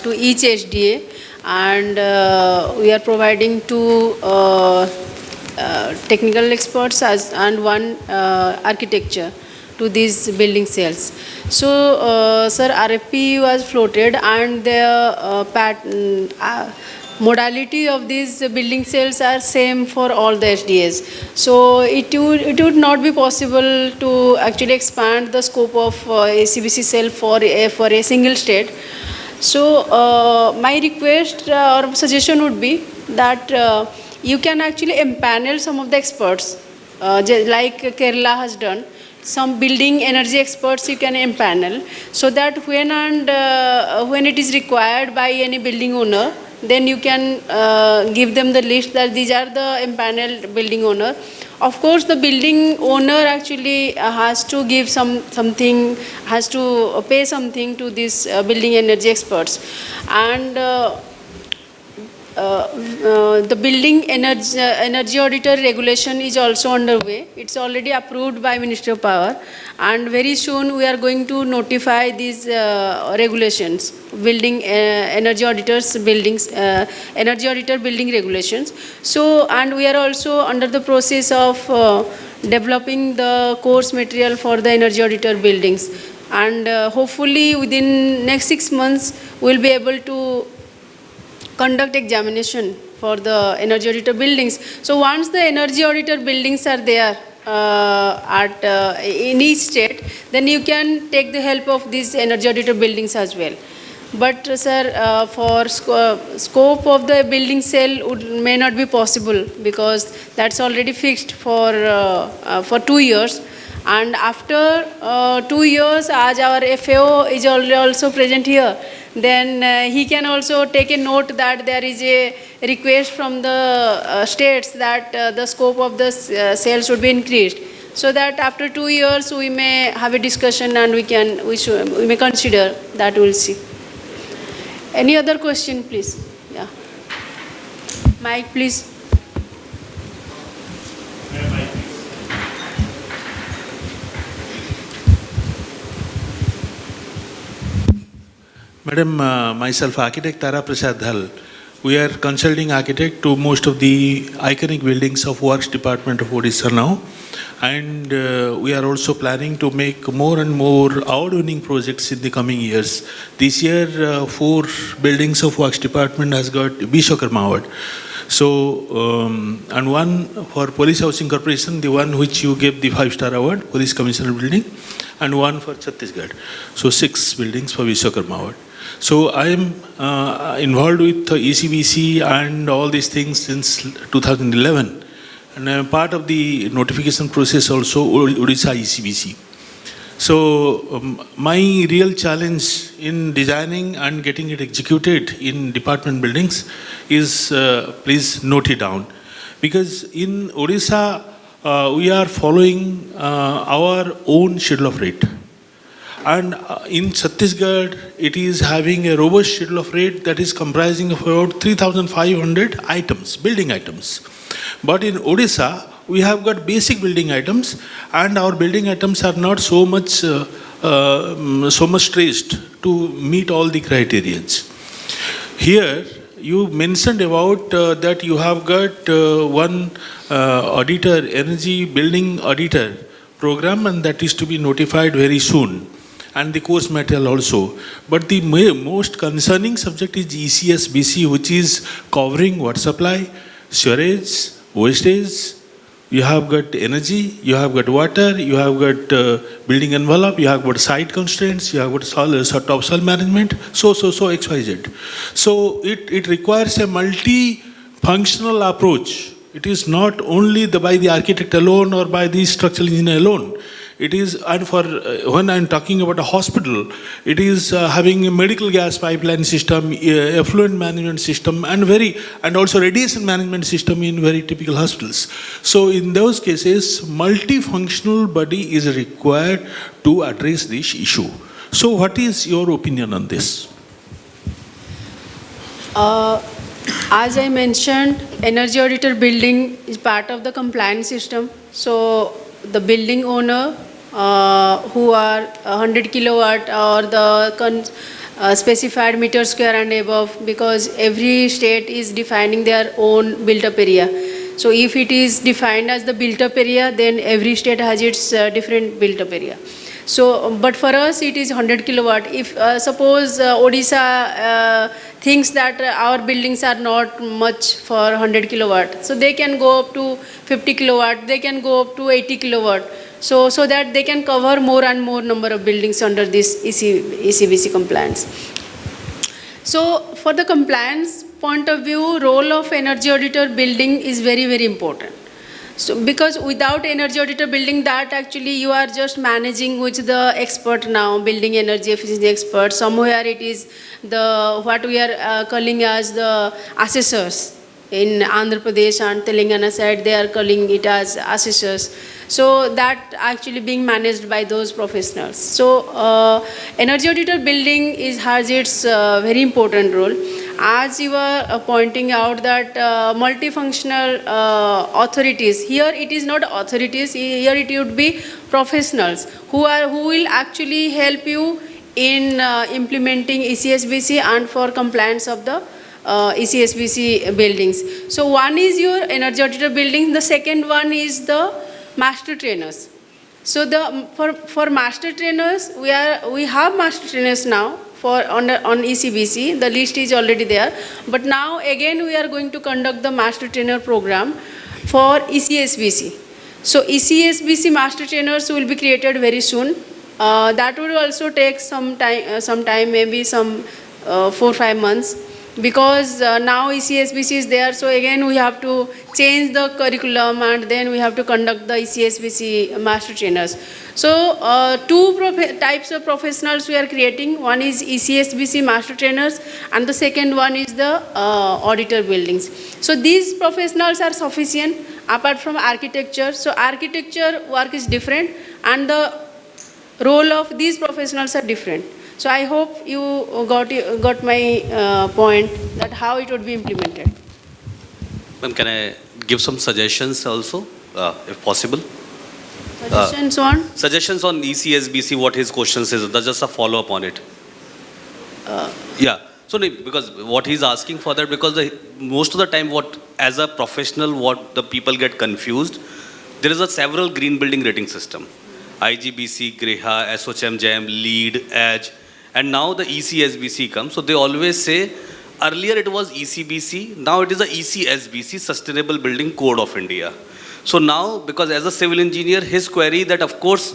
to each SDA, and we are providing 2 technical experts and 1 architecture to these building cells. So, sir, RFP was floated, and the modality of these building cells are same for all the SDAs. So it would not be possible to actually expand the scope of ECBC cell for a single state. So my request or suggestion would be that you can actually empanel some of the experts, like Kerala has done. Some building energy experts you can empanel, so that when it is required by any building owner, then you can give them the list that these are the empaneled building owner. Of course, the building owner actually has to give something, has to pay something to these building energy experts. And the building energy auditor regulation is also underway. It's already approved by Ministry of Power, and very soon we are going to notify these regulations, building energy auditors buildings, energy auditor building regulations. So, and we are also under the process of developing the course material for the energy auditor buildings, and hopefully within next 6 months we'll be able to conduct examination for the energy auditor buildings. So once the energy auditor buildings are there in each state, then you can take the help of these energy auditor buildings as well. But sir, for scope of the building cell may not be possible, because that's already fixed for 2 years. And after 2 years, as our FAO is also present here, then he can also take a note that there is a request from the states that the scope of the cell should be increased, so that after 2 years we may have a discussion and we may consider that. We'll see. Any other question, please? Yeah. Mike, please. Madam, myself, architect Tara Prasad Dhal. We are consulting architect to most of the iconic buildings of Works Department of Odisha now. And we are also planning to make more and more award-winning projects in the coming years. This year, 4 buildings of Works Department has got Vishal Award. So, and one for Police Housing Corporation, the one which you gave the 5-star award, Police Commissioner building, and one for Chhattisgarh. So 6 buildings for Vishwakarma award. So I am involved with ECBC and all these things since 2011. And I am part of the notification process also, Odisha ECBC. So my real challenge in designing and getting it executed in department buildings is, please note it down, because in Odisha we are following our own schedule of rate, and in Chhattisgarh it is having a robust schedule of rate that is comprising of about 3,500 items, building items. But in Odisha we have got basic building items, and our building items are not so much stressed to meet all the criterions. Here you mentioned about that you have got one auditor, energy building auditor program, and that is to be notified very soon, and the course material also. But the most concerning subject is ECSBC, which is covering water supply, sewerage, wastage. You have got energy, you have got water, you have got building envelope, you have got site constraints, you have got topsoil management, so XYZ. So it requires a multi-functional approach. It is not only by the architect alone or by the structural engineer alone. It is, and for when I am talking about a hospital, it is having a medical gas pipeline system, effluent management system, and also radiation management system in very typical hospitals. So in those cases, multifunctional body is required to address this issue. So what is your opinion on this? As I mentioned, energy auditor building is part of the compliance system. So the building owner who are 100 kilowatt or the specified meter square and above, because every state is defining their own built-up area. So if it is defined as the built-up area, then every state has its different built-up area. So, but for us it is 100 kilowatt. If suppose Odisha thinks that our buildings are not much for 100 kilowatt, so they can go up to 50 kilowatt, they can go up to 80 kilowatt. So that they can cover more and more number of buildings under this ECBC compliance. So for the compliance point of view, role of energy auditor building is very, very important. So because without energy auditor building, that actually you are just managing with the expert now, building energy efficiency expert. Somewhere it is what we are calling as the assessors. In Andhra Pradesh and Telangana side, they are calling it as assessors. So that actually being managed by those professionals. So energy auditor building has its very important role. As you were pointing out that multifunctional authorities, here it is not authorities, here it would be professionals who will actually help you in implementing ECSBC and for compliance of the ECSBC buildings. So one is your energy auditor building, the second one is the master trainers. So for master trainers, we have master trainers now on ECBC, the list is already there. But now again we are going to conduct the master trainer program for ECSBC. So ECSBC master trainers will be created very soon. That will also take some time, maybe some 4-5 months. Because now ECSBC is there, so again we have to change the curriculum and then we have to conduct the ECSBC master trainers. So two types of professionals we are creating. One is ECSBC master trainers and the second one is the auditor buildings. So these professionals are sufficient apart from architecture. So architecture work is different and the role of these professionals are different. So I hope you got my point that how it would be implemented. Ma'am, can I give some suggestions also, if possible? Suggestions on? Suggestions on ECSBC, what his questions is. That's just a follow-up on it. Yeah. So because what he's asking for that, because most of the time as a professional, what the people get confused, there is a several green building rating system. IGBC, GREHA, SOCHM, GEM, LEED, EDGE. And now the ECSBC comes, so they always say earlier it was ECBC, now it is the ECSBC, Sustainable Building Code of India. So now, because as a civil engineer, his query that of course,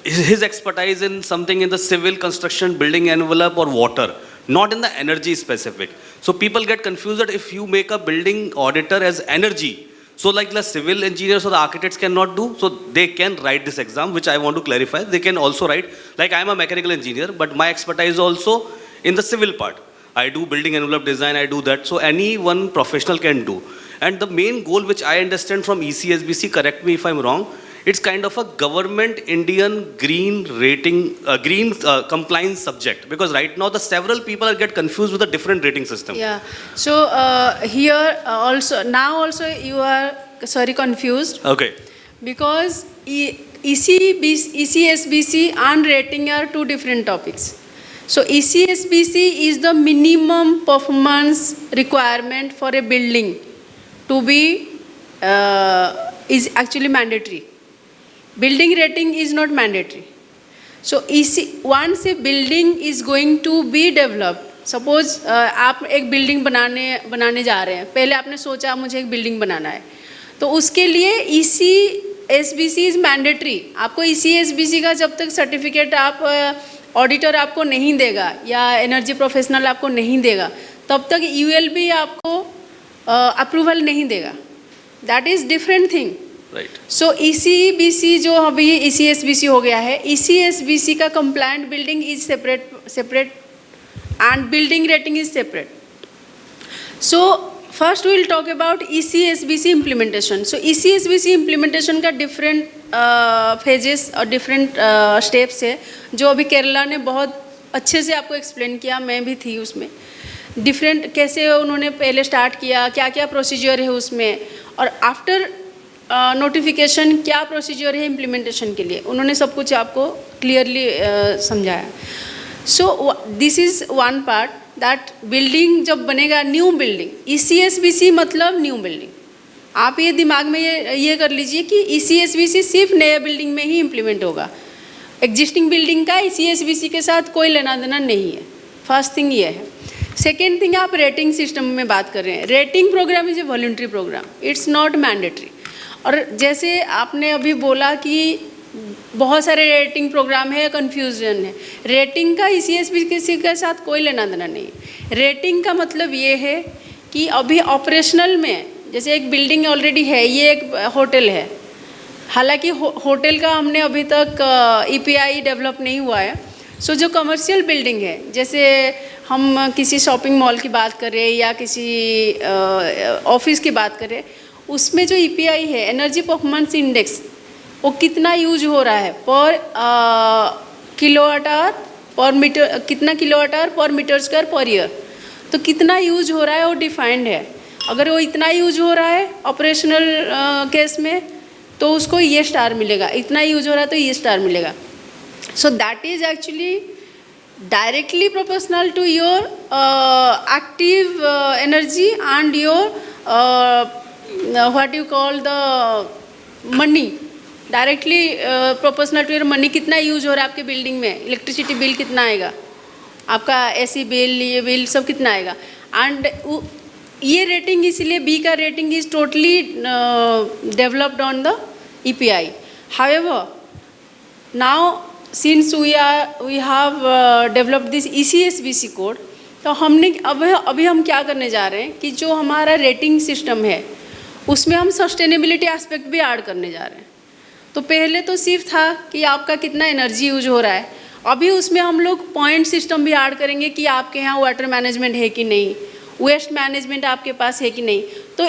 his expertise in something in the civil construction, building envelope or water, not in the energy specific. So people get confused that if you make a building auditor as energy, so like the civil engineers or the architects cannot do, so they can write this exam, which I want to clarify. They can also write, like I am a mechanical engineer, but my expertise also in the civil part. I do building envelope design, I do that. So any one professional can do. And the main goal which I understand from ECSBC, correct me if I'm wrong, it's kind of a government Indian green rating, compliance subject. Because right now the several people get confused with the different rating system. Yeah. So here also, now also you are, confused. Okay. Because ECSBC and rating are two different topics. So ECSBC is the minimum performance requirement for a building to be, is actually mandatory. Building rating is not mandatory. So once a building is going to be developed, suppose आप एक building बनाने जा रहे हैं, पहले आपने सोचा मुझे एक building बनाना है, तो उसके लिए ECSBC is mandatory. आपको ECSBC का जब तक certificate आप ऑडिटर आपको नहीं देगा या एनर्जी प्रोफेशनल आपको नहीं देगा, तब तक ULB आपको अप्रूवल नहीं देगा. That is different thing. So ECBC जो अभी ECSBC हो गया है, ECSBC का compliant building is separate and building rating is separate. So first we will talk about ECSBC implementation. So ECSBC implementation का डिफरेंट फेजेस और डिफरेंट स्टेप्स है, जो अभी केरला ने बहुत अच्छे से आपको एक्सप्लेन किया, मैं भी थी उसमें. डिफरेंट कैसे उन्होंने पहले स्टार्ट किया, क्या क्या प्रोसीजर है उसमें, और आफ्टर नोटिफिकेशन क्या प्रोसीजर है इम्प्लीमेंटेशन के लिए, उन्होंने सब कुछ आपको क्लियरली समझाया. So this is one part that building जब बनेगा, न्यू बिल्डिंग, ECSBC मतलब न्यू बिल्डिंग. आप ये दिमाग में ये कर लीजिए कि ECSBC सिर्फ नए बिल्डिंग में ही इम्प्लीमेंट होगा. एग्जिस्टिंग बिल्डिंग का ECSBC के साथ कोई लेना देना नहीं है. फर्स्ट थिंग ये है. सेकेंड थिंग, आप रेटिंग सिस्टम में बात कर रहे हैं. Rating program is a voluntary program, it's not mandatory. और जैसे आपने अभी बोला कि बहुत सारे रेटिंग प्रोग्राम है, कन्फ्यूजन है. रेटिंग का ECSBC के साथ कोई लेना देना नहीं है. रेटिंग का मतलब ये है कि अभी ऑपरेशनल में, जैसे एक बिल्डिंग ऑलरेडी है, ये एक होटल है, हालांकि होटल का हमने अभी तक EPI डेवलप नहीं हुआ है. सो जो कमर्शियल बिल्डिंग है, जैसे हम किसी शॉपिंग मॉल की बात करें या किसी ऑफिस की बात करें, उसमें जो EPI है, एनर्जी परफॉर्मेंस इंडेक्स, वो कितना यूज हो रहा है पर किलोवाट आवर पर मीटर, कितना किलोवाट आवर पर मीटर स्क्वायर पर ईयर, तो कितना यूज हो रहा है वो डिफाइंड है. अगर वो इतना यूज हो रहा है ऑपरेशनल केस में, तो उसको ये स्टार मिलेगा. इतना यूज हो रहा है तो ये स्टार मिलेगा. So that is actually directly proportional to your active energy and your what you call the money. Directly proportional to your money. कितना यूज हो रहा है आपके बिल्डिंग में, इलेक्ट्रिसिटी बिल कितना आएगा, आपका AC बिल, ये बिल सब कितना आएगा. एंड ये रेटिंग, इसलिए B का rating is totally developed on the EPI. However, now since we have developed this ECSBC code, तो हमने अभी हम क्या करने जा रहे हैं कि जो हमारा रेटिंग सिस्टम है उसमें हम सस्टेनेबिलिटी एस्पेक्ट भी ऐड करने जा रहे हैं. तो पहले तो सिर्फ था कि आपका कितना एनर्जी यूज हो रहा है, अभी उसमें हम लोग पॉइंट सिस्टम भी ऐड करेंगे कि आपके यहाँ वाटर मैनेजमेंट है कि नहीं, वेस्ट मैनेजमेंट आपके पास है कि नहीं. तो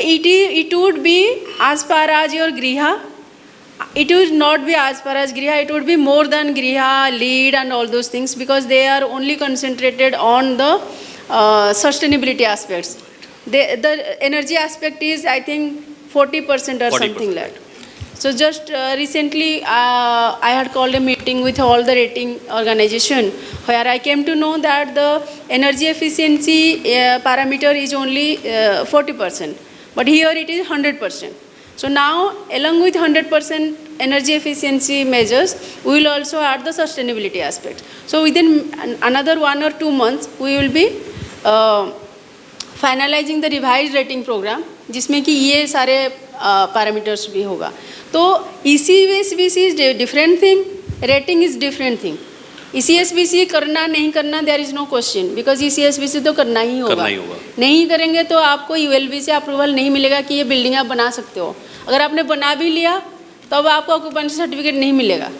it would be as per as your गृह. It would not be as far as Griha, it would be more than Griha, lead and all those things, because they are only concentrated on the sustainability aspects. The energy aspect is, I think, 40% or 40%. Something like that. So just recently I had called a meeting with all the rating organization, where I came to know that the energy efficiency parameter is only 40%, but here it is 100%. So now, along with 100% energy efficiency measures, we will also add the sustainability aspect. So within another 1 or 2 months, we will be finalizing the revise rating program, जिसमें कि ये सारे parameters भी होगा. तो ECSBC is different thing, rating is different thing. ECSBC करना नहीं करना there is no question, because ECSBC तो करना ही होगा. नहीं करेंगे तो आपको ULB से अप्रूवल नहीं मिलेगा कि ये बिल्डिंग आप बना सकते हो. अगर आपने बना भी लिया तो अब आपको ऑक्यूपेंसी सर्टिफिकेट नहीं मिलेगा.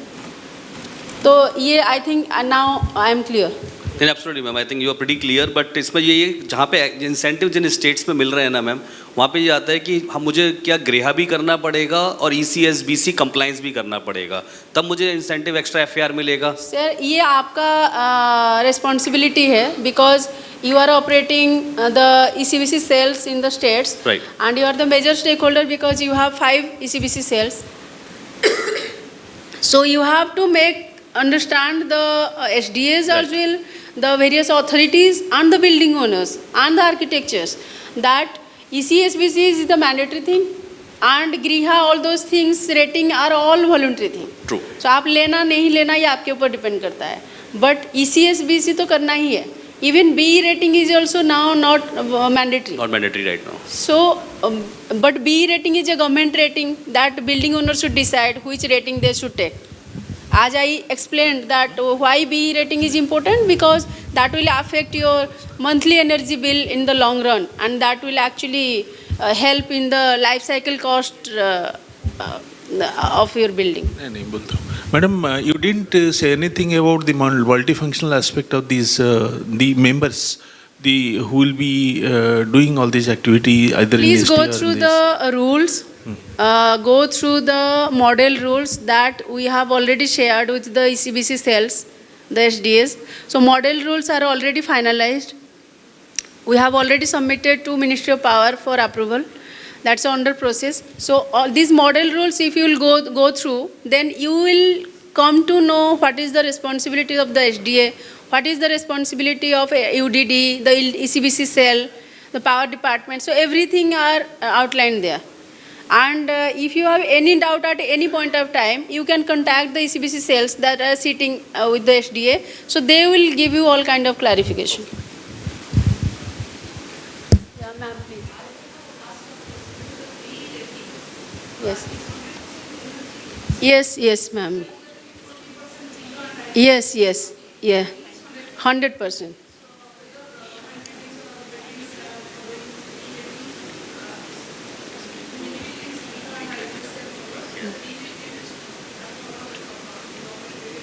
तो ये I think now I am clear. नहीं, absolutely ma'am, I think you are pretty clear. But इसमें ये जहाँ पे इंसेंटिव जिन स्टेट्स में मिल रहे हैं ना मैम, वहाँ पे ये आता है कि हम मुझे क्या गृह भी करना पड़ेगा और ECSBC कंप्लाइंस भी करना पड़ेगा, तब मुझे इंसेंटिव एक्स्ट्रा FAR मिलेगा. सर ये आपका रिस्पॉन्सिबिलिटी है, because you are operating the ECBC cells in the states, right, and you are the major stakeholder because you have 5 ECBC cells. So you have to understand the SDAs as well, the various authorities and the building owners and the architectures, that ECSBC is the mandatory thing and Griha, all those things, rating are all voluntary thing. True. So आप लेना नहीं लेना ये आपके ऊपर depend करता है, but ECSBC तो करना ही है. Even B rating is also now not mandatory. Not mandatory right now. So, but B rating is a government rating that building owners should decide which rating they should take. As I explained that why B rating is important, because that will affect your monthly energy bill in the long run, and that will actually help in the life cycle cost of your building. Madam, you didn't say anything about the multifunctional aspect of these, the members, who will be doing all these activity either Please in SDA go through the rules. Go through the model rules that we have already shared with the ECBC cells, the SDAs. So model rules are already finalized. We have already submitted to Ministry of Power for approval. That's under process. So all these model rules, if you will go through, then you will come to know what is the responsibility of the SDA, what is the responsibility of UDD, the ECBC cell, the power department. So everything are outlined there. And if you have any doubt at any point of time, you can contact the ECBC cells that are sitting with the SDA. So they will give you all kind of clarification. Yeah, ma'am, please. Yes. Yes, ma'am. Yes, yeah, 100%.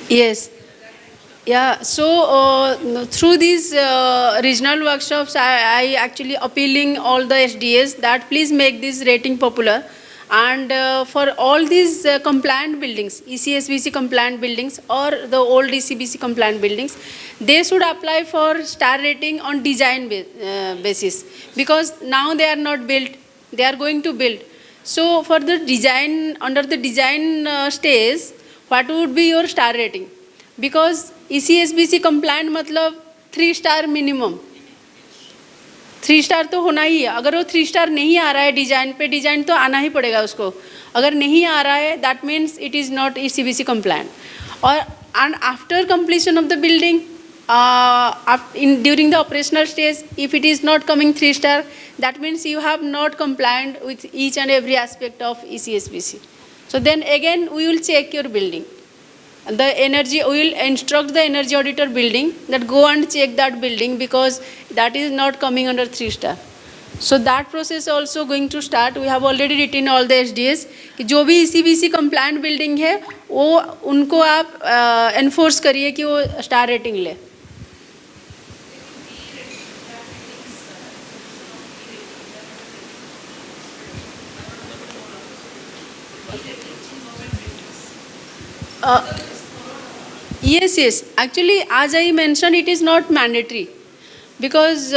Yes. Yeah, so through these regional workshops, I actually appealing all the SDAs that please make this rating popular. And for all these compliant buildings, ECSBC compliant buildings or the old ECBC compliant buildings, they should apply for star rating on design basis, because now they are not built, they are going to build. So for the design, under the design stage, what would be your star rating? Because ECSBC compliant matlab 3 star minimum. 3 star तो होना ही है. अगर वो 3 star नहीं आ रहा है design पे, design तो आना ही पड़ेगा उसको. अगर नहीं आ रहा है, that means it is not ECBC compliant. और and after completion of the building, during the operational stage, if it is not coming 3 star, that means you have not compliant with each and every aspect of ECSBC. So then again we will check your building. The energy, we will instruct the energy auditor building that go and check that building, because that is not coming under 3 star. So that process also going to start. We have already written all the SDAs कि जो भी ECBC compliant building है वो उनको आप enforce करिए कि वो star rating ले. Yes. Actually, as I mentioned, it is not mandatory, because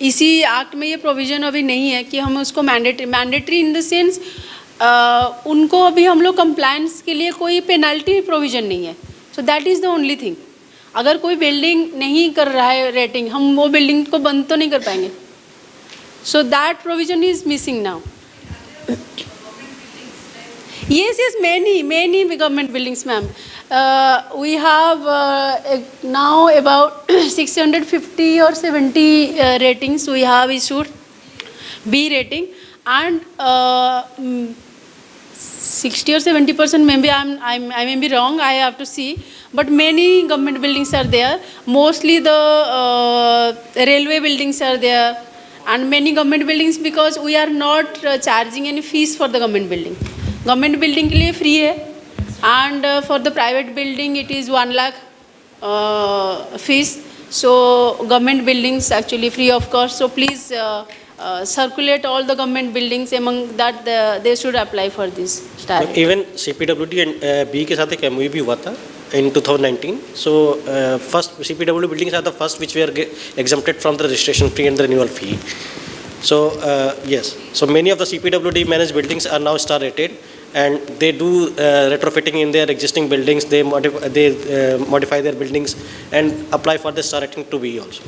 इसी एक्ट में ये प्रोविजन अभी नहीं है कि हम उसको मैंडेटरी इन द सेंस उनको अभी हम लोग कंप्लायंस के लिए कोई पेनल्टी प्रोविजन नहीं है. So that is the only thing. अगर कोई बिल्डिंग नहीं कर रहा है रेटिंग, हम वो बिल्डिंग को बंद तो नहीं कर पाएंगे. So that provision is missing now. Yes, many government buildings, ma'am. We have now about 650 or 70 ratings we have issued, B rating, and 60 or 70%, maybe I may be wrong, I have to see, but many government buildings are there, mostly the railway buildings are there, and many government buildings, because we are not charging any fees for the government building. Government building के लिए free है, and for the private building it is 1 lakh fees. So government buildings actually free of cost. So please circulate all the government buildings, among that they should apply for this star. Even CPWD and B के साथ एक MOU भी हुआ था in 2019. So first CPWD buildings are the first which were exempted from the registration fee and the renewal fee. So yes, so many of the CPWD managed buildings are now star rated, and they do retrofitting in their existing buildings. They modify their buildings and apply for the star rating to be also.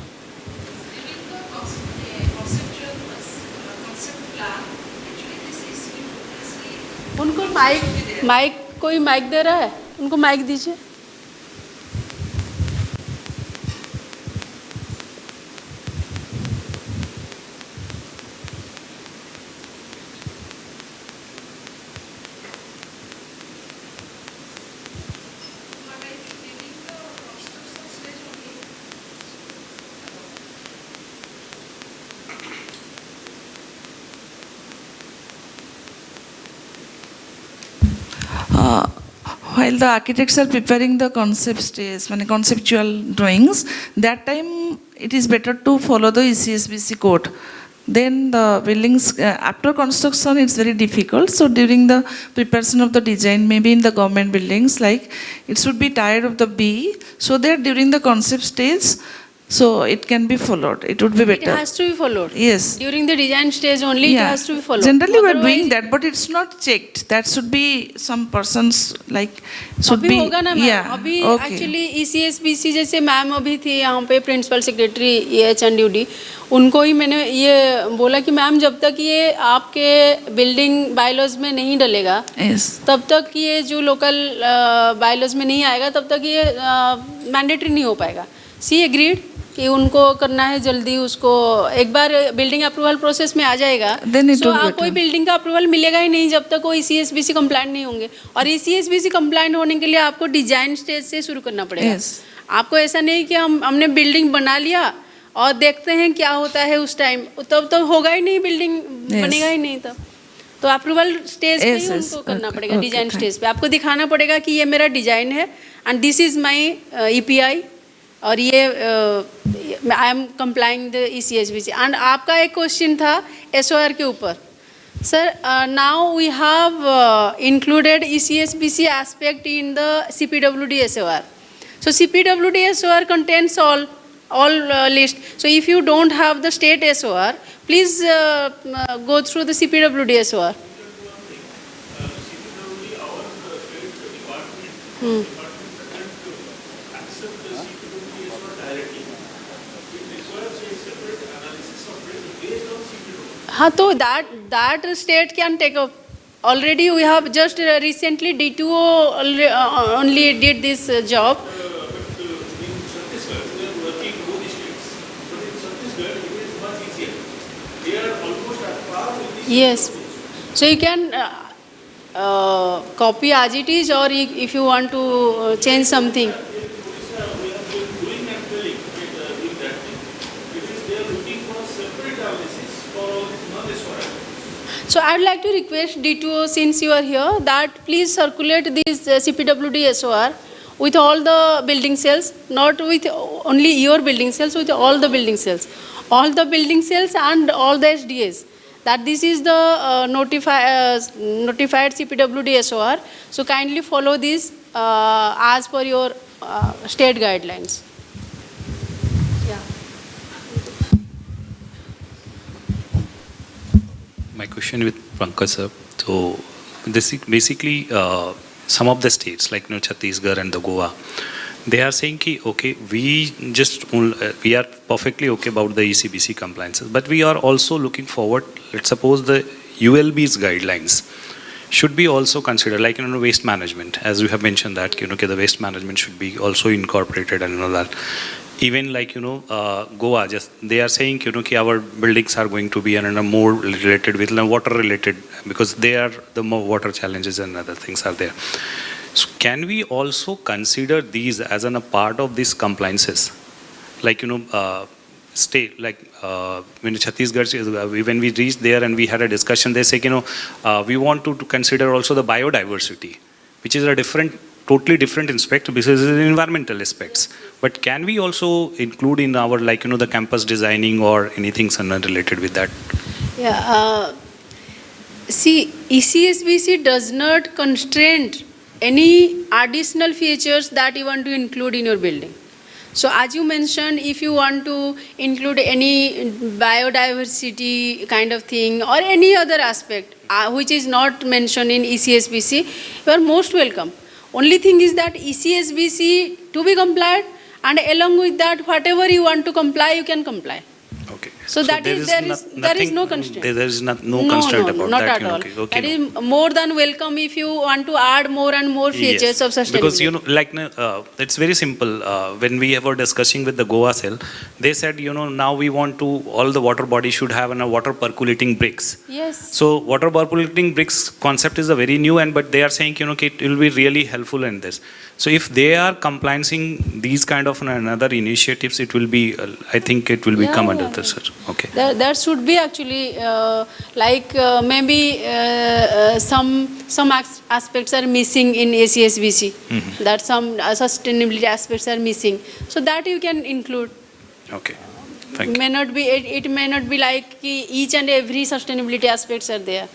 उनको mic कोई mic दे रहा है, उनको mic दीजिए. While the architects are preparing the concept stage, conceptual drawings, that time it is better to follow the ECSBC code. Then the buildings, after construction, it's very difficult. So during the preparation of the design, maybe in the government buildings, like it should be tied of the B, so that during the concept stage, so it can be followed. It would be better. It has to be followed. Yes. During the design stage only, it has to be followed. Generally, we are doing that, but it's not checked. That should be some persons like should अभी be. होगा ना ma'am. Yeah. अभी Okay. Actually ECSBC जैसे ma'am अभी थी यहाँ पे principal secretary HNDUD, उनको ही मैंने ये बोला कि मैम जब तक ये आपके बिल्डिंग बायलॉज में नहीं डलेगा, Yes. तब तक ये जो लोकल बायलॉज में नहीं आएगा, तब तक ये मैंडेटरी नहीं हो पाएगा. सी एग्रीड कि उनको करना है जल्दी, उसको एक बार बिल्डिंग अप्रूवल प्रोसेस में आ जाएगा, तो कोई बिल्डिंग का अप्रूवल मिलेगा ही नहीं जब तक वो ECSBC कंप्लाइंट नहीं होंगे. और ECSBC कंप्लाइंट होने के लिए आपको डिजाइन स्टेज से शुरू करना पड़ेगा. आपको ऐसा नहीं कि हमने बिल्डिंग बना लिया और देखते हैं क्या होता है उस टाइम, तब तो होगा ही नहीं, बिल्डिंग बनेगा ही नहीं तब. तो अप्रूवल स्टेज पे ही उनको करना पड़ेगा. डिजाइन स्टेज पे आपको दिखाना पड़ेगा कि ये मेरा डिजाइन है and this is my EPI, और ये I am complying the ECSBC. And आपका एक क्वेश्चन था SOR के ऊपर. Sir, now we have included ECSBC aspect in the CPWD SOR. So CPWD SOR contains all list. So if you don't have the state SOR, please go through the CPWD SOR. हाँ, तो that state can take up. Already we have just recently D2O only did this job. Yes. So you can copy as it is, or if you want to change something. So I would like to request D2O, since you are here, that please circulate this CPWD SOR with all the building cells, not with only your building cells, with all the building cells. All the building cells and all the SDAs. That this is the notified CPWD SOR. So kindly follow this as per your state guidelines. My question with Pankaj sir. So this is basically some of the states like Chhattisgarh and the Goa, they are saying ki, okay, we are perfectly okay about the ECBC compliances, but we are also looking forward, let's suppose the ULB's guidelines should be also considered, like waste management, as you have mentioned that the waste management should be also incorporated and all that. even like, Goa, just they are saying, ki our buildings are going to be more related with water related, because they are the more water challenges and other things are there. So can we also consider these as a part of these compliances? Like, state, like when Chhattisgarh, when we reached there and we had a discussion, they say, we want to consider also the biodiversity, which is a totally different aspect, because it's environmental aspects. But can we also include in our, like, the campus designing or anything related with that? Yeah, see, ECSBC does not constrain any additional features that you want to include in your building. So as you mentioned, if you want to include any biodiversity kind of thing or any other aspect which is not mentioned in ECSBC, you are most welcome. Only thing is that ECSBC to be compliant, and along with that, whatever you want to comply, you can comply. Okay. So that there is no constraint. There is no constraint about not that. At all. Okay, That is more than welcome if you want to add more and more features of sustainability. Because it's very simple. When we were discussing with the Goa cell, they said, now we want to, all the water bodies should have a water percolating bricks. Yes. So water percolating bricks concept is a very new, but they are saying, it will be really helpful in this. So if they are complying these kind of another initiatives, it will be, I think it will become under this. Okay. There should be actually maybe some aspects are missing in ACSBC, that some sustainability aspects are missing. So that you can include. Okay. Thank you. It may not be like each and every sustainability aspects are there.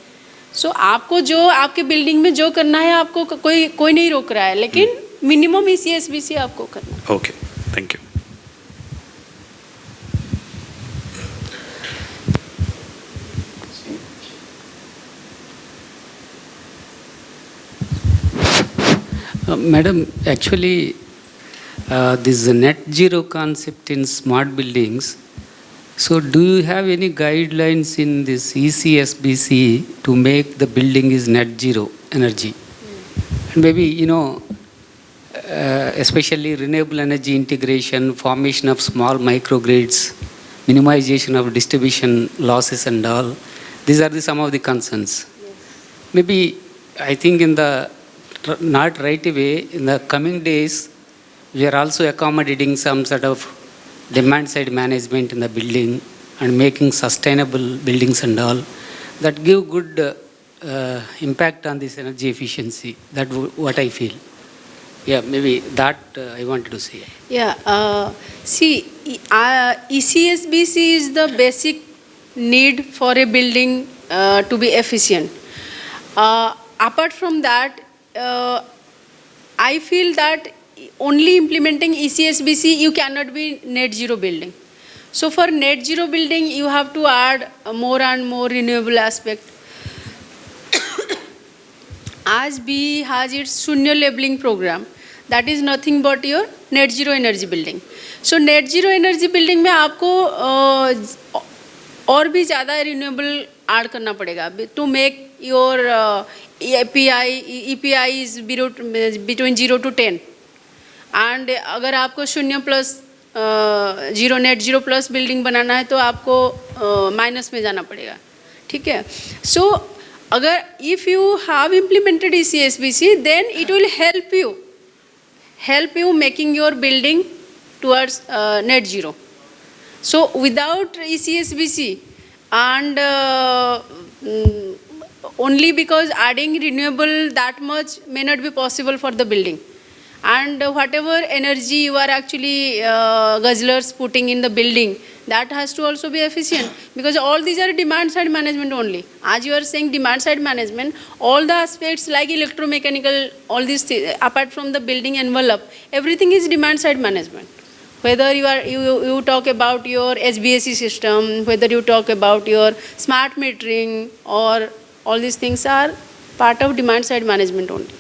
So आपको जो आपके building में जो करना है आपको कोई नहीं रोक रहा है, लेकिन मिनिमम ECSBC आपको करना है. Okay. Thank you. Madam, actually, this net zero concept in smart buildings. So, do you have any guidelines in this ECSBC to make the building is net zero energy? Maybe, especially renewable energy integration, formation of small microgrids, minimization of distribution losses and all. These are some of the concerns. Maybe, I think in the not right away, in the coming days, we are also accommodating some sort of demand side management in the building and making sustainable buildings and all that give good impact on this energy efficiency. That's what I feel. Yeah, maybe that I wanted to say. Yeah, see, ECSBC is the basic need for a building to be efficient. Apart from that, I feel that only implementing ECSBC, you cannot be net zero building. So for net zero building, you have to add more and more renewable aspect. As BE has its Shunya labeling program, that is nothing but your net zero energy building. So net zero energy building में आपको और भी ज़्यादा renewable add करना पड़ेगा to make your EPI is between 0 to 10. And अगर आपको 0 plus 0 net 0 plus building बनाना है तो आपको माइनस में जाना पड़ेगा, ठीक है. So अगर if you have implemented ECSBC, then it will help you making your building towards net zero. So without ECSBC and only because adding renewable that much may not be possible for the building. And whatever energy you are actually guzzlers putting in the building, that has to also be efficient, because all these are demand side management only. As you are saying demand side management, all the aspects like electromechanical, all these things, apart from the building envelope, everything is demand side management. Whether you talk about your SBAC system, whether you talk about your smart metering, or all these things are part of demand side management only.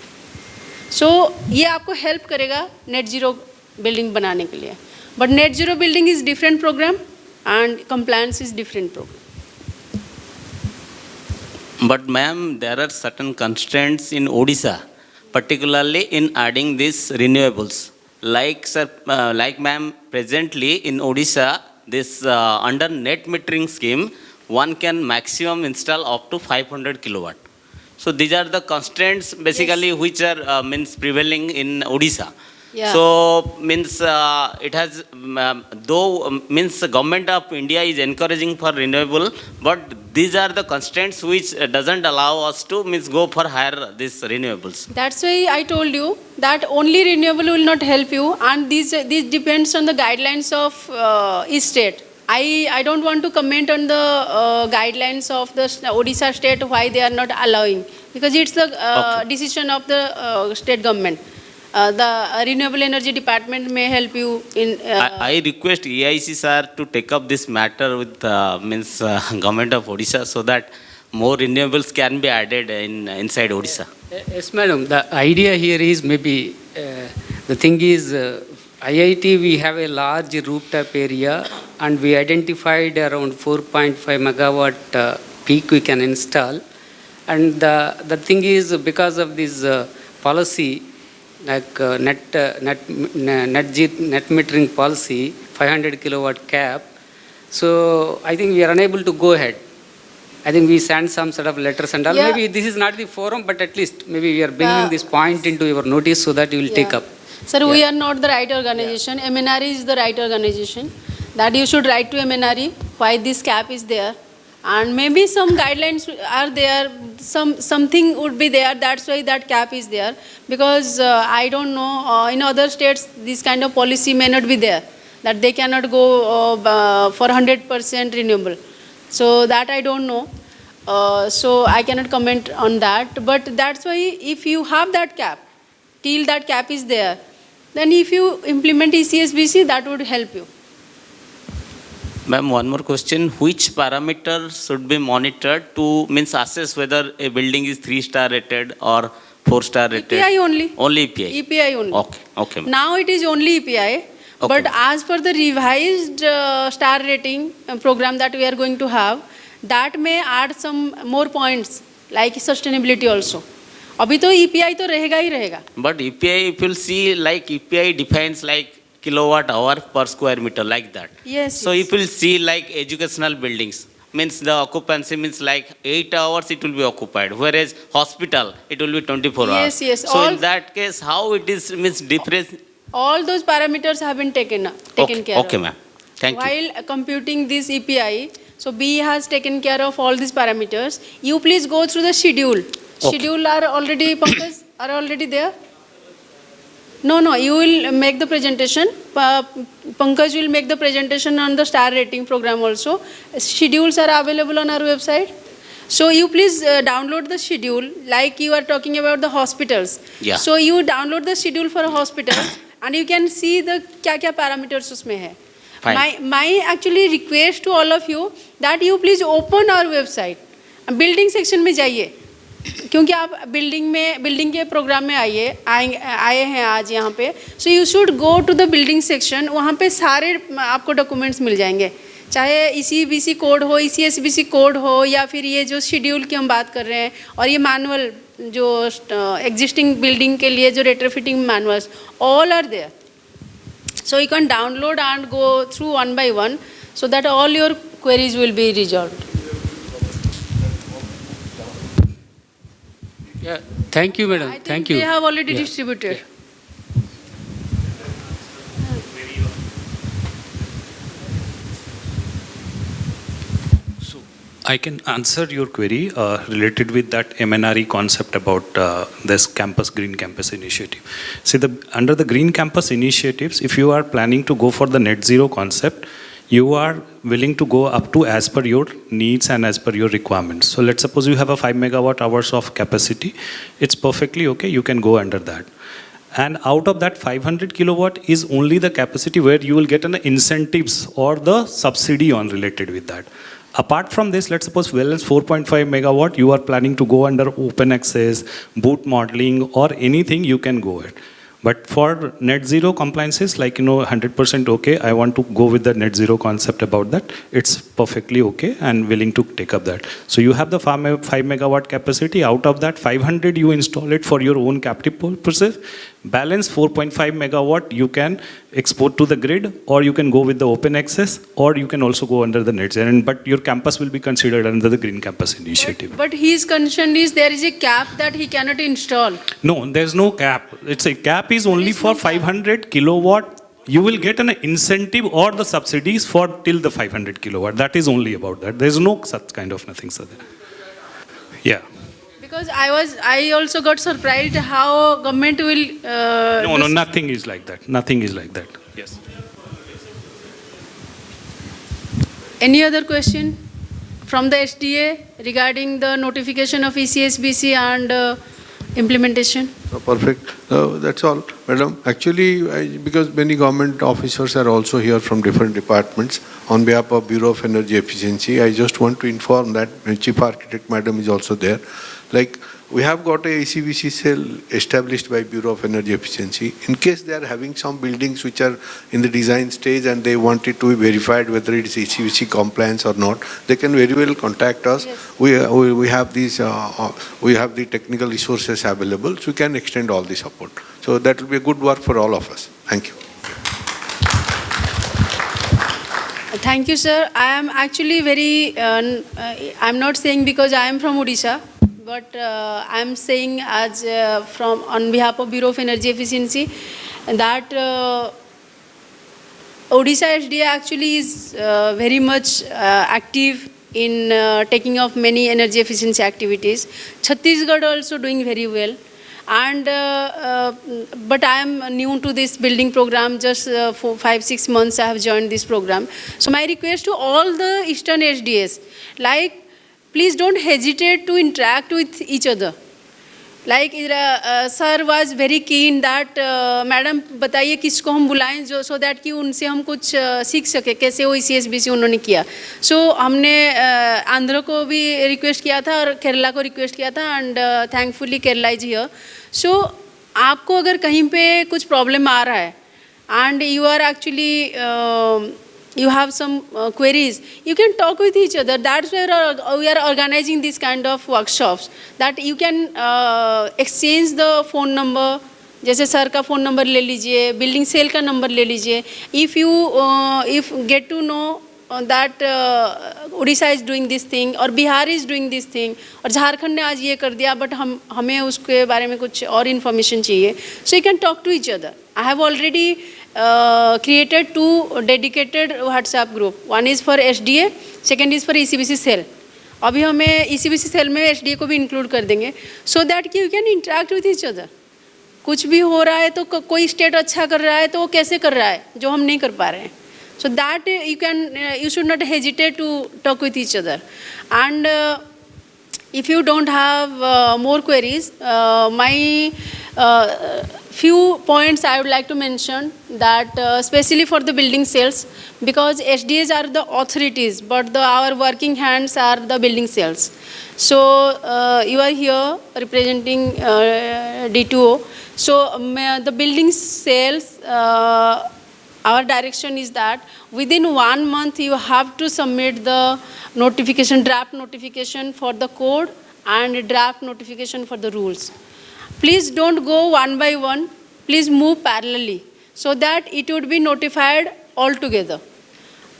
So ये आपको help करेगा net zero building बनाने के लिए. But net zero building is different program and compliance is different program. But ma'am, there are certain constraints in Odisha, particularly in adding these renewables. like sir, like ma'am, presently in Odisha, this under net metering scheme, one can maximum install up to 500 kilowatt. So these are the constraints basically which are means prevailing in Odisha. Yeah. So means it has though means the government of India is encouraging for renewable, but these are the constraints which doesn't allow us to means go for higher these renewables. That's why I told you that only renewable will not help you, and this depends on the guidelines of each state. I don't want to comment on the guidelines of the Odisha state why they are not allowing, because it's the decision of the state government. The renewable energy department may help you in. I request EIC sir to take up this matter with means government of Odisha so that more renewables can be added inside Odisha. Yes, madam. The idea here is maybe the thing is IIT we have a large rooftop area and we identified around 4.5 megawatt peak we can install, and the thing is because of this policy like net metering policy 500 kilowatt cap, so I think we are unable to go ahead. I think we send some sort of letters and all. Yeah. Maybe this is not the forum, but at least maybe we are bringing this point into your notice so that you will take up. Sir, we are not the right organization. MNRE is the right organization. That you should write to MNRE why this cap is there. And maybe some guidelines are there, something would be there, that's why that cap is there. Because I don't know, in other states this kind of policy may not be there, that they cannot go for 100% renewable. So that I don't know. So I cannot comment on that. But that's why if you have that cap, till that cap is there, then if you implement ECSBC, that would help you. Ma'am, one more question. Which parameters should be monitored to means assess whether a building is 3-star rated or 4-star rated? EPI only. Only EPI? EPI only. Okay, okay. Now it is only EPI. But as per the revised star rating program that we are going to have, that may add some more points like sustainability also. अभी तो EPI तो रहेगा ही रहेगा. But EPI, if you'll see, like EPI defines like kilowatt hour per square meter, like that. Yes. So if you'll see like educational buildings, means the occupancy means like 8 hours it will be occupied, whereas hospital it will be 24 hours. Yes, yes. So in that case, how it is means different? All those parameters have been taken care of. Okay, ma'am. Thank you. While computing this EPI, so BE has taken care of all these parameters. You please go through the schedule. Schedule are already, Pankaj, are already there? No, you will make the presentation. Pankaj will make the presentation on the star rating program also. Schedules are available on our website. So you please download the schedule, like you are talking about the hospitals. Yeah. So you download the schedule for a hospital and you can see the kya parameters उसमें है. My actually request to all of you that you please open our website. Building section में जाइए. क्योंकि आप building के programme में आए हैं आज यहाँ पे, so you should go to the building section. वहाँ पे सारे आपको डॉक्यूमेंट्स मिल जाएंगे, चाहे ECBC कोड हो, ECSBC कोड हो, या फिर ये जो शेड्यूल की हम बात कर रहे हैं, और ये मैनुअल जो एग्जिस्टिंग बिल्डिंग के लिए जो retrofitting manuals, all are there. So you can download and go through one by one so that all your queries will be resolved. Yeah, thank you, madam. Thank you. They have already distributed. So I can answer your query related with that MNRE concept about this Green Campus initiative. See, under the Green Campus initiatives, if you are planning to go for the net zero concept, you are willing to go up to as per your needs and as per your requirements. So let's suppose you have a 5 megawatt hours of capacity. It's perfectly okay. You can go under that. And out of that 500 kilowatt is only the capacity where you will get an incentives or the subsidy on related with that. Apart from this, let's suppose well as 4.5 megawatt, you are planning to go under open access, boot modeling or anything, you can go ahead. But for net zero compliances, like, 100% okay, I want to go with the net zero concept about that, it's perfectly okay and willing to take up that. So you have the 5 megawatt capacity, out of that 500 you install it for your own captive purposes, Balance 4.5 megawatt you can export to the grid, or you can go with the open access, or you can also go under the net zero. But your campus will be considered under the Green Campus Initiative. But his concern is there is a cap that he cannot install. No, there's no cap. It's a cap is only for 500 kilowatt. You will get an incentive or the subsidies for till the 500 kilowatt. That is only about that. There's no such kind of nothing, sir. Yeah. Because I also got surprised how government will. No, nothing is like that. Nothing is like that. Yes. Any other question from the SDA regarding the notification of ECSBC and implementation? Perfect. That's all, Madam. Actually, because many government officers are also here from different departments, on behalf of Bureau of Energy Efficiency, I just want to inform that Chief Architect Madam is also there. Like, we have got a ECBC cell established by Bureau of Energy Efficiency. In case they are having some buildings which are in the design stage and they want it to be verified whether it is ECBC compliance or not, they can very well contact us. Yes. We have these, we have the technical resources available, so we can extend all the support. So that will be a good work for all of us. Thank you. Thank you, sir. I am actually very, I'm not saying because I am from Odisha, but I am saying as on behalf of Bureau of Energy Efficiency that Odisha SDA actually is very much active in taking of many energy efficiency activities. Chhattisgarh also doing very well. And but I am new to this building program, just for 5-6 months I have joined this program. So my request to all the Eastern SDAs, like, please don't hesitate to interact with each other. Like sir was very keen that madam बताइए किसको हम बुलाएं जो so that कि उनसे हम कुछ सीख सके कैसे वो ECSBC उन्होंने किया. So हमने आंध्र को भी रिक्वेस्ट किया था और केरला को रिक्वेस्ट किया था and thankfully Kerala is here. So आपको अगर कहीं पे कुछ प्रॉब्लम आ रहा है and you are actually you have some queries, you can talk with each other. That's where we are organizing this kind of workshops, that you can exchange the phone number. जैसे sir का phone number ले लीजिए, building cell का number ले लीजिए. If you get to know that Odisha is doing this thing or Bihar is doing this thing और झारखंड ने आज ये कर दिया, but हमें उसके बारे में कुछ और information चाहिए. So you can talk to each other. I have already created 2 dedicated WhatsApp group. One is for SDA, second is for ECBC cell. अभी हमें ECBC cell में SDA को भी include कर देंगे, so that you can interact with each other. कुछ भी हो रहा है तो कोई स्टेट अच्छा कर रहा है तो वो कैसे कर रहा है जो हम नहीं कर पा रहे हैं. So that you should not hesitate to talk with each other. And if you don't have more queries, my few points I would like to mention that especially for the building sales, because SDAs are the authorities, but our working hands are the building sales. So you are here representing D2O. So the building sales, our direction is that within 1 month you have to submit the notification, draft notification for the code and draft notification for the rules. Please don't go one by one, please move parallelly so that it would be notified all together.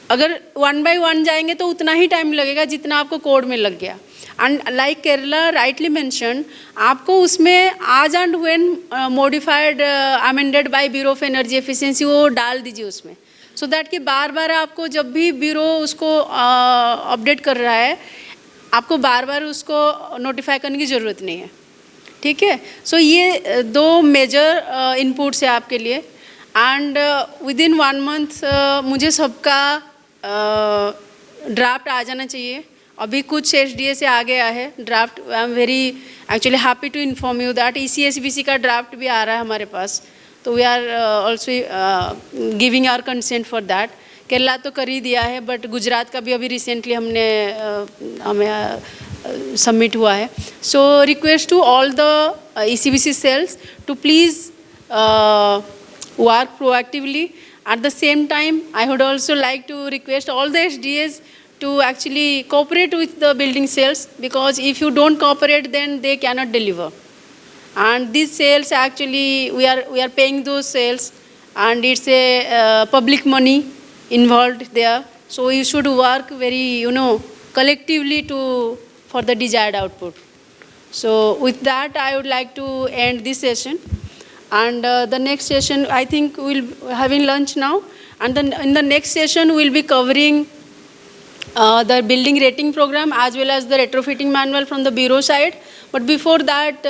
अगर 1 by 1 जाएंगे तो उतना ही time लगेगा जितना आपको code में लग गया. And like Kerala rightly mentioned, आपको उसमें as and when modified, amended by Bureau of Energy Efficiency वो डाल दीजिए उसमें, so that कि बार बार आपको जब भी ब्यूरो उसको अपडेट कर रहा है आपको बार बार उसको नोटिफाई करने की ज़रूरत नहीं है. ठीक है. सो ये 2 मेजर इनपुट्स है आपके लिए. एंड विदिन 1 मंथ मुझे सबका ड्राफ्ट आ जाना चाहिए. अभी कुछ SDA से आ गया है draft. I am very actually happy to inform you that ECSBC का ड्राफ्ट भी आ रहा है हमारे पास. तो we are also giving our consent for that. Kerala तो कर ही दिया है, बट गुजरात का भी अभी रिसेंटली हमें सबमिट हुआ है. So request to all the ECBC cells to please work proactively. At the same time, I would also like to request all the SDAs to actually cooperate with the building sales, because if you don't cooperate then they cannot deliver. and these sales actually we are paying those sales, and it's a public money involved there. So you should work very collectively for the desired output. So with that, I would like to end this session. And the next session, I think we'll having lunch now. And then in the next session, we'll be covering the building rating program as well as the retrofitting manual from the bureau side. But before that,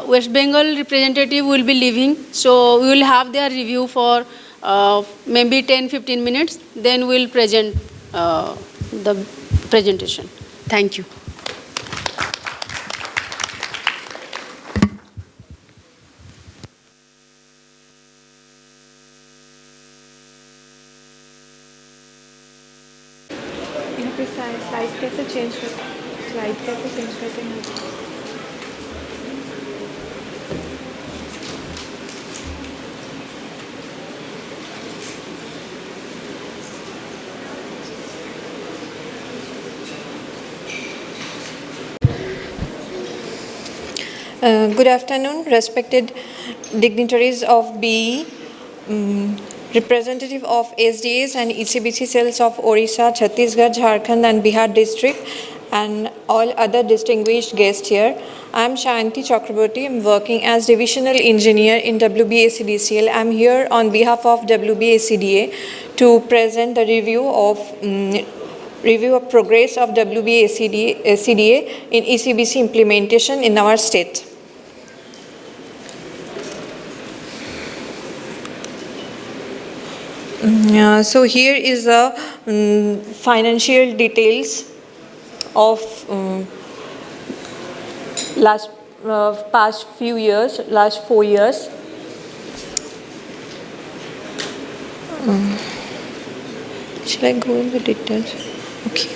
West Bengal representative will be leaving. So we will have their review for maybe 10-15 minutes. Then we'll present the presentation. Thank you. Slide कैसे change करते हैं Good afternoon, respected dignitaries of BE, representative of SDAs and ECBC cells of Odisha, Chhattisgarh, Jharkhand and Bihar district, and all other distinguished guests here. I am Shanti Chakraborty. I am working as divisional engineer in WBACDCL. I am here on behalf of WBACDA to present the review of progress of WBACDA in ECBC implementation in our state. So here is the financial details of past 4 years. Should I go in the details? Okay.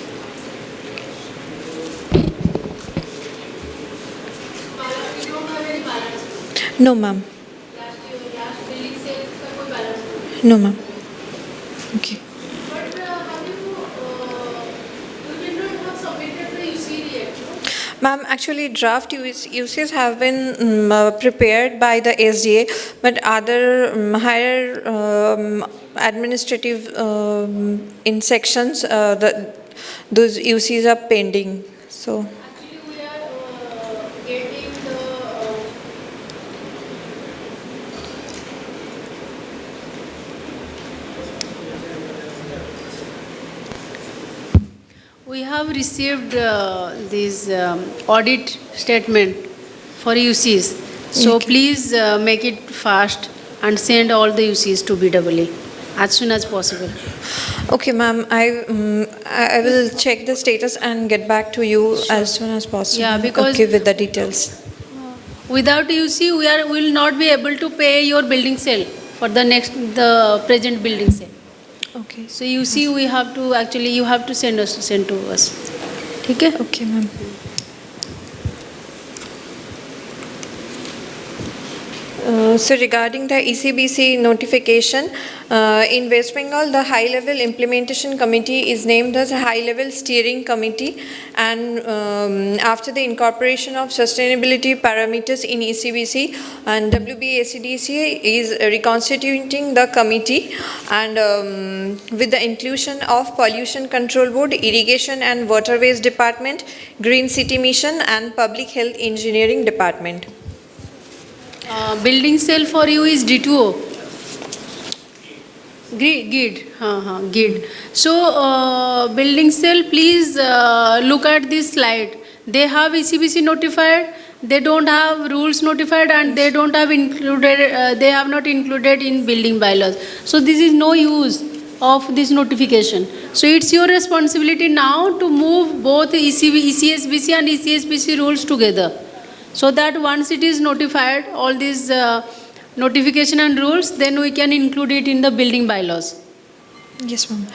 No, ma'am. No, ma'am. Okay. Ma'am, actually draft UCs have been prepared by the SDA, but other higher administrative in sections, those UCs are pending. So. We have received this audit statement for UCs. So Okay. please make it fast and send all the UCs to BEE as soon as possible. Okay, ma'am. I will check the status and get back to you as soon as possible. Yeah, because okay, with the details. Without UC, we will not be able to pay your building sale for the present building sale. Okay. So UC you have to send to us. Okay? Okay, ma'am. So regarding the ECBC notification, in West Bengal, the high-level implementation committee is named as a high-level steering committee, and after the incorporation of sustainability parameters in ECBC, and WBACDC is reconstituting the committee, and with the inclusion of Pollution Control Board, Irrigation and Waterways Department, Green City Mission, and Public Health Engineering Department. Building cell for you is D2O. GID. So building cell, please look at this slide. They have ECBC notified, they don't have rules notified, and they don't have included. They have not included in building bylaws. So this is no use of this notification. So it's your responsibility now to move both ECSBC and ECSBC rules together, so that once it is notified, all these notification and rules, then we can include it in the building bylaws. Yes, ma'am.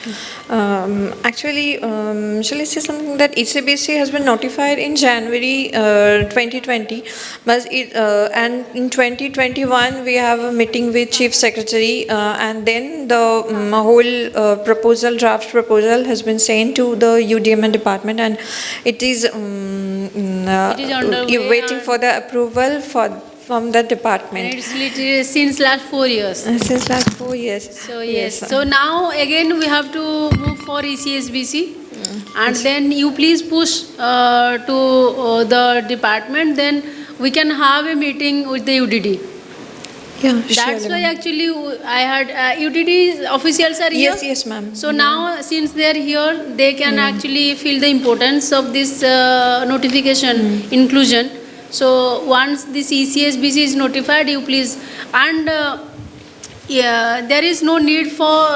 Actually, shall I say something that ECBC has been notified in January 2020, but and in 2021 we have a meeting with Chief Secretary, and then the whole draft proposal has been sent to the UDMN department, and it is It is underway waiting for the approval from the department. And it's literally since last 4 years. Since last 4 years. So yes. So now again we have to move for ECSBC, and then you please push to the department. Then we can have a meeting with the UDD. Yeah, That's sure, why actually I had UDD officials are here. Yes, ma'am. So now since they are here, they can actually feel the importance of this notification inclusion. So once this ECSBC is notified, you please, and there is no need for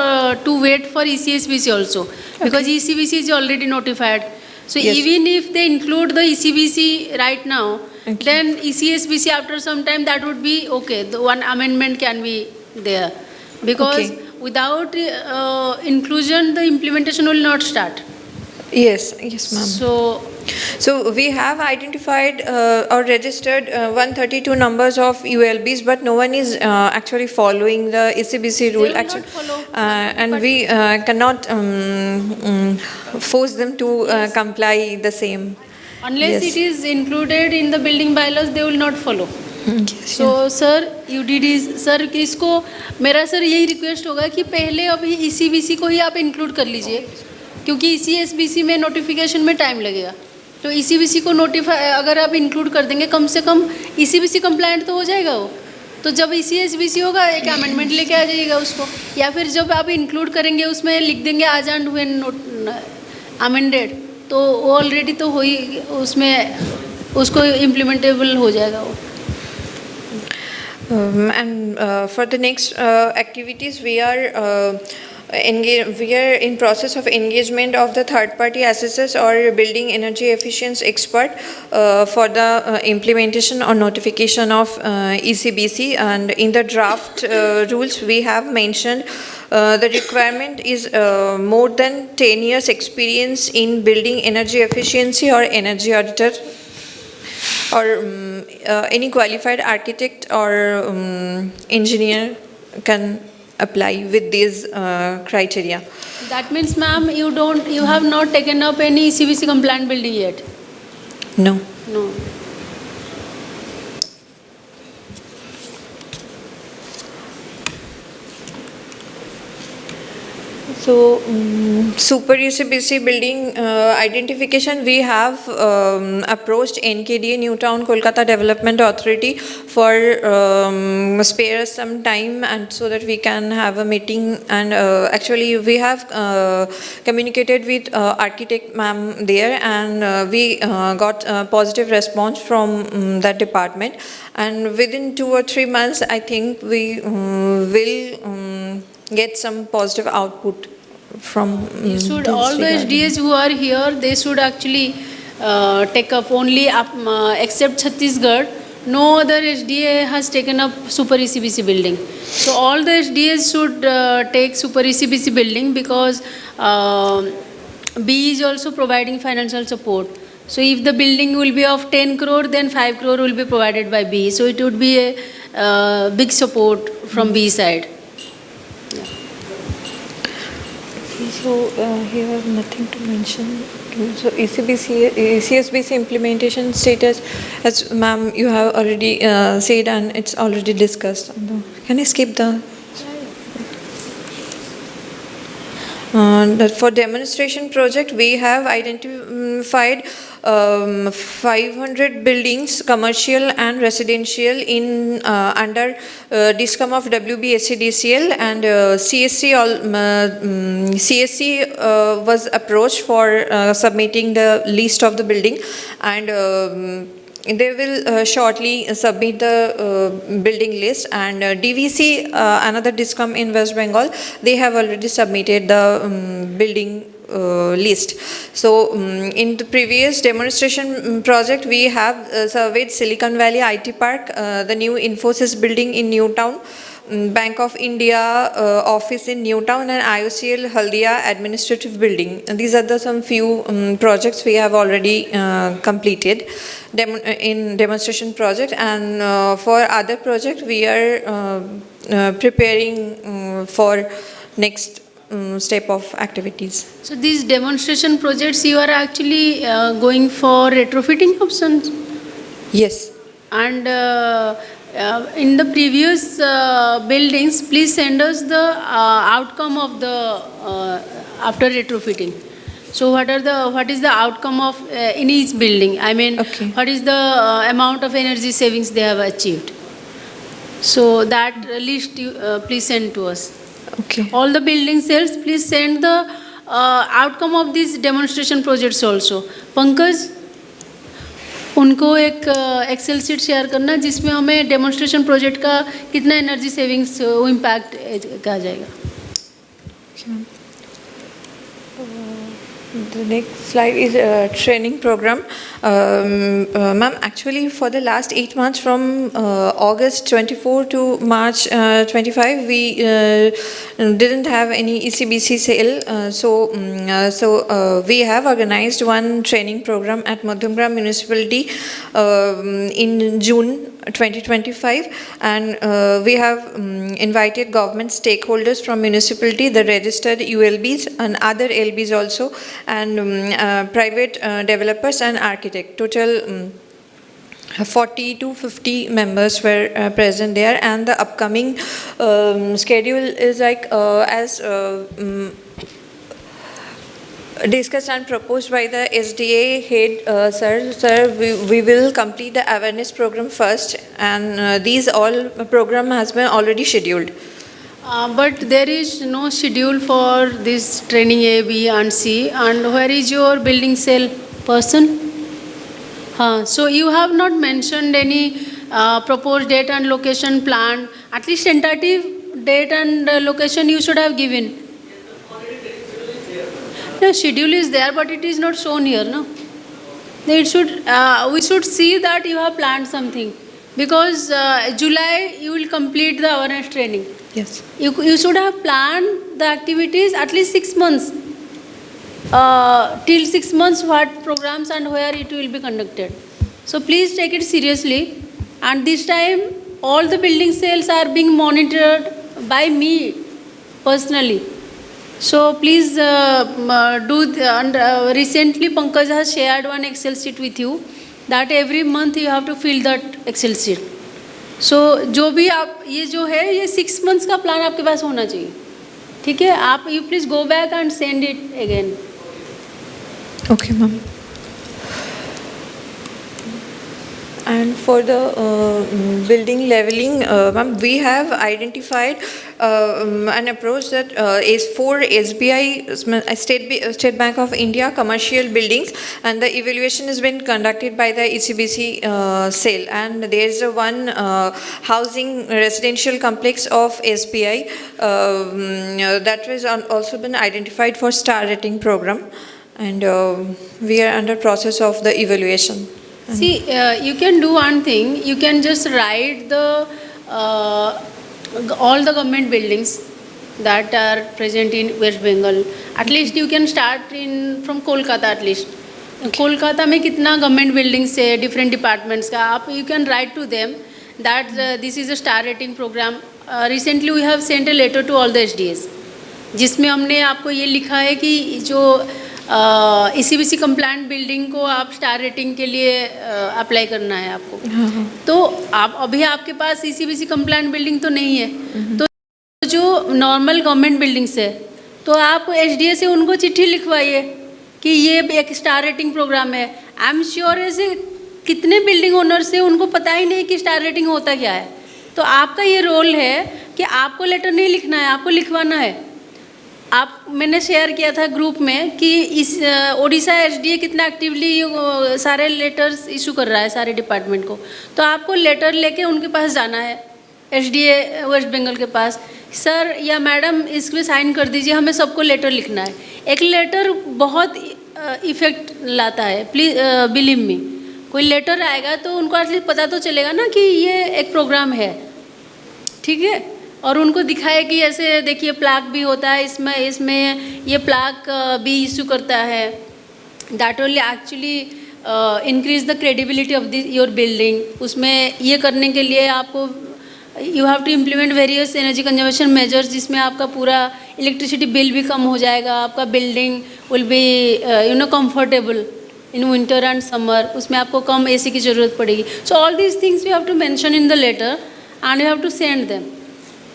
to wait for ECSBC also, because ECBC is already notified. So even if they include the ECBC right now, then ECSBC after some time, that would be okay. The one amendment can be there, because without inclusion, the implementation will not start. Yes, ma'am. So we have identified or registered 132 numbers of ULBs, but no one is actually following the ECBC rule. Actually, and we cannot force them to comply the same. Unless it is included in the building bylaws, they will not follow. So sir, UDD sir इसको मेरा sir यही request होगा कि पहले अभी ECBC को ही आप include कर लीजिए, क्योंकि ECSBC में नोटिफिकेशन में टाइम लगेगा. तो ECBC को नोटिफाई अगर आप इंक्लूड कर देंगे, कम से कम ECBC कंप्लाइंट तो हो जाएगा वो. तो जब ECSBC होगा, एक अमेंडमेंट लेके आ जाइएगा उसको, या फिर जब आप इंक्लूड करेंगे उसमें लिख देंगे आज एंड व्हेन अमेंडेड, तो वो ऑलरेडी तो हो ही उसमें उसको इम्प्लीमेंटेबल हो जाएगा वो. And for the next activities, we are in process of engagement of the third-party assessors or building energy efficiency expert for the implementation or notification of ECBC. And in the draft rules, we have mentioned the requirement is more than 10 years experience in building energy efficiency or energy auditor, or any qualified architect or engineer can apply with these criteria. That means, ma'am, you have not taken up any ECBC compliant building yet? No. No. So, super ECBC building identification, we have approached NKDA, New Town Kolkata Development Authority, for spare us some time, and so that we can have a meeting. And actually we have communicated with architect ma'am there, and we got a positive response from that department. And within 2 or 3 months, I think we will get some positive output from all the SDAs who are here, they should actually take up only except Chhattisgarh. No other SDA has taken up super ECBC building. So all the SDAs should take super ECBC building, because B is also providing financial support. So if the building will be of 10 crore, then 5 crore will be provided by B. So it would be a big support from B side. So here I have nothing to mention. So ECSBC implementation status, as ma'am you have already said, and it's already discussed. Can I skip the? For demonstration project, we have identified 500 buildings, commercial and residential, in under DISCOM of WBSCDCL, and CSC was approached for submitting the list of the building, and they will shortly submit the building list. And DVC, another DISCOM in West Bengal, they have already submitted the building list. So in the previous demonstration project, we have surveyed Silicon Valley IT Park, the new Infosys building in Newtown, Bank of India office in Newtown, and IOCL Haldia administrative building. And these are the some few projects we have already completed in demonstration project. And for other project, we are preparing for next step of activities. So these demonstration projects, you are actually going for retrofitting options? Yes. And in the previous buildings, please send us the outcome of the after retrofitting. So what is the outcome of in each building? I mean, what is the amount of energy savings they have achieved? So that list you please send to us. Okay. All the building sales, please send the outcome of these demonstration projects also. Pankaj, उनको एक Excel sheet share करना जिसमें हमें demonstration project का कितना energy savings वो impact कहा जाएगा. The next slide is a training program. Ma'am, actually for the last 8 months from August 24 to March 25, we didn't have any ECBC sale. So we have organized one training program at Madhumgram Municipality in June 2025, and we have invited government stakeholders from municipality, the registered ULBs and other LBs also, and private developers and architects. Total 40 to 50 members were present there, and the upcoming schedule is like as discussed and proposed by the SDA head, sir. We will complete the awareness program first, and these all program has been already scheduled. But there is no schedule for this training A, B and C. And where is your building sale person? So you have not mentioned any proposed date and location plan. At least tentative date and location you should have given. The schedule is there, but it is not shown here, no? It should, we should see that you have planned something. Because July you will complete the awareness training. Yes. You should have planned the activities at least 6 months. Till 6 months what programs and where it will be conducted. So please take it seriously. And this time all the building sales are being monitored by me personally. So please recently Pankaj has shared one Excel sheet with you that every month you have to fill that Excel sheet. So जो भी आप ये जो है ये 6 months का plan आपके पास होना चाहिए. ठीक है, आप you please go back and send it again. Okay, ma'am. And for the building leveling, ma'am, we have identified an approach that is for SBI, State Bank of India commercial buildings, and the evaluation has been conducted by the ECBC sale. And there is one housing residential complex of SBI that was also been identified for star rating program, and we are under process of the evaluation. See, you can do one thing. You can just write the all the government buildings that are present in West Bengal. At least you can start from Kolkata at least. Kolkata में कितना government buildings है, different departments का. आप you can write to them that this is a star rating program. Recently we have sent a letter to all the SDAs, जिसमें हमने आपको ये लिखा है कि जो ECBC कंप्लायंट बिल्डिंग को आप स्टार रेटिंग के लिए अप्लाई करना है आपको. तो आप अभी आपके पास ECBC कंप्लायंट बिल्डिंग तो नहीं है, तो जो नॉर्मल गवर्नमेंट बिल्डिंग्स है तो आप SDA से उनको चिट्ठी लिखवाइए कि ये एक स्टार रेटिंग प्रोग्राम है. आई एम श्योर ऐसे कितने बिल्डिंग ओनर्स हैं उनको पता ही नहीं कि स्टार रेटिंग होता क्या है. तो आपका ये रोल है कि आपको लेटर नहीं लिखना है, आपको लिखवाना है. आप मैंने शेयर किया था ग्रुप में कि इस ओडिशा SDA कितना एक्टिवली सारे लेटर्स इशू कर रहा है सारे डिपार्टमेंट को. तो आपको लेटर लेके उनके पास जाना है, SDA वेस्ट बंगाल के पास. सर या मैडम इस पर साइन कर दीजिए, हमें सबको लेटर लिखना है. एक लेटर बहुत इफेक्ट लाता है, प्लीज बिलीव मी. कोई लेटर आएगा तो उनको एटलीस्ट पता तो चलेगा ना कि ये एक प्रोग्राम है, ठीक है. और उनको दिखाए कि ऐसे देखिए प्लाक भी होता है, इसमें ये प्लाक भी इशू करता है. That will actually increase the credibility of your building. उसमें ये करने के लिए आपको you have to implement various energy conservation measures, जिसमें आपका पूरा इलेक्ट्रिसिटी बिल भी कम हो जाएगा, आपका building will be comfortable in winter and summer, उसमें आपको कम AC की ज़रूरत पड़ेगी. So all these things you have to mention in the letter and you have to send them.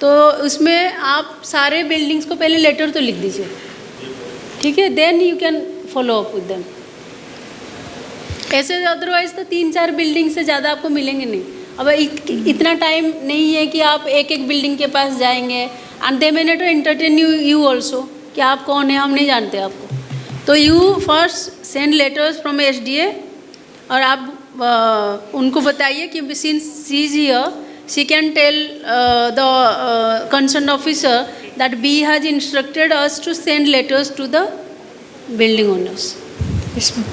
तो उसमें आप सारे बिल्डिंग्स को पहले लेटर तो लिख दीजिए, ठीक है, then you can follow up with them. ऐसे अदरवाइज तो 3-4 बिल्डिंग से ज़्यादा आपको मिलेंगे नहीं. अब इतना टाइम नहीं है कि आप एक एक बिल्डिंग के पास जाएंगे, and they may not entertain you also कि आप कौन है, हम नहीं जानते आपको. तो you first send letters from SDA, और आप उनको बताइए कि since she is here, she can tell the concern officer that B has instructed us to send letters to the building owners. Yes, ma'am.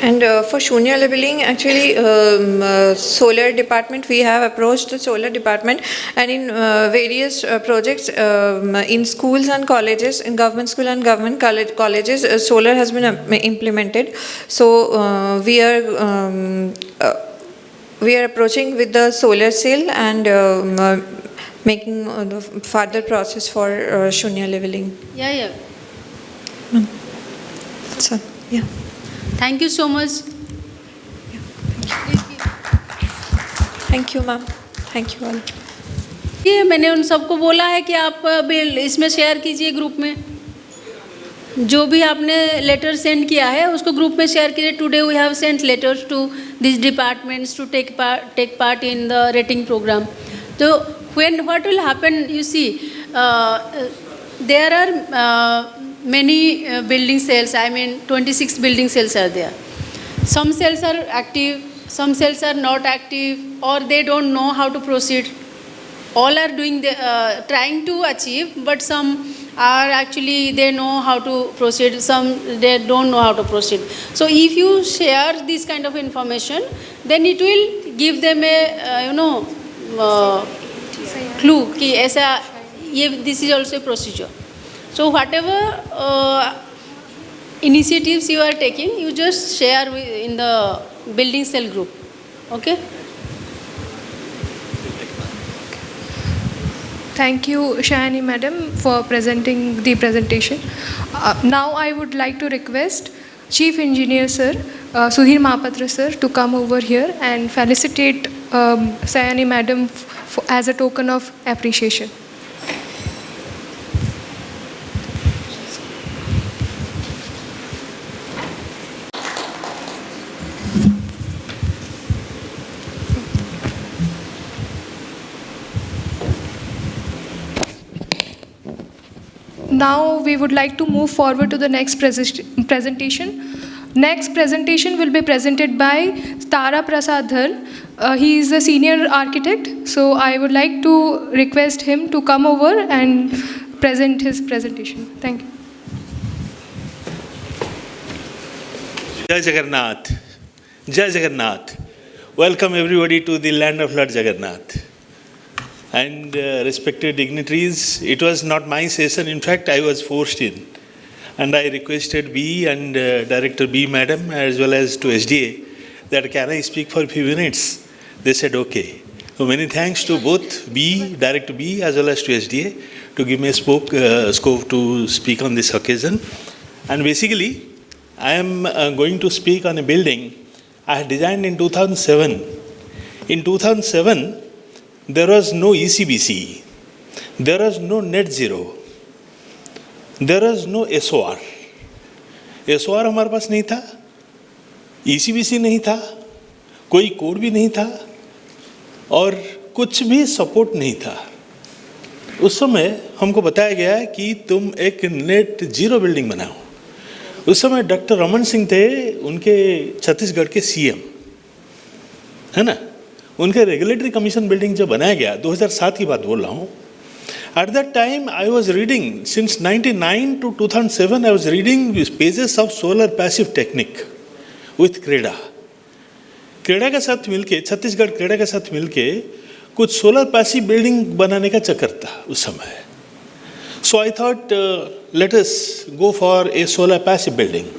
And for Shunya leveling, actually, solar department, we have approached the solar department, and in various projects in schools and colleges, in government school and government colleges, solar has been implemented. So we are approaching with the solar cell and making the further process for Shunya leveling. Yeah. So, yeah. Thank you so much. Thank you, ma'am. Thank you all. ये मैंने उन सबको बोला है कि आप bill इसमें share कीजिए ग्रुप में, जो भी आपने लेटर सेंड किया है उसको ग्रुप में शेयर कीजिए. Today we have sent letters to this departments to take part in the rating programme. तो what will happen, you see, there are many building cells, I mean 26 building cells are there. Some cells are active, some cells are not active, or they don't know how to proceed. All are doing the trying to achieve, but some are actually they know how to proceed, some they don't know how to proceed. So if you share this kind of information, then it will give them a clue कि ऐसा ये this is also a procedure. So whatever initiatives you are taking, you just share in the building cell group. Okay? Thank you, Shayani Madam, for presenting the presentation. Now I would like to request Chief Engineer Sir, Sudhir Mahapatra Sir, to come over here and felicitate Shayani Madam as a token of appreciation. Now we would like to move forward to the next presentation. Next presentation will be presented by Tara Prasad Dhar. He is a senior architect, so I would like to request him to come over and present his presentation. Thank you. Jai Jagannath. Jai Jagannath. Welcome everybody to the land of Lord Jagannath. And respected dignitaries, it was not my session, in fact I was forced in. And I requested B and Director B Madam as well as to SDA that can I speak for a few minutes. They said okay. So many thanks to both B, Director B as well as to SDA to give me a scope to speak on this occasion. And basically I am going to speak on a building I had designed in 2007. In 2007, there was no ECBC, there was no net zero, there was no SOR. SOR हमारे पास नहीं था, ECBC नहीं था, कोई code भी नहीं था और कुछ भी सपोर्ट नहीं था. उस समय हमको बताया गया कि तुम एक नेट जीरो बिल्डिंग बनाओ. उस समय डॉक्टर रमन सिंह थे, उनके छत्तीसगढ़ के CM, है ना. उनके रेगुलेटरी कमीशन बिल्डिंग जो बनाया गया 2007 की बात बोल रहा हूँ. At that time I was reading, since 1999 to 2007 I was reading pages of solar passive technique with CREDA. CREDA के साथ मिलके, छत्तीसगढ़ क्रेडा के साथ मिलके कुछ सोलर पैसिव बिल्डिंग बनाने का चक्कर था उस समय. So I thought let us go for a solar passive building.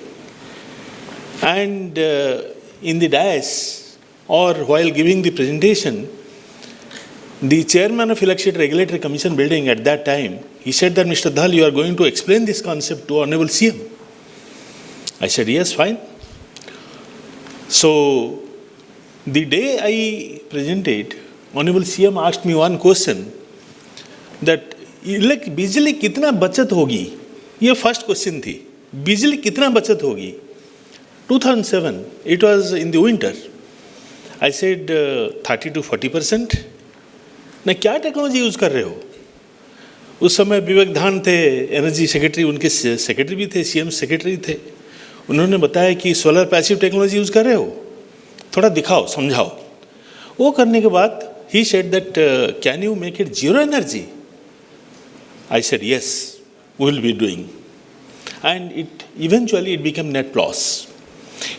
And in the dais or while giving the presentation, The chairman of Electricity Regulatory Commission building at that time, he said that, Mr. Dhal, you are going to explain this concept to Honorable CM. I said, yes, fine. So, the day I presented, Honorable CM asked me one question that, बिजली कितना बचत होगी? ये first question थी. बिजली कितना बचत होगी? 2007, it was in the winter. I said 30 to 40%. ना क्या टेक्नोलॉजी यूज़ कर रहे हो? उस समय विवेक धान थे, एनर्जी सेक्रेटरी, उनके सेक्रेटरी भी थे, सीएम सेक्रेटरी थे. उन्होंने बताया कि सोलर पैसिव टेक्नोलॉजी यूज़ कर रहे हो, थोड़ा दिखाओ, समझाओ. वो करने के बाद he said that can you make it zero energy? I said yes, we will be doing. And eventually it became net loss.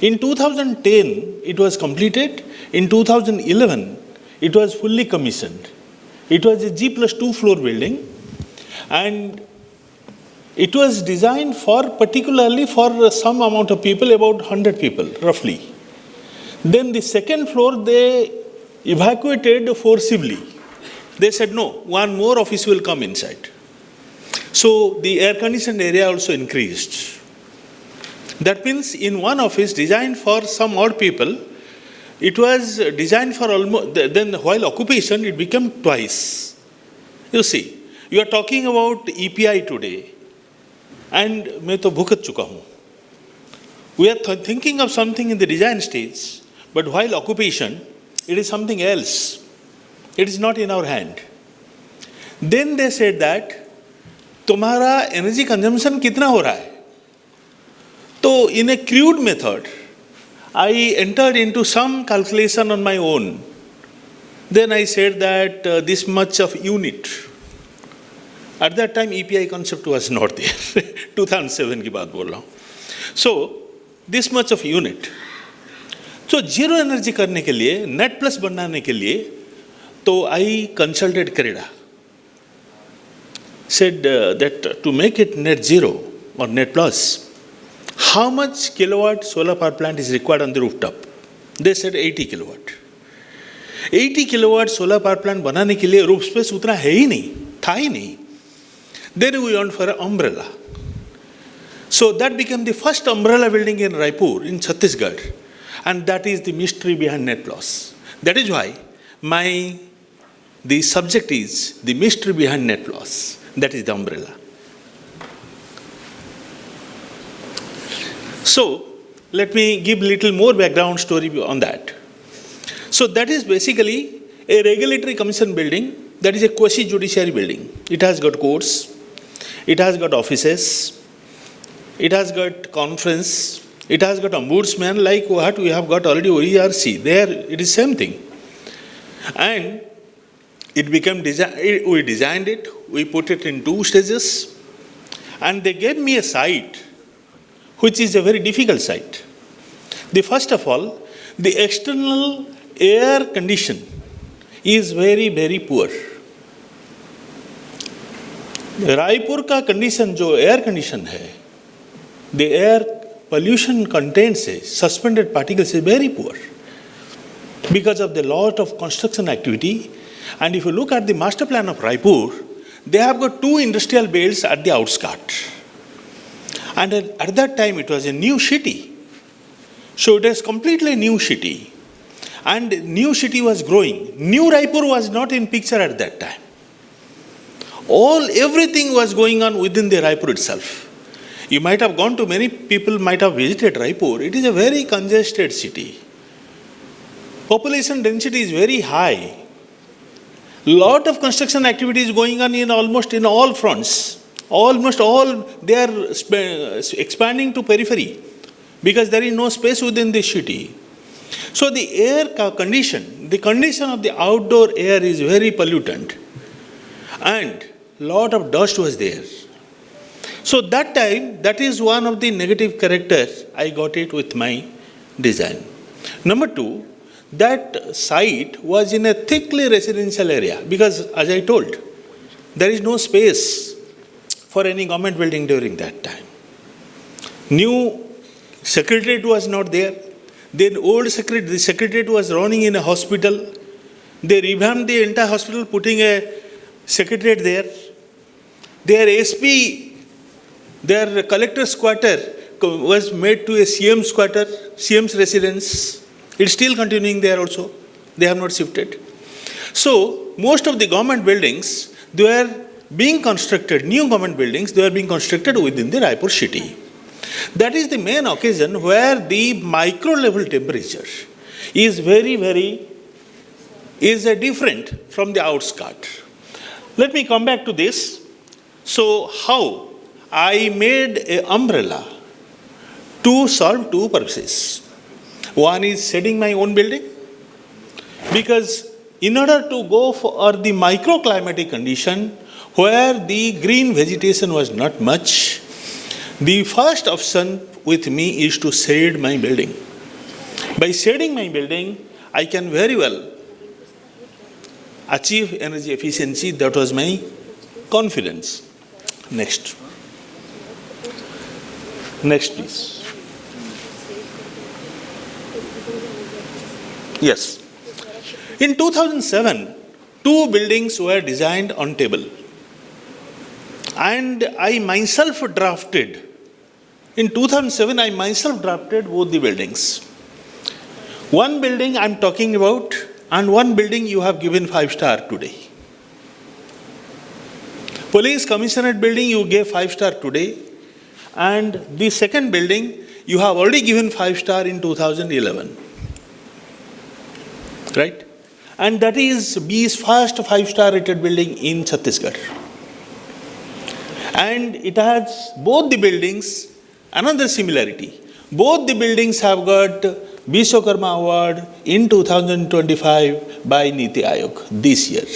In 2010 it was completed. In 2011 it was fully commissioned. It was a G+2 floor building, and it was designed particularly for some amount of people, about 100 people roughly. Then the second floor they evacuated forcibly. They said no, one more office will come inside. So the air conditioned area also increased. That means in one office designed for some odd people, it was designed for almost, then while occupation it became twice. You see, you are talking about EPI today, and मैं तो भुगत चुका हूँ. We are thinking of something in the design stage, but while occupation, it is something else. It is not in our hand. Then they said that, तुम्हारा energy consumption कितना हो रहा है? तो in a crude method, I entered into some calculation on my own. Then I said that this much of unit. At that time, EPI concept was not there. 2007 की बात बोल रहा हूँ. So, this much of unit. So, zero energy करने के लिए, net plus बनाने के लिए, तो I consulted CREDA. Said that to make it net zero or net plus, how much kilowatt solar power plant is required on the rooftop? They said 80 kilowatt. 80 kilowatt solar power plant बनाने के लिए roof space उतना है ही नहीं, था ही नहीं. Then we went for an umbrella. So that became the first umbrella building in Raipur, in Chhattisgarh. And that is the mystery behind net loss. That is why the subject is the mystery behind net loss. That is the umbrella. So, let me give a little more background story on that. So, that is basically a regulatory commission building, that is a quasi-judiciary building. It has got courts, it has got offices, it has got conference, it has got ombudsman like what we have got already OERC. There it is same thing. And it became we designed it, we put it in 2 stages, and they gave me a site which is a very difficult site. The first of all, the external air condition is very, very poor. Raipur का condition जो air condition है, the air pollution contents suspended particles is very poor because of the lot of construction activity. And if you look at the master plan of Raipur, they have got 2 industrial belts at the outskirts. And at that time it was a new city. So it was completely new city. And new city was growing. New Raipur was not in picture at that time. Everything was going on within the Raipur itself. You might have gone to, many people might have visited Raipur. It is a very congested city. Population density is very high. Lot of construction activities going on in almost in all fronts. Almost all, they are expanding to periphery because there is no space within the city. So the air condition, the condition of the outdoor air is very pollutant, and lot of dust was there. So that time, that is one of the negative characters I got it with my design. Number 2, that site was in a thickly residential area because, as I told, there is no space for any government building during that time. New secretariat was not there. Then the secretariat was running in a hospital. They revamped the entire hospital, putting a secretariat there. Their SP, their collector's quarter was made to a CM's quarter, CM's residence. It's still continuing there also. They have not shifted. So, most of the government buildings, they were being constructed, new government buildings, they were being constructed within the Raipur city. That is the main occasion where the micro level temperature is different from the outskirt. Let me come back to this. So, how I made an umbrella to solve two purposes. One is setting my own building, because in order to go for the microclimatic condition where the green vegetation was not much, the first option with me is to shade my building. By shading my building, I can very well achieve energy efficiency. That was my confidence. Next. Next, please. Yes. In 2007, two buildings were designed on table. And I myself drafted, in 2007, I myself drafted both the buildings. One building I'm talking about, and one building you have given 5-star today. Police Commissioner building you gave 5-star today, and the second building you have already given 5-star in 2011. Right? And that is B's first 5-star rated building in Chhattisgarh. And it has both the buildings, another similarity. Both the buildings have got Vishwakarma Award in 2025 by Niti Aayog this year.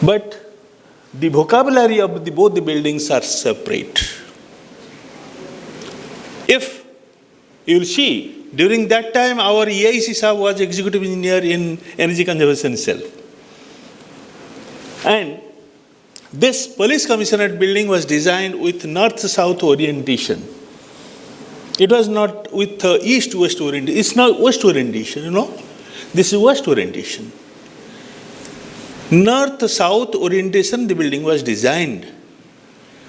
But the vocabulary of both the buildings are separate. If you will see, during that time our EIC Saab was executive engineer in energy conservation cell. And this police commissionerate building was designed with north-south orientation. It was not with east-west orientation. It's not west orientation, you know. This is west orientation. North-south orientation the building was designed.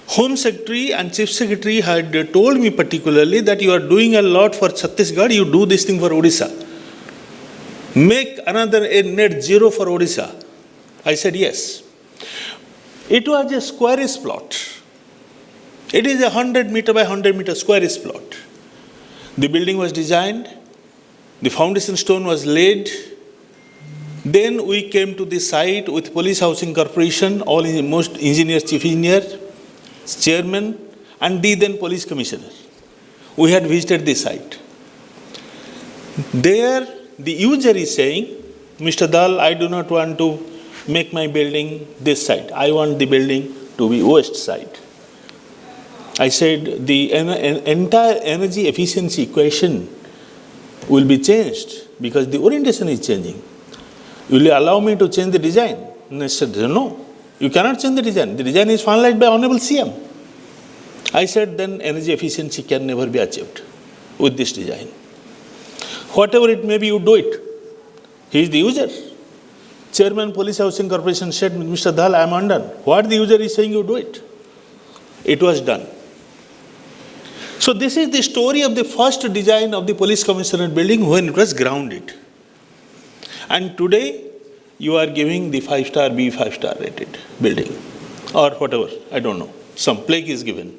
Home Secretary and Chief Secretary had told me particularly that you are doing a lot for Chhattisgarh, you do this thing for Odisha. Make another a net zero for Odisha. I said yes. It was a squarish plot. It is a 100 meter by 100 meter squarish plot. The building was designed, the foundation stone was laid. Then we came to the site with Police Housing Corporation, all most engineers, chief engineer, chairman, and the then police commissioner. We had visited the site. There, the user is saying, Mr. Dal, I do not want to make my building this side. I want the building to be west side. I said, the entire energy efficiency equation will be changed because the orientation is changing. Will you allow me to change the design? And I said, no, you cannot change the design. The design is finalized by Honorable CM. I said, then energy efficiency can never be achieved with this design. Whatever it may be, you do it. He is the user. Chairman Police Housing Corporation said, Mr. Dal, I am undone. What the user is saying, you do it. It was done. So this is the story of the first design of the Police Commissioner building when it was grounded. And today, you are giving the 5-star B 5-star rated building or whatever, I don't know. Some plaque is given.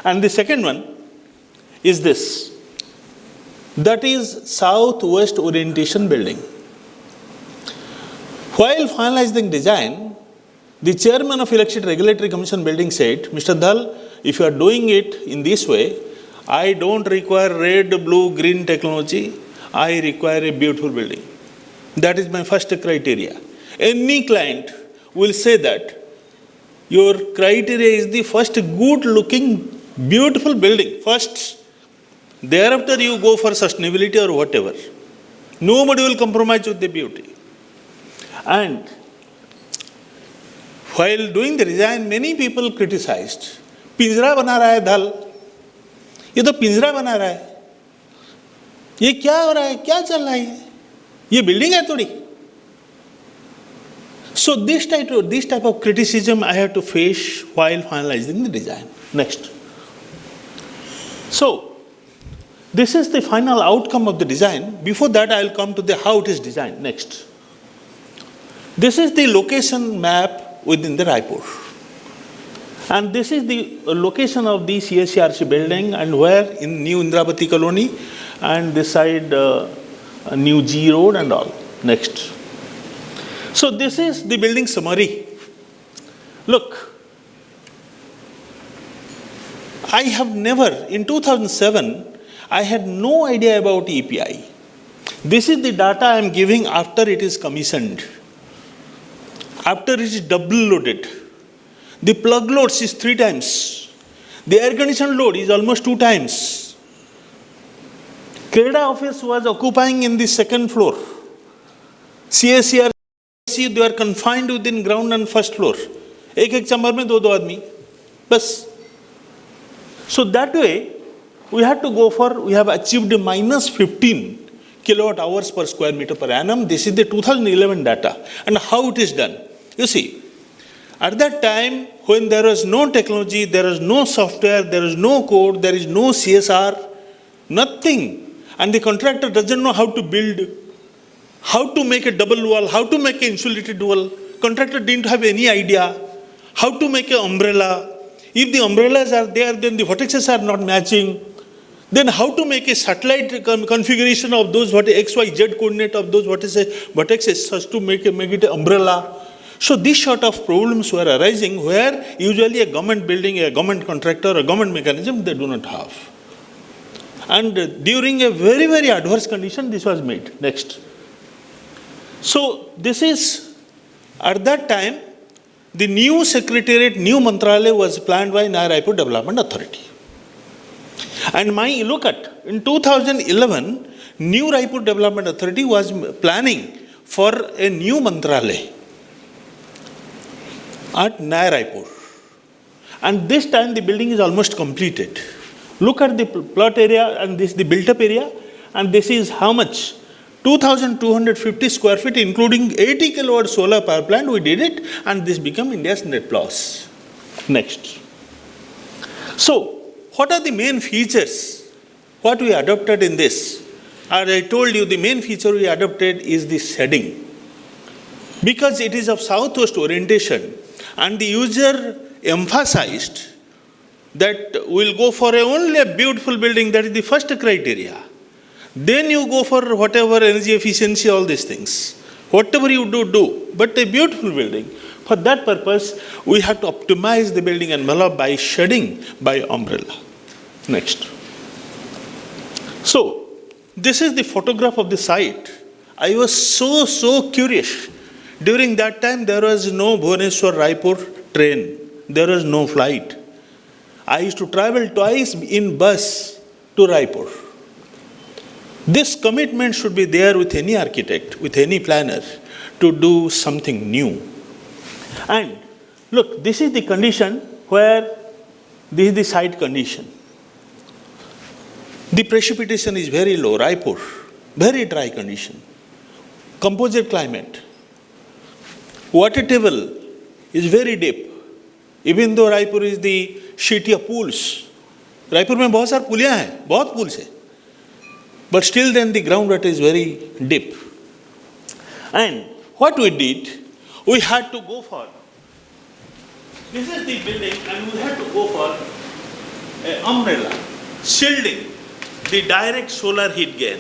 And the second one is this. That is southwest orientation building. While finalizing design, the chairman of Electricity Regulatory Commission building said, Mr. Dhal, if you are doing it in this way, I don't require red, blue, green technology. I require a beautiful building. That is my first criteria. Any client will say that your criteria is the first good looking, beautiful building. First, thereafter you go for sustainability or whatever. Nobody will compromise with the beauty. And while doing the design, many people criticized. पिंजरा बना रहा है धल, ये तो पिंजरा बना रहा है, ये क्या हो रहा है, क्या चल रहा है? ये बिल्डिंग है थोड़ी. So this type of criticism I have to face while finalizing the design. Next. So this is the final outcome of the design. Before that, I will come to the how it is designed. Next. This is the location map within the Raipur. And this is the location of the CSCRC building and where in New Indravati Colony and this side New G Road and all. Next. So this is the building summary. Look, I have never, in 2007, I had no idea about EPI. This is the data I am giving after it is commissioned. After it is double loaded. The plug loads is 3 times. The air conditioned load is almost 2 times. CREDA office was occupying in the 2nd floor. CSCRC, they are confined within ground and 1st floor. एक chamber में 2 आदमी. बस. So that way, we had to go for, we have achieved minus 15 kilowatt hours per square meter per annum. This is the 2011 data. And how it is done? You see, at that time, when there was no technology, there was no software, there is no code, there is no CSR, nothing. And the contractor doesn't know how to build, how to make a double wall, how to make an insulated wall. Contractor didn't have any idea how to make an umbrella. If the umbrellas are there, then the vertexes are not matching. Then how to make a satellite configuration of those X, Y, Z coordinate of those vertexes such to make it an umbrella. So these sort of problems were arising where usually a government building, a government contractor, a government mechanism, they do not have. And during a very, very adverse condition, this was made. Next. So this is, at that time, the new secretariat, new Mantralaya was planned by Raipur Development Authority. And look at, in 2011, new Raipur Development Authority was planning for a new Mantralaya at Raipur. And this time the building is almost completed. Look at the plot area and this the built up area, and this is how much? 2,250 square feet, including 80 kilowatt solar power plant, we did it, and this became India's net loss. Next. So, what are the main features? What we adopted in this? As I told you, the main feature we adopted is the shading. Because it is of southwest orientation, and the user emphasized that we'll go for only a beautiful building, that is the first criteria. Then you go for whatever energy efficiency, all these things. Whatever you do, but a beautiful building. For that purpose, we have to optimize the building envelope by shading, by umbrella. Next. So, this is the photograph of the site. I was so curious. During that time, there was no Bhubaneswar-Raipur train. There was no flight. I used to travel twice in bus to Raipur. This commitment should be there with any architect, with any planner, to do something new. And look, this is the condition where this is the site condition. The precipitation is very low, Raipur, very dry condition. Composite climate. Water table is very deep. Even though Raipur is the city of pools. Raipur में बहुत सारे पुलियाँ हैं, बहुत pools हैं. But still then the groundwater is very deep. And what we did, we had to go for, this is the building and we had to go for an umbrella, shielding the direct solar heat gain.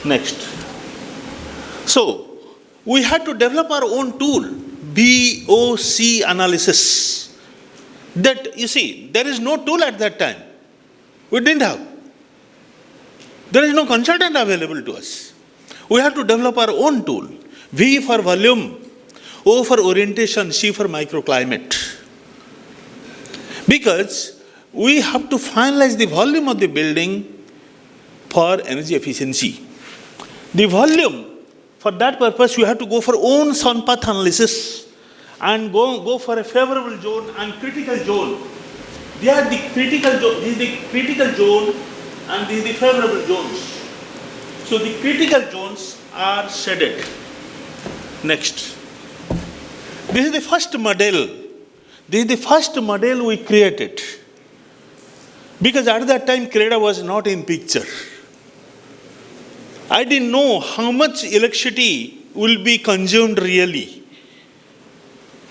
Next. So, we had to develop our own tool, BOC analysis. That, you see, there is no tool at that time. We didn't have. There is no consultant available to us. We have to develop our own tool. V for volume, O for orientation, C for microclimate. Because we have to finalize the volume of the building for energy efficiency. The volume, for that purpose, you have to go for own sun path analysis and go for a favorable zone and critical zone. They are the critical zone. This is the critical zone and these are the favorable zones. So the critical zones are shaded. Next. This is the first model. This is the first model we created. Because at that time, CREDA was not in picture. I didn't know how much electricity will be consumed really.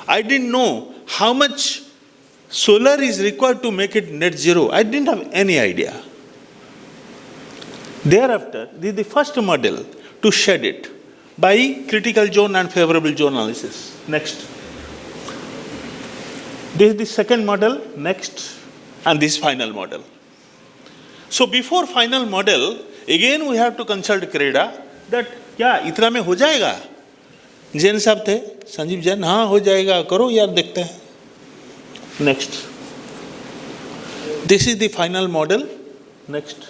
I didn't know how much solar is required to make it net zero. I didn't have any idea. Thereafter, this is the first model to shed it by critical zone and favorable zone analysis. Next. This is the second model. Next. And this final model. So before final model, again we have to consult CREDA that क्या इतना में हो जाएगा? जैन साहब थे, संजीव जैन, हाँ हो जाएगा, करो यार देखते हैं. Next. This is the final model. Next.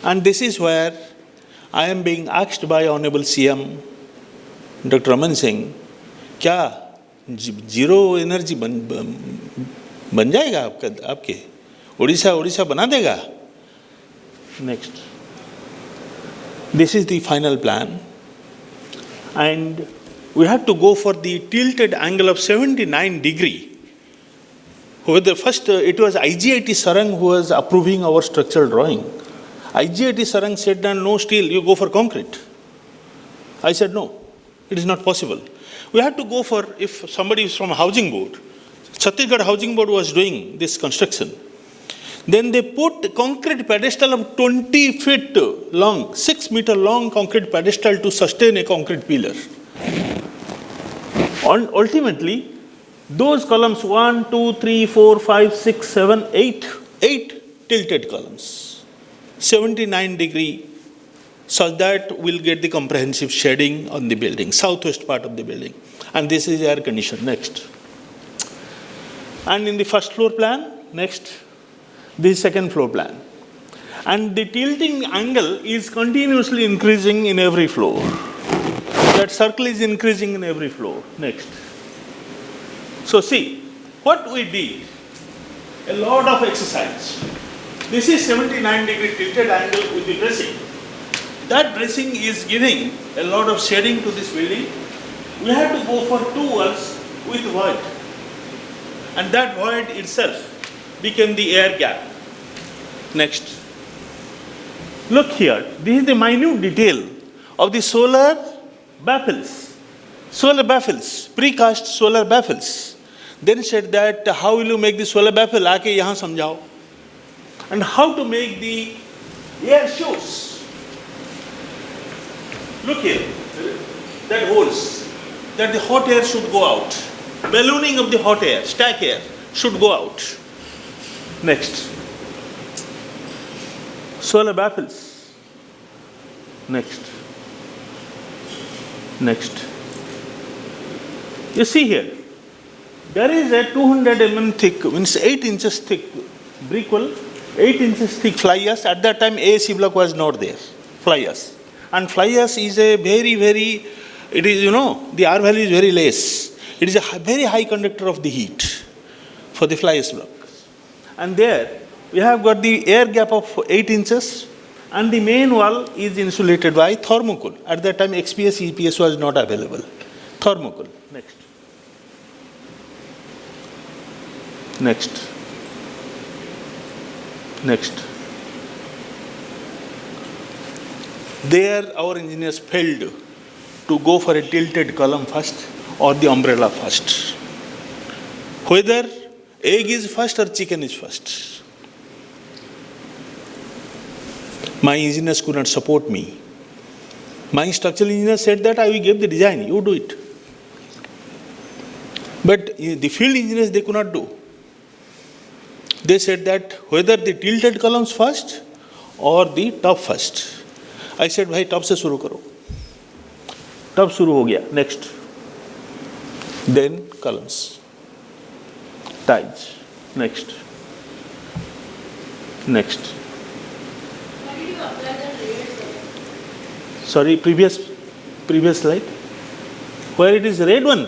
And this is where I am being asked by Honorable CM, Dr. Raman Singh, क्या जीरो एनर्जी बन जाएगा आपके उड़ीसा बना देगा. Next. This is the final plan. And we have to go for the tilted angle of 79 degree. Whether first it was IGIT Sarang who was approving our structural drawing. IGIT Sarang said, no steel, you go for concrete. I said, no, it is not possible. We had to go for, if somebody is from housing board, Chhattisgarh Housing Board was doing this construction. Then they put concrete pedestal of 20 feet long, 6 meter long concrete pedestal to sustain a concrete pillar. Ultimately, those columns 1, 2, 3, 4, 5, 6, 7, 8 tilted columns, 79 degree, such that we'll get the comprehensive shading on the building, southwest part of the building. And this is air condition. Next. And in the first floor plan, next, this is second floor plan. And the tilting angle is continuously increasing in every floor. That circle is increasing in every floor. Next. So see, what we did, a lot of exercise. This is 79 degree tilted angle with the dressing. That dressing is giving a lot of shading to this building. We had to go for 2 walls with void. And that void itself became the air gap. Next. Look here. This is the minute detail of the solar baffles. Solar baffles, precast solar baffles. Then said that how will you make the solar baffle? Aake yahan samjhao. And how to make the air shoes. Look here. That holes. That the hot air should go out. Ballooning of the hot air, stack air, should go out. Next. Solar baffles. Next. Next. You see here, there is a 200 mm thick, means 8 inches thick brick wall, 8 inches thick fly ash. At that time, AAC block was not there. Fly ash. And fly ash is a very, it is, the R value is very less. It is a very high conductor of the heat for the fly ash block. And there, we have got the air gap of 8 inches, and the main wall is insulated by thermocol. At that time, XPS, EPS was not available. Thermocol. Next. Next. Next. There, our engineers failed to go for a tilted column first or the umbrella first. Whether egg is first or chicken is first. My engineers could not support me. My structural engineer said that I will give the design, you do it. But the field engineers, they could not do. They said that whether the tilted columns first or the top first. I said, bhai, top se shuru karo. Top shuru ho gaya. Next. Then columns. Ties. Next. Next. How did you apply the red? Sorry, previous slide. Where it is red one?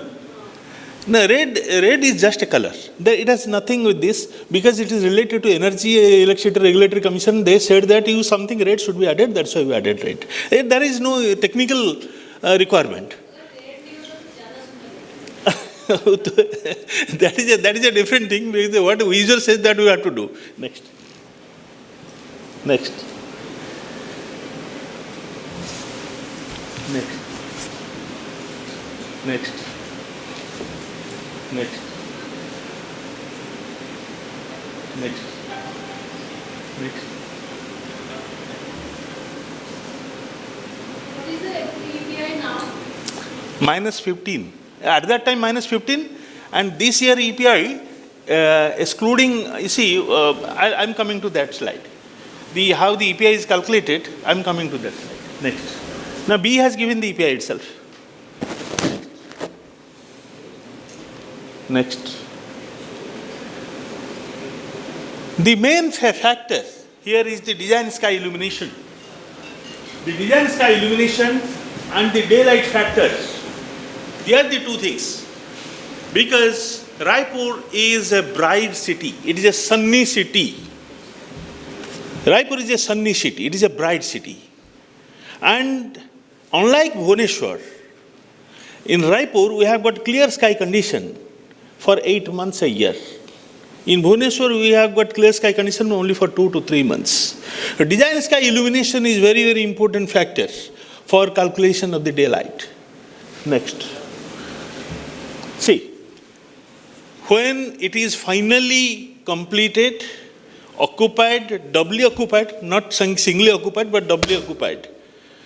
No, red is just a color. It has nothing with this because it is related to Energy Electricity Regulatory Commission. They said that you something red should be added. That's why we added red. There is no technical requirement. That is a different thing. What user says that we have to do. Next. Next. Next. Next. Next. Next. Next. What is the EPI now? Minus 15. At that time, minus 15. And this year, EPI, excluding, you see, I'm coming to that slide. How the EPI is calculated, I'm coming to that slide. Next. Now, B has given the EPI itself. Next. The main factor here is the design sky illumination. The design sky illumination and the daylight factors. They are the two things. Because Raipur is a bright city. It is a sunny city. Raipur is a sunny city. It is a bright city. And unlike Bhubaneswar, in Raipur we have got clear sky condition for 8 months a year. In Bhubaneswar we have got clear sky condition only for 2 to 3 months. Design sky illumination is very, very important factor for calculation of the daylight. Next. See, when it is finally completed, occupied, doubly occupied, not singly occupied, but doubly occupied.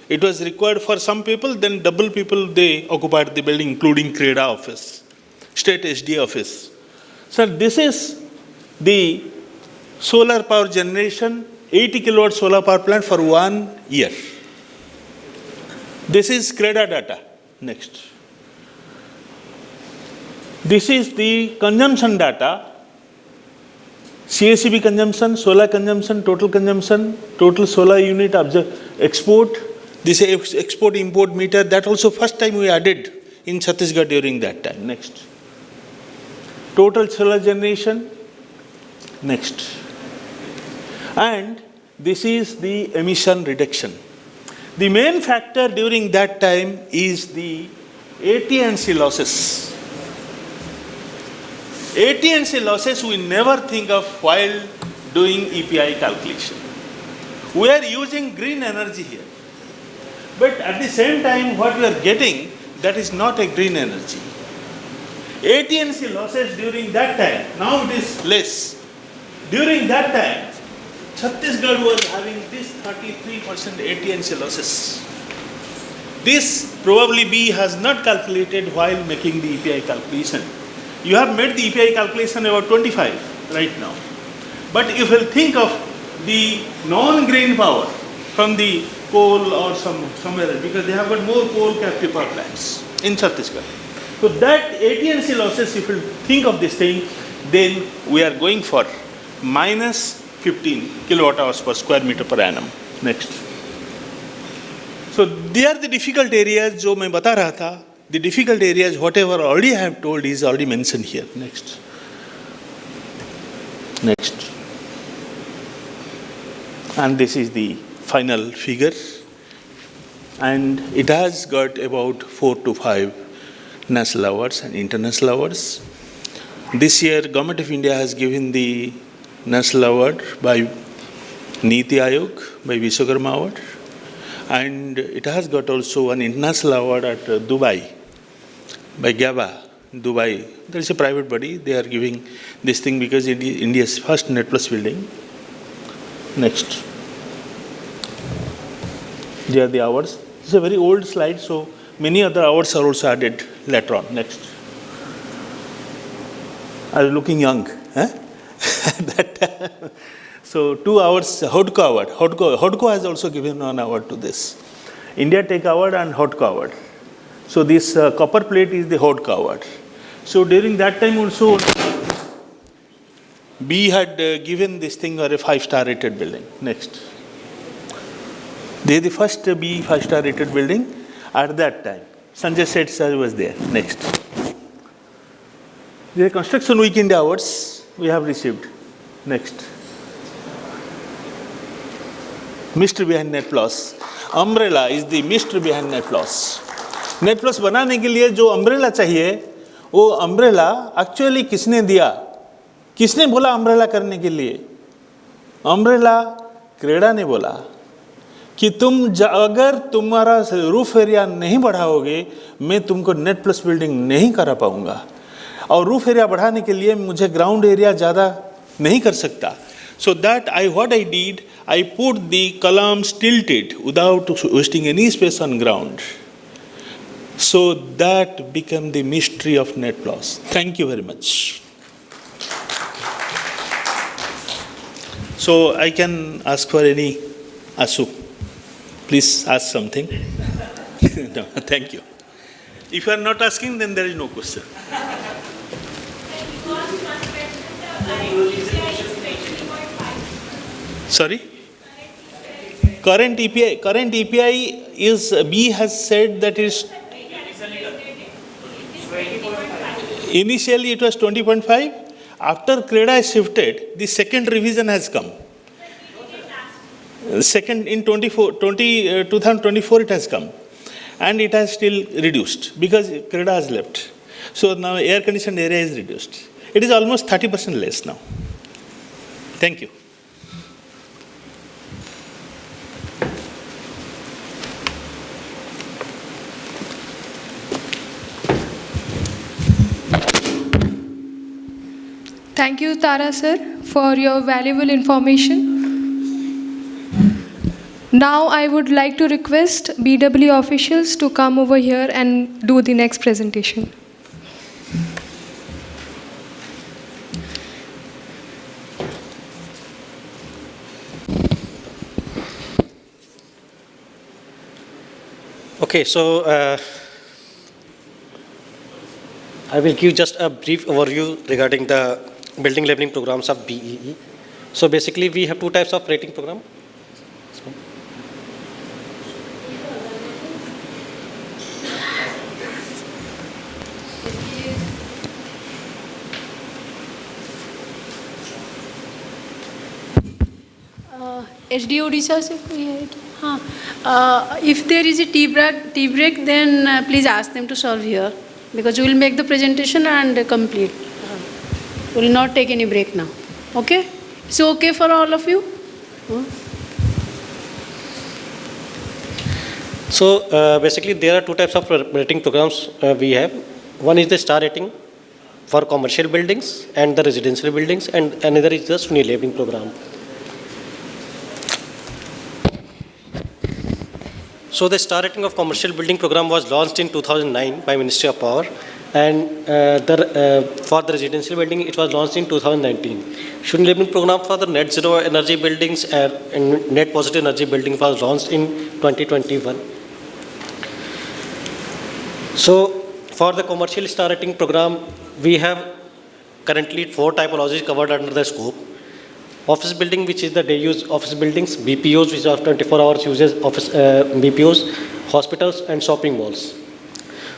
It was required for some people, then double people they occupied the building, including CREDA office, state SDA office. So this is the solar power generation, 80 kilowatt solar power plant for 1 year. This is CREDA data. Next. This is the consumption data. CACB consumption, solar consumption, total solar unit export. This is export import meter. That also first time we added in Chhattisgarh during that time. Next. Total solar generation. Next. And this is the emission reduction. The main factor during that time is the AT&C losses. AT&C losses we never think of while doing EPI calculation. We are using green energy here. But at the same time, what we are getting, that is not a green energy. AT&C losses during that time, now it is less. During that time, Chhattisgarh was having this 33% AT&C losses. This probably B has not calculated while making the EPI calculation. You have made the EPI calculation about 25 right now. But if you think of the non-green power from the coal or somewhere else, because they have got more coal captive power plants in Chhattisgarh. So that AT&C losses, if you think of this thing, then we are going for minus 15 kilowatt hours per square meter per annum. Next. So they are the difficult areas जो मैं बता रहा था. The difficult areas, whatever already I have told, is already mentioned here. Next. Next. And this is the final figure. And it has got about 4 to 5 national awards and international awards. This year, Government of India has given the national award by Niti Ayog, by Vishwakarma Award. And it has got also an international award at Dubai by GABA, Dubai. There is a private body. They are giving this thing because it is India's first net plus building. Next. These are the awards. This is a very old slide, so many other awards are also added later on. Next. I was looking young. Huh? So 2 awards, HODCO award. HODCO has also given an award to this. India Tech Award and HODCO award. So this copper plate is the HODCO award. So during that time also, B had given this thing or a 5-star rated building. Next. They are the first B 5-star rated building at that time. Sanjay Seth sir was there. Next. The construction weekend hours we have received. Next. Mystery behind net loss. Umbrella is the mystery behind net loss. Net loss बनाने के लिए जो umbrella चाहिए, वो umbrella actually किसने दिया? किसने बोला umbrella करने के लिए? Umbrella क्रेडा ने बोला कि अगर तुम्हारा रूफ एरिया नहीं बढ़ाओगे, मैं तुमको नेट प्लस बिल्डिंग नहीं करा पाऊंगा, और रूफ एरिया बढ़ाने के लिए मुझे ग्राउंड एरिया ज़्यादा नहीं कर सकता. So that what I did, I put the columns tilted without wasting any space on ground. So that became the mystery of net loss. Thank you very much. So I can ask for any Asu. Please ask something. No, thank you. If you are not asking, then there is no question. Sorry? Current EPI is, B has said that is, initially it was 20.5. After CREDA is shifted, the second revision has come. Second in 2024 it has come. And it has still reduced because CREDA has left. So now air conditioned area is reduced. It is almost 30% less now. Thank you. Thank you, Tara sir, for your valuable information. Now I would like to request BW officials to come over here and do the next presentation. Okay, so I will give just a brief overview regarding the building labeling programs of BEE. So basically we have two types of rating program. SDA Odisha से कोई है क्या? हाँ. If there is a tea break, then please ask them to solve here, because we will make the presentation and complete. We will not take any break now. Okay? So okay for all of you? So basically there are two types of rating programs we have. One is the star rating for commercial buildings and the residential buildings, and another is the SUNI labeling program. So the star rating of commercial building program was launched in 2009 by Ministry of Power, and for the residential building it was launched in 2019. SUNI labeling program for the net zero energy buildings and net positive energy building was launched in 2021. So for the commercial star rating program, we have currently 4 typologies covered under the scope. Office building, which is the day use office buildings, BPOs, which are 24 hours uses office BPOs, hospitals and shopping malls.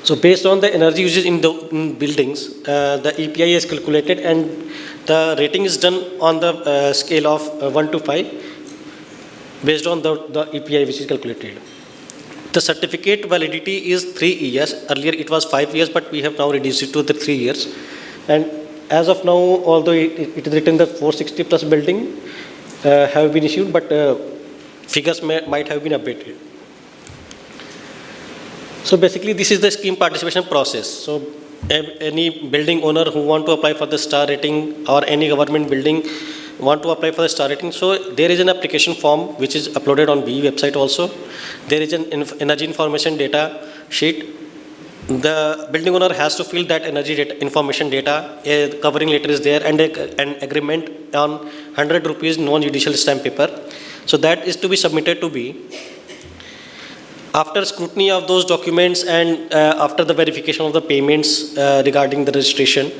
So based on the energy uses in the buildings, the EPI is calculated and the rating is done on the scale of 1 to 5 based on the EPI which is calculated. The certificate validity is 3 years. Earlier it was 5 years, but we have now reduced it to the 3 years. And as of now, although it is written that 460 plus building have been issued, but figures might have been updated. So basically this is the scheme participation process. So any building owner who want to apply for the star rating, or any government building want to apply for the star rating, so there is an application form which is uploaded on BE website also. There is an energy information data sheet. The building owner has to fill that energy data, information data, a covering letter is there, and an agreement on 100 rupees non-judicial stamp paper. So that is to be submitted to BE. After scrutiny of those documents and after the verification of the payments regarding the registration,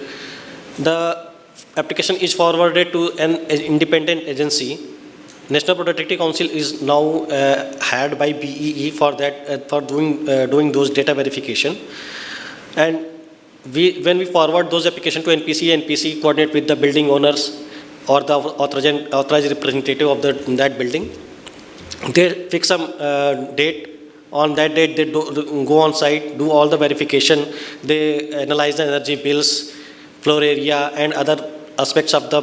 the application is forwarded to an independent agency. National Productivity Council is now hired by BEE for that, for doing those data verification. And when we forward those applications to NPC, NPC coordinate with the building owners or the authorized representative of that building. They fix some date. On that date, they go on site, do all the verification. They analyze the energy bills, floor area, and other aspects of the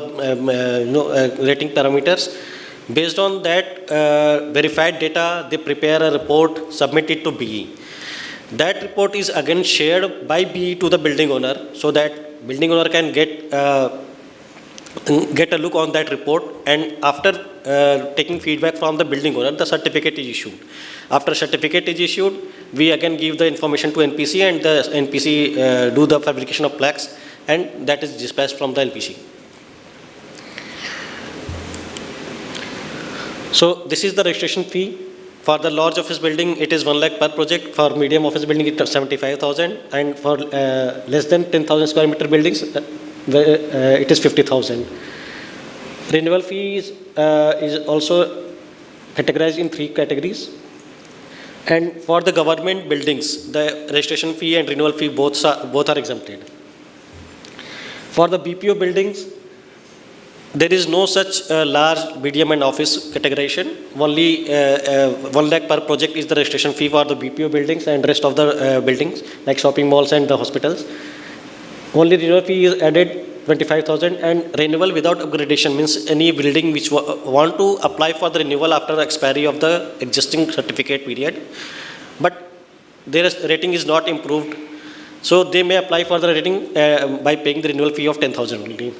rating parameters. Based on that verified data, they prepare a report, submit it to BE. That report is again shared by BE to the building owner, so that building owner can get a look on that report, and after taking feedback from the building owner, the certificate is issued. After certificate is issued, we again give the information to NPC, and the NPC do the fabrication of plaques, and that is dispatched from the NPC. So this is the registration fee. For the large office building, it is 1 lakh per project. For medium office building, it is 75,000, and for less than 10,000 square meter buildings, it is 50,000. Renewal fees is also categorized in 3 categories. And for the government buildings, the registration fee and renewal fee both are exempted. For the BPO buildings, there is no such large, medium and office categorization. Only 1 lakh per project is the registration fee for the BPO buildings, and rest of the buildings like shopping malls and the hospitals. Only renewal fee is added 25,000, and renewal without upgradation means any building which want to apply for the renewal after the expiry of the existing certificate period, but their rating is not improved, so they may apply for the rating by paying the renewal fee of 10,000 only.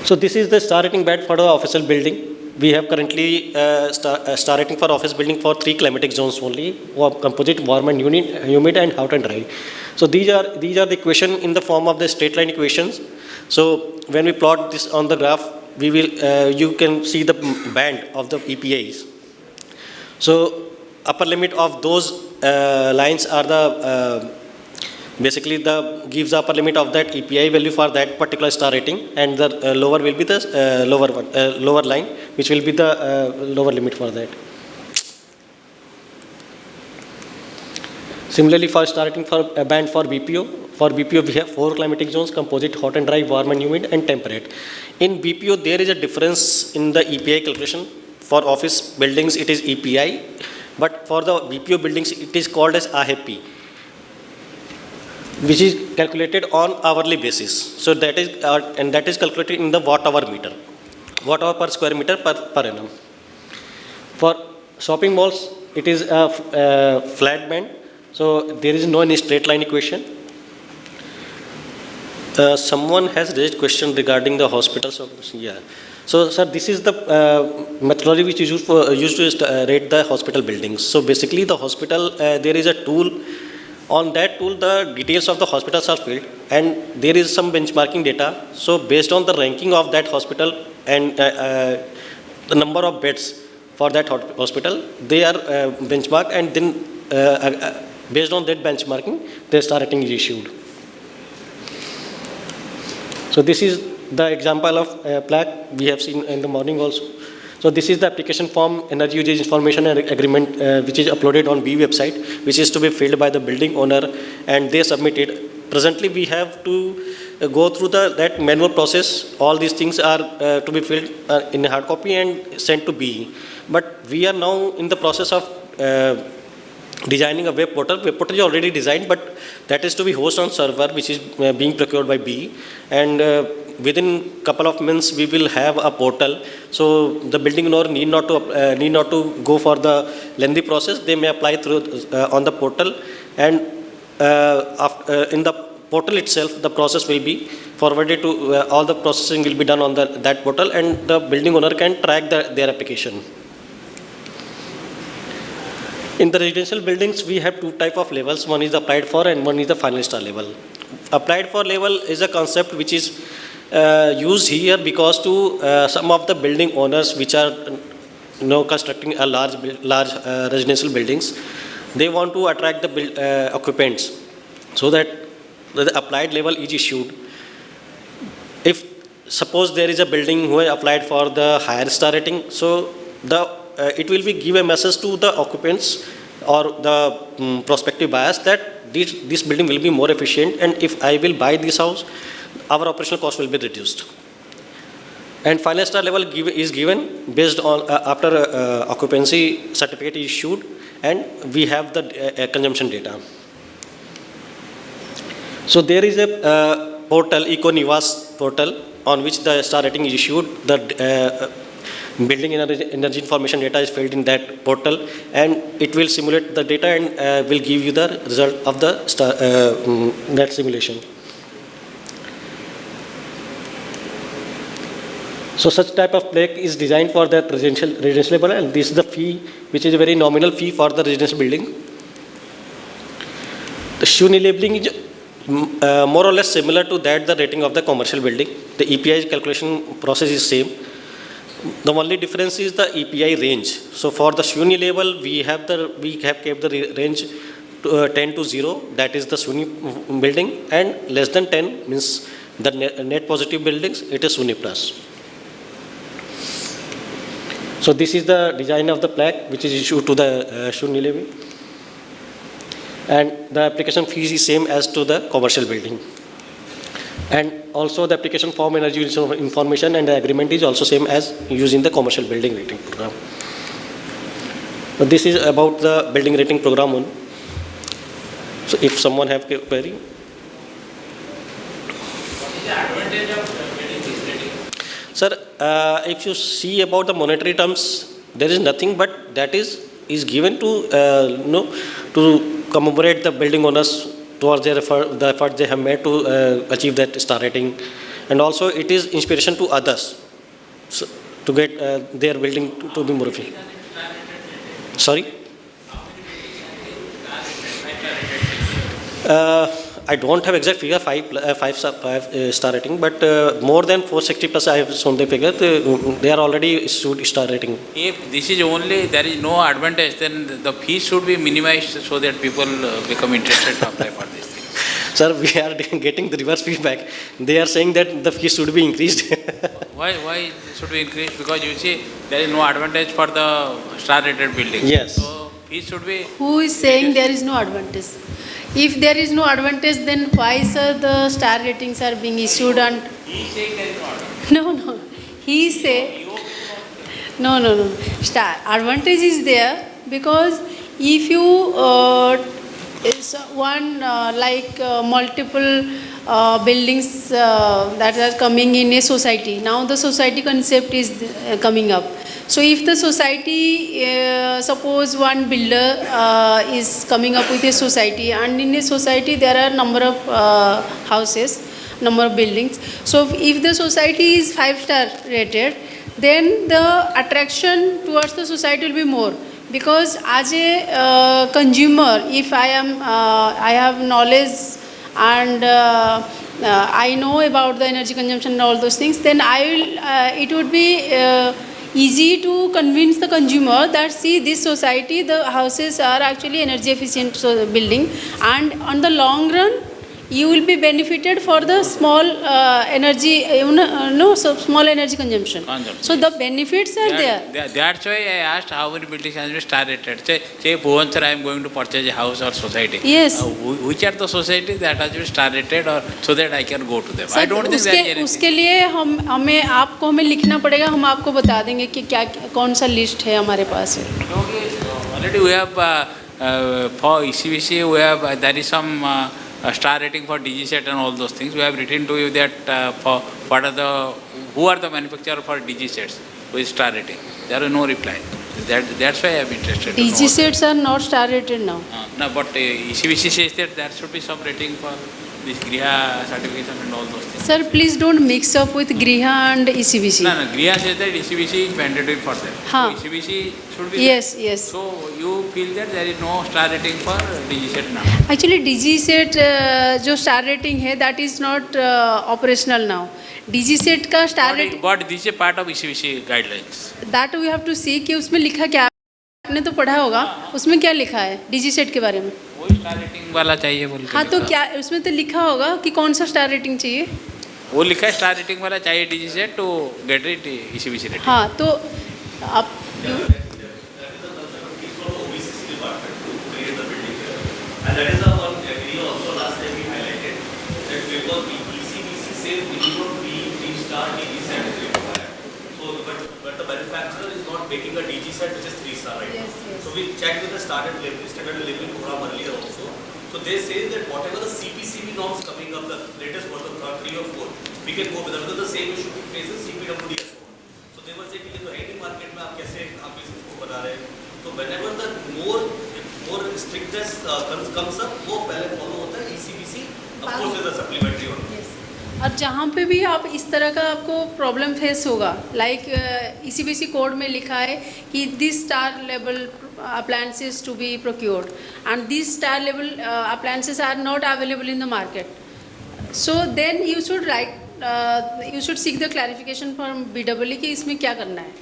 So this is the star rating band for the official building. We have currently star rating for office building for 3 climatic zones only: composite, warm and humid, and hot and dry. So these are the equation in the form of the straight line equations. So when we plot this on the graph, we will you can see the band of the EPAs. So upper limit of those lines are the basically gives the upper limit of that EPI value for that particular star rating, and the lower will be the lower line, which will be the lower limit for that. Similarly, for star rating for a band for BPO we have 4 climatic zones: composite, hot and dry, warm and humid, and temperate. In BPO there is a difference in the EPI calculation. For office buildings it is EPI, but for the BPO buildings it is called as AHP, which is calculated on hourly basis. So that is calculated in the watt-hour meter, watt-hour per square meter per annum. For shopping malls, it is a flat band, so there is no any straight line equation. Someone has raised question regarding the hospitals. Yeah. So, sir, this is the methodology which is used to rate the hospital buildings. So basically, the hospital there is a tool. On that tool, the details of the hospitals are filled, and there is some benchmarking data. So based on the ranking of that hospital and the number of beds for that hospital, they are benchmarked, and then based on that benchmarking, their star rating is issued. So this is the example of plaque we have seen in the morning also. So this is the application form, energy usage information and agreement, which is uploaded on B website, which is to be filled by the building owner, and they submit it. Presently, we have to go through that manual process. All these things are to be filled in a hard copy and sent to BE. But we are now in the process of designing a web portal. Web portal is already designed, but that is to be hosted on server, which is being procured by BE. And within couple of months we will have a portal, so the building owner need not to go for the lengthy process. They may apply through on the portal, and in the portal itself the process will be forwarded to all the processing will be done on that portal, and the building owner can track their application. In the residential buildings we have 2 types of levels. One is the applied for and one is the final star level. Applied for level is a concept which is used here because to some of the building owners which are constructing a large residential buildings, they want to attract the occupants, so that the applied level is issued. If suppose there is a building who has applied for the higher star rating, so it will be give a message to the occupants or the prospective bias that this building will be more efficient, and if I will buy this house, our operational cost will be reduced. And final star level is given based on after occupancy certificate is issued, and we have the consumption data. So there is a portal, EcoNivas portal, on which the star rating is issued. The building energy information data is filled in that portal, and it will simulate the data and will give you the result of the star, that simulation. So such type of plaque is designed for the residential level, and this is the fee, which is a very nominal fee for the residential building. The SHUNY labeling is more or less similar to that the rating of the commercial building. The EPI calculation process is same. The only difference is the EPI range. So for the SHUNY label, we have kept the range to, 10 to 0. That is the SHUNY building, and less than 10 means the net positive buildings. It is SHUNY plus. So this is the design of the plaque which is issued to the SHUNY levy, and the application fees is same as to the commercial building, and also the application form, energy information, and the agreement is also same as used in the commercial building rating program. So this is about the building rating program one. So if someone have a query. Sir, if you see about the monetary terms, there is nothing, but that is given to to commemorate the building owners towards the effort they have made to achieve that star rating, and also it is inspiration to others, so, to get their building to be more efficient. Sorry. I don't have exact figure, 5 star rating, but more than 460 plus I have shown the figure. They are already issued star rating. If this is only, there is no advantage, then the fee should be minimized so that people become interested to apply for this thing. Sir, we are getting the reverse feedback. They are saying that the fee should be increased. Why it should be increased? Because you see, there is no advantage for the star rated building. Yes. So fee should be. Who is saying there is no advantage? If there is no advantage, then why, sir, the star ratings are being issued? And He is saying there is no advantage. no. He say no. Star advantage is there because if you is one multiple buildings that are coming in a society. Now the society concept is coming up. So if the society, suppose one builder is coming up with a society, and in a society there are number of houses, number of buildings. So if the society is 5-star rated, then the attraction towards the society will be more. Because as a consumer, if I have knowledge and I know about the energy consumption and all those things, then it would be easy to convince the consumer that see this society, the houses are actually energy efficient building, and on the long run you will be benefited for the small energy, small energy consumption. So the benefits are there. That's why I asked how many buildings has been star rated. Say Bhuvan sir, I am going to purchase a house or society. Yes. Which are the societies that has been star rated, or so that I can go to them? Sir, I don't think that उसके लिए हमें लिखना पड़ेगा, हम आपको बता देंगे कि क्या कौन सा लिस्ट है हमारे पास है. Already we have for ECBC we have there is some star rating for DG set and all those things. We have written to you that for who are the manufacturer for DG sets with star rating. There is no reply. That's why I am interested. DG sets are not star rated now. No, but ECBC says that there should be some rating for this Griha certification and all those things. Sir, please don't mix up with Griha and ECBC. No, Griha says that ECBC is mandatory for them. Haan. So ECBC should be Yes, there. yes. So you feel that there is no star rating for DG set now? Actually, DG set जो star rating है, that is not operational now. DG set का star rating. But this is a part of ECBC guidelines. That we have to see कि उसमें लिखा क्या है. आपने तो पढ़ा होगा, उसमें क्या लिखा है DG set के बारे में. वही स्टार रेटिंग वाला चाहिए बोल के. हाँ तो क्या उसमें तो लिखा होगा कि कौन सा स्टार रेटिंग चाहिए. वो लिखा है स्टार रेटिंग वाला चाहिए DG set to get it ECBC rating. हाँ तो आप And that is the one agree also last time we highlighted that because the ECBC says minimum B3 star DG set is required. So, but the manufacturer is not making a DG set which is 3 star right now. So we checked with the started delivery program earlier also. So they say that whatever the CPCB norms coming up, the latest one, 3 or 4, we can go with them because the same issue we face is CPWD as well. So they were saying कि जो है market में आप कैसे आप इसको बना रहे हैं. So whenever the more strictness comes up, वो पहले follow होता है ECBC. Of course there's a supplementary one. और जहाँ पे भी आप इस तरह का आपको प्रॉब्लम फेस होगा, लाइक ECBC कोड में लिखा है कि this star level appliances to be procured and these star level appliances are not available in the market. So then you should write, you should seek the clarification from BEE कि इसमें क्या करना है.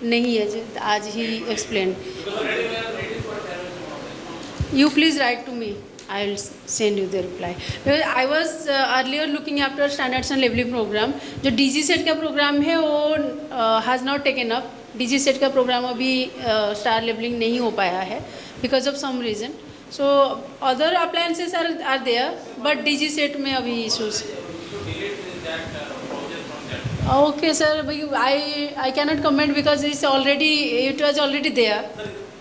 नहीं है आज ही explain. You please write to me. I will send you the reply. I was earlier looking after standards and leveling program. जो DG set का program है वो has not taken up. DG set का program अभी star leveling नहीं हो पाया है because of some reason. So other appliances are there, but DG set में अभी issues. Okay sir, I cannot comment because it was already there.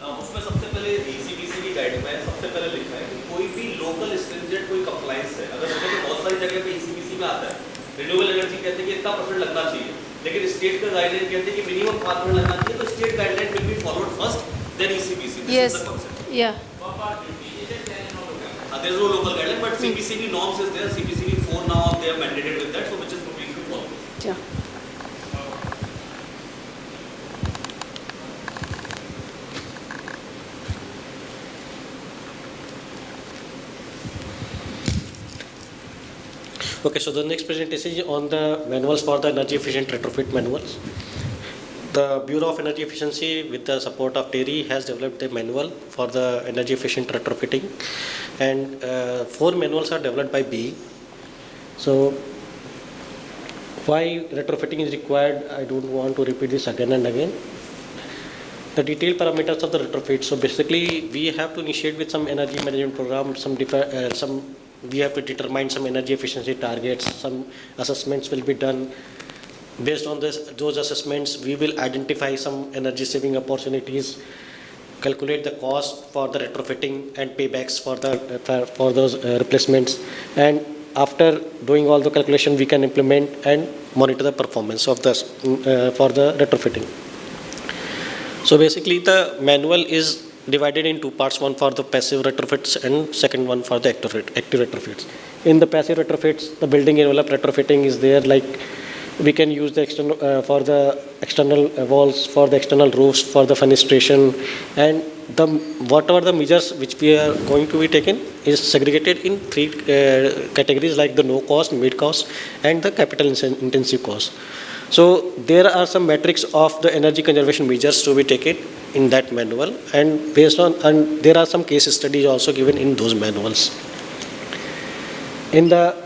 उसमें सबसे पहले ECBC की गाइड में सबसे पहले लिखा है कि कोई भी लोकल स्ट्रिंजेंट कोई कंप्लायंस है, अगर देखो बहुत सारी जगह पे ECBC में आता है, रिन्यूएबल एनर्जी कहते हैं कि इतना % लगना चाहिए, लेकिन स्टेट का गाइडलाइन कहते हैं कि मिनिमम 5% लगना चाहिए, तो state guideline will be followed first, then ECBC. Yes. Yeah. There is no local guideline, but CPCB norms is there. CPCB 4 now they are mandated with that, so which is completely followed. Yeah. Okay, so the next presentation is on the manuals for the energy efficient retrofit manuals. The Bureau of Energy Efficiency, with the support of Pyari, has developed a manual for the energy efficient retrofitting, and 4 manuals are developed by BE. So why retrofitting is required, I don't want to repeat this again and again. The detailed parameters of the retrofit. So basically, we have to initiate with some energy management program, we have to determine some energy efficiency targets, some assessments will be done. Based on those assessments, we will identify some energy saving opportunities, calculate the cost for the retrofitting and paybacks for those replacements. And after doing all the calculation, we can implement and monitor the performance of this for the retrofitting. So basically, the manual is divided in 2 parts, one for the passive retrofits and second one for the active retrofits. In the passive retrofits, the building envelope retrofitting is there, like we can use the external for the external walls, for the external roofs, for the fenestration, and whatever the measures which we are going to be taken is segregated in 3 categories, like the no cost, mid cost, and the capital intensive cost. So there are some metrics of the energy conservation measures to be taken in that manual, and there are some case studies also given in those manuals. In the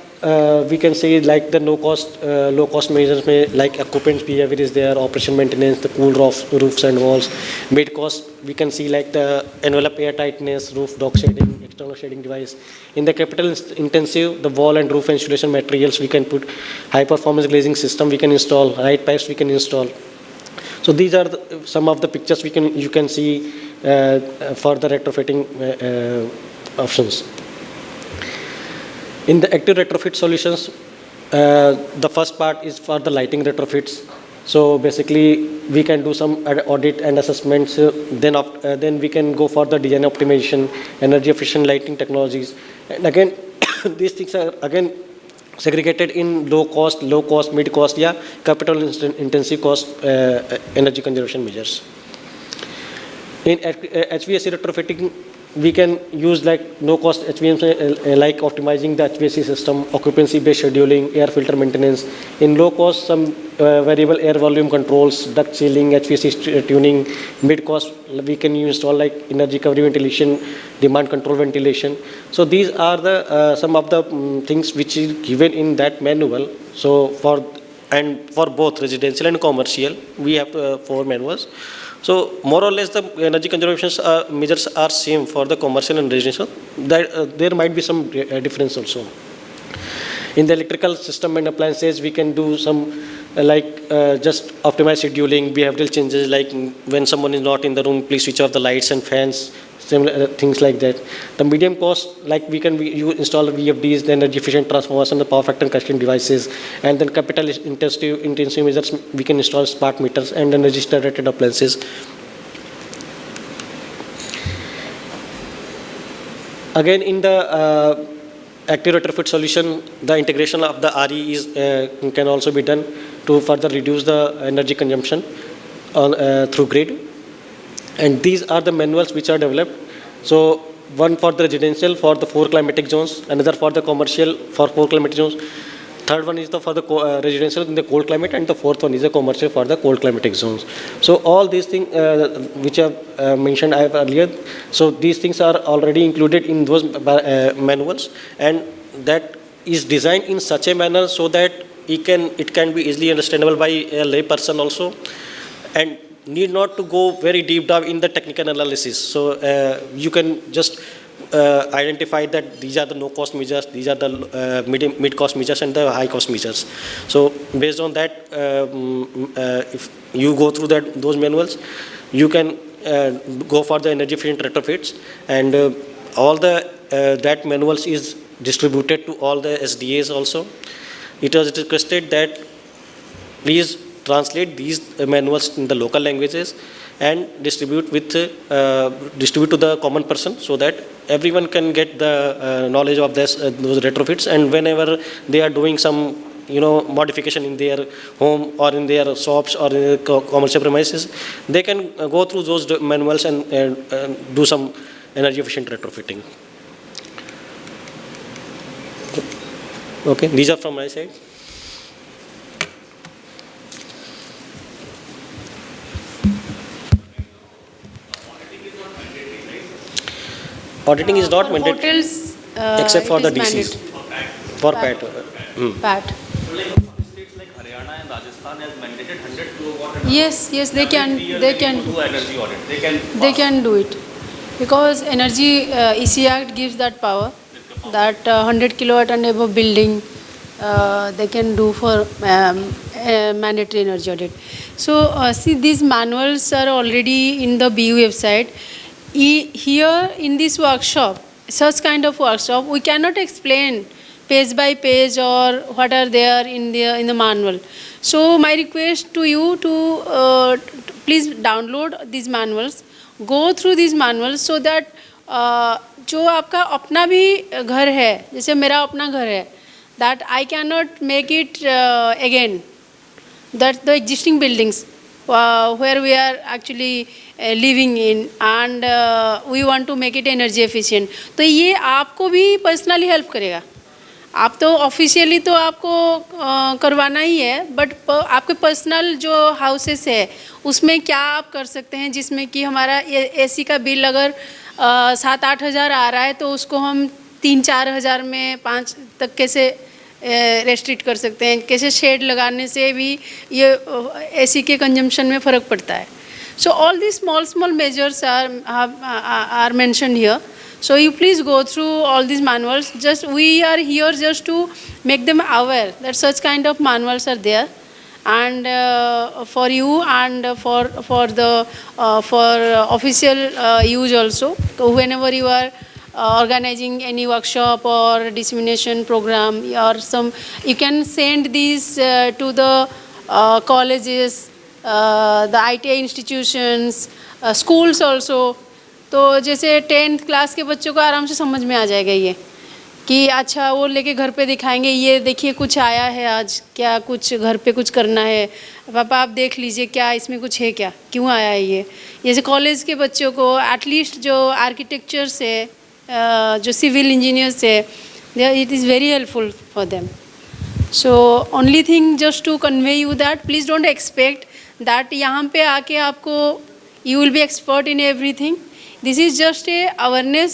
we can say like the low cost measures, like occupants behavior is there, operation maintenance, the cool roofs and walls. Mid cost, we can see like the envelope air tightness, roof dock shading, external shading device. In the capital intensive, the wall and roof insulation materials, we can put high performance glazing system, we can install, right pipes we can install. So these are some of the pictures you can see for the retrofitting options. In the active retrofit solutions, the first part is for the lighting retrofits. So basically, we can do some audit and assessments. Then we can go for the design optimization, energy efficient lighting technologies. And again, these things are again segregated in low cost, mid cost, capital intensive cost energy conservation measures. In HVAC retrofitting, we can use like no cost HVAC, like optimizing the HVAC system, occupancy based scheduling, air filter maintenance. In low cost, some variable air volume controls, duct sealing, HVAC tuning. Mid cost, we can install like energy recovery ventilation, demand control ventilation. So these are the some of the things which is given in that manual. So for both residential and commercial, we have 4 manuals. So more or less the energy conservation measures are same for the commercial and residential. That there might be some difference also. In the electrical system and appliances, we can do some just optimize scheduling, behavioral changes, like when someone is not in the room, please switch off the lights and fans, similar things like that. The medium cost, like you install VFDs, the energy efficient transformers and the power factor constraint devices, and then capital intensive measures, we can install smart meters and energy rated appliances. Again, in the active retrofit solution, the integration of the RE is can also be done to further reduce the energy consumption through grid. And these are the manuals which are developed. So one for the residential for the 4 climatic zones, another for the commercial for 4 climatic zones. Third one is for the residential in the cold climate, and the fourth one is the commercial for the cold climatic zones. So all these things which I have mentioned earlier, so these things are already included in those manuals, and that is designed in such a manner so that it can be easily understandable by a lay person also, and need not to go very deep down in the technical analysis. So you can just identify that these are the no-cost measures, these are the mid-cost measures, and the high-cost measures. So based on that, if you go through those manuals, you can go for the energy efficient retrofits, and all that manuals is distributed to all the SDAs also. It was requested that please translate these manuals in the local languages and distribute to the common person, so that everyone can get the knowledge of those retrofits, and whenever they are doing some modification in their home or in their shops or in their commercial premises, they can go through those manuals and do some energy efficient retrofitting. Okay, these are from my side. Auditing is not mandatory. Hotels, except for the DCs. mandatory. For PAT. PAT. States like Haryana and Rajasthan has mandated 100 kilowatt. Yes, they can. They can do energy audit. They can do it, because Energy EC Act gives that power, that 100 kilowatt and above building they can do for mandatory energy audit. So see, these manuals are already in the BU website. Here in this workshop, such kind of workshop, we cannot explain page by page or what are there in the manual. So my request to you to please download these manuals, go through these manuals, so that जो आपका अपना भी घर है, जैसे मेरा अपना घर है, that I cannot make it again, that the existing buildings where we are actually living in, and we want to make it energy efficient. तो ये आपको भी personally help करेगा. आप तो ऑफिशियली तो आपको करवाना ही है, बट आपके पर्सनल जो हाउसेस है उसमें क्या आप कर सकते हैं, जिसमें कि हमारा एसी का बिल अगर 7-8 हज़ार आ रहा है तो उसको हम 3-4 हज़ार में 5 तक कैसे रेस्ट्रिक्ट कर सकते हैं, कैसे शेड लगाने से भी ये एसी के कंजम्पशन में फ़र्क पड़ता है. So all the small measures are mentioned here. So you please go through all these manuals. Just we are here just to make them aware that such kind of manuals are there, and for you and for official use also. So whenever you are organizing any workshop or dissemination program or some, you can send these to the colleges, the ITI institutions, schools also. तो जैसे 10th class के बच्चों को आराम से समझ में आ जाएगा ये, कि अच्छा वो लेके घर पे दिखाएंगे, ये देखिए कुछ आया है आज, क्या कुछ घर पे कुछ करना है, पापा आप देख लीजिए क्या इसमें कुछ है, क्या क्यों आया है ये. जैसे कॉलेज के बच्चों को एटलीस्ट जो आर्किटेक्चर से जो सिविल इंजीनियर्स है, it is very helpful for them. So only thing just to convey you that please don't expect that यहाँ पे आके आपको you will be expert in everything. This is just a awareness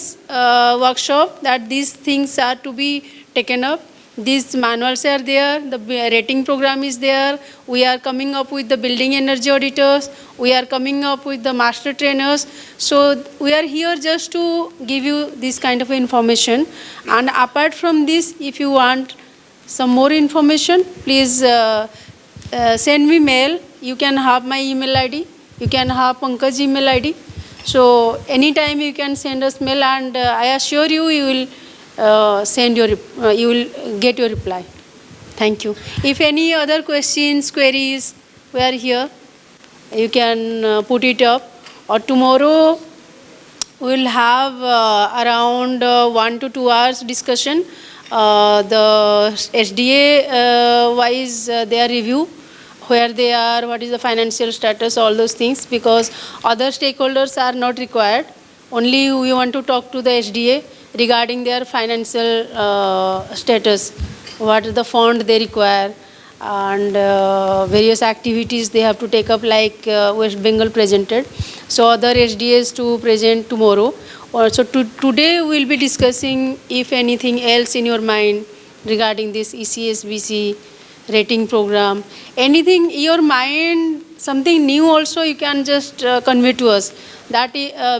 workshop that these things are to be taken up, These manuals are there, the rating program is there, we are coming up with the building energy auditors, we are coming up with the master trainers. So we are here just to give you this kind of information. And apart from this, if you want some more information, please send me mail. You can have my email ID, you can have Pankaj's email ID. So anytime you can send us mail, and I assure you, you will you will get your reply. Thank you. If any other questions, queries, we are here. You can put it up. Or tomorrow we will have around 1 to 2 hours discussion. The SDA wise their review, where they are, what is the financial status, all those things, because other stakeholders are not required. Only we want to talk to the SDA regarding their financial status, what is the fund they require, and various activities they have to take up, like West Bengal presented. So other SDAs to present tomorrow. Also today we will be discussing if anything else in your mind regarding this ECSBC rating program. Anything in your mind, something new also, you can just convey to us that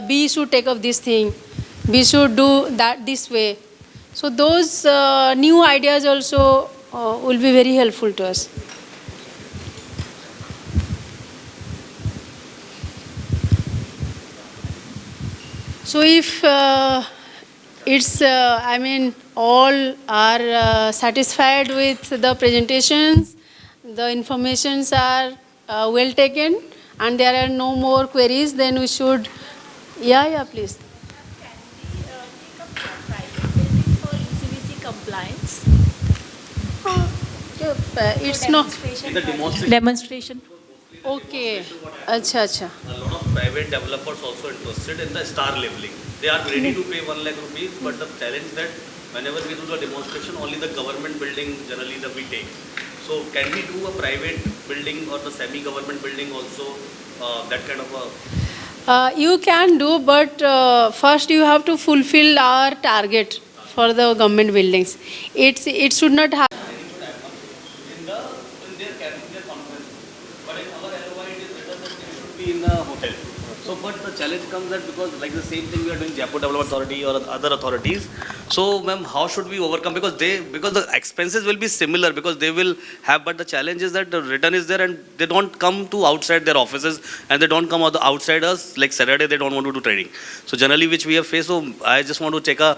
B should take up this thing, we should do that this way. So those new ideas also will be very helpful to us. So if it's, I mean, all are satisfied with the presentations, the informations are well taken, and there are no more queries, then we should, yeah, please. Compliance. It's not demonstration. Okay. Acha. A lot of private developers also interested in the star leveling. They are ready to pay 1 lakh rupees, but the challenge that whenever we do the demonstration, only the government building generally we take. So can we do a private building or the semi-government building also, that kind of a... You can do, but first you have to fulfill our target for the government buildings. It should not happen. In the hotel. So, but the challenge comes that because like the same thing we are doing Jaipur Development Authority or other authorities. So, ma'am, how should we overcome? Because the expenses will be similar, because they will have, but the challenge is that the return is there and they don't come to outside their offices, and they don't come out the outsiders, like Saturday they don't want to do training. So generally which we have faced. So I just want to take a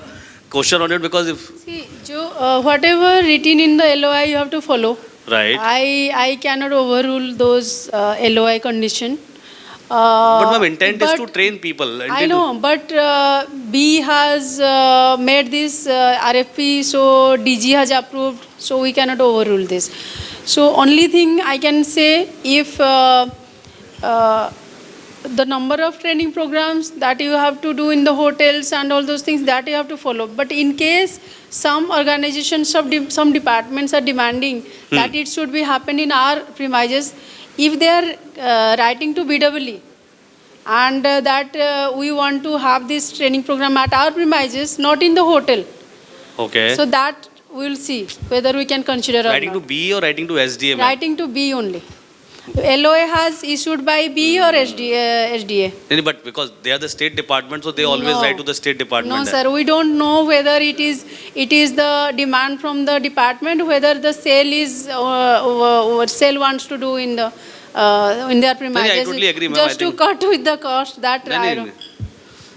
question on it, because if... See, whatever written in the LOI you have to follow. Right. I cannot overrule those LOI condition. But ma'am, intent is to train people. I know, but B has made this RFP, so DG has approved, so we cannot overrule this. So only thing I can say, if the number of training programs that you have to do in the hotels and all those things, that you have to follow. But in case some organizations, some departments are demanding that it should be happen in our premises, if they are writing to BWE and that we want to have this training program at our premises, not in the hotel. Okay. So that we will see whether we can consider or not. Writing to B or writing to SDA? Writing to B only. LOA has issued by B or SDA. But because they are the state department, so they always write to the state department. No, sir. We don't know whether it is the demand from the department, whether the sale is sale wants to do in the in their premises. I totally agree, ma'am. Just to cut with the cost. That I don't.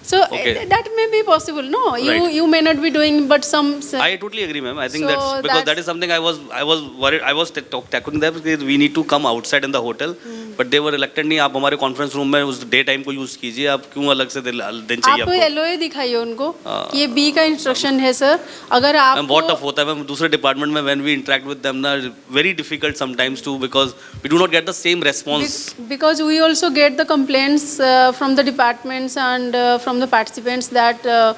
So that may be possible. No, you may not be doing, but some. I totally agree, ma'am. I think that's because that is something I was worried. I was tackling that because we need to come outside in the hotel, but they were reluctant. नहीं आप हमारे conference room में उस day time को use कीजिए. आप क्यों अलग से दिन चाहिए आपको? आप LOA दिखाइए उनको. ये B का instruction है sir. अगर आप बहुत tough होता है मैम दूसरे department में when we interact with them ना very difficult sometimes too because we do not get the same response. Because we also get the complaints from the departments and from the participants that the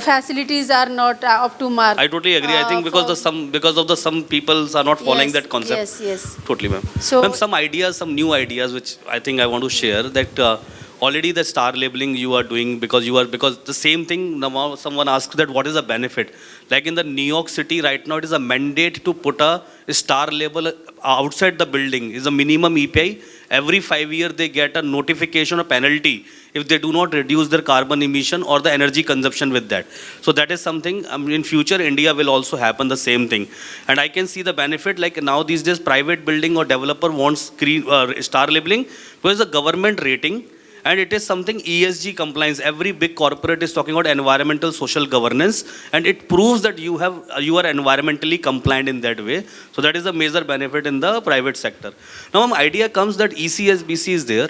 facilities are not up to mark. I totally agree. I think because of the some people are not following that concept. Yes. Totally, ma'am. So, ma'am, some new ideas which I think I want to share that already the star labeling you are doing because the same thing, now someone asked that what is the benefit? Like in the New York City right now, it is a mandate to put a star label outside the building. Is a minimum EPI. Every 5 years they get a notification or penalty if they do not reduce their carbon emission or the energy consumption with that. So that is something, in future India will also happen the same thing. And I can see the benefit, like now these days private building or developer wants star labeling because the government rating, and it is something ESG compliance. Every big corporate is talking about environmental social governance, and it proves that you are environmentally compliant in that way. So that is a major benefit in the private sector. Now my idea comes that ECSBC is there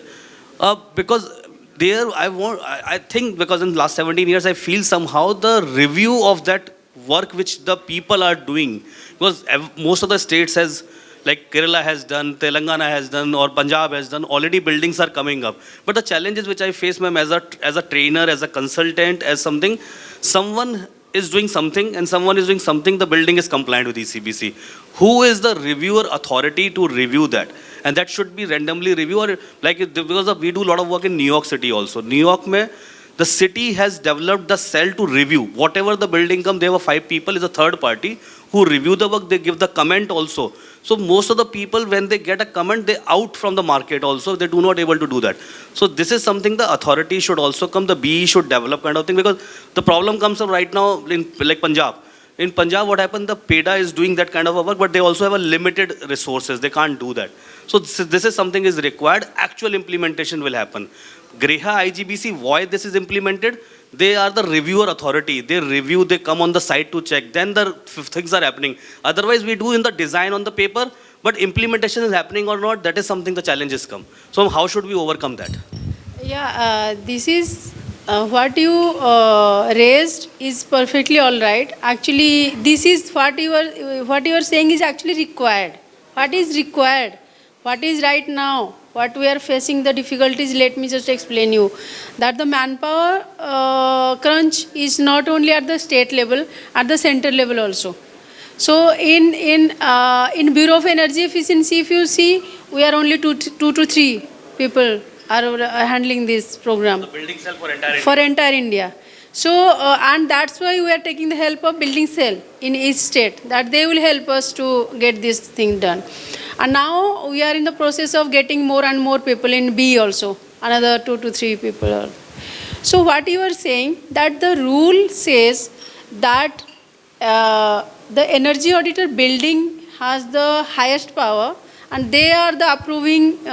because there I think because in the last 17 years I feel somehow the review of that work which the people are doing, because most of the states has, like Kerala has done, Telangana has done, or Punjab has done, already buildings are coming up. But the challenges which I face, ma'am, as a trainer, as a consultant, as something, someone is doing something and someone is doing something, the building is compliant with ECBC. Who is the reviewer authority to review that? And that should be randomly reviewed, or like, because we do a lot of work in New York City also. New York, the city has developed the cell to review. Whatever the building comes, there were 5 people, is a third party who review the work, they give the comment also. So most of the people, when they get a comment, they out from the market also. They do not able to do that. So this is something the authority should also come, the BE should develop kind of thing, because the problem comes up right now in like Punjab. In Punjab, what happened, the PEDA is doing that kind of a work, but they also have a limited resources. They can't do that. So this is something is required. Actual implementation will happen. Greha IGBC, why this is implemented? They are the reviewer authority. They review, they come on the site to check. Then the things are happening. Otherwise, we do in the design on the paper, but implementation is happening or not, that is something the challenges come. So how should we overcome that? Yeah, this is what you raised is perfectly all right. Actually, this is what you are saying is actually required. What is required? What is right now? What we are facing the difficulties, let me just explain you. That the manpower crunch is not only at the state level, at the center level also. So in Bureau of Energy Efficiency, if you see, we are only 2 to 3 people are handling this program. The building cell for entire India. For entire India. So, and that's why we are taking the help of building cell in each state, that they will help us to get this thing done. And now we are in the process of getting more and more people in B also, another 2 to 3 people. So what you are saying, that the rule says that the energy auditor building has the highest power, and they are the approving, they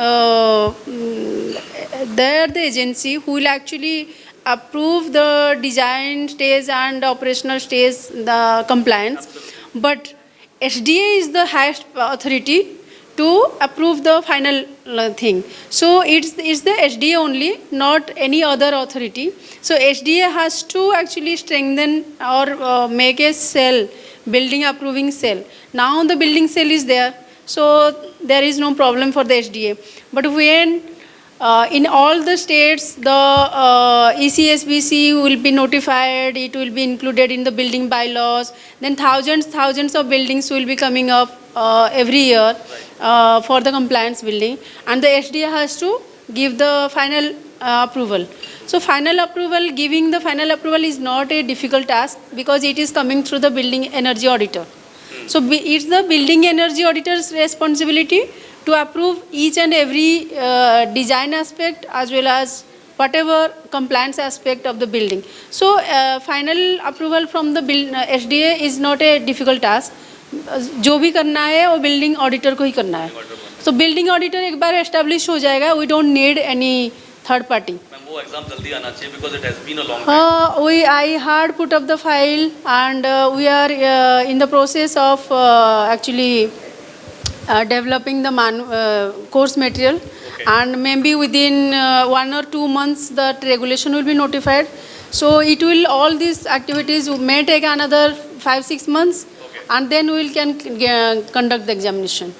are the agency who will actually approve the design stage and operational stage, the compliance. Absolutely. But SDA is the highest authority to approve the final thing. So it's the SDA only, not any other authority. So SDA has to actually strengthen or make a cell, building approving cell. Now the building cell is there, so there is no problem for the SDA. But when in all the states, the ECSBC will be notified, it will be included in the building bylaws, then thousands of buildings will be coming up every year for the compliance building, and the SDA has to give the final approval. So giving the final approval is not a difficult task, because it is coming through the building energy auditor. So it's the building energy auditor's responsibility to approve each and every design aspect as well as whatever compliance aspect of the building. So final approval from the SDA is not a difficult task. जो भी करना है वो building auditor को ही करना है. So building auditor एक बार establish हो जाएगा, we don't need any third party. Ma'am वो एग्जाम जल्दी आना चाहिए because it has been a long time. I had put up the file, and we are in the process of actually developing the course material, and maybe within 1 or 2 months that regulation will be notified. So it will, all these activities may take another 5-6 months, and then we can conduct the examination.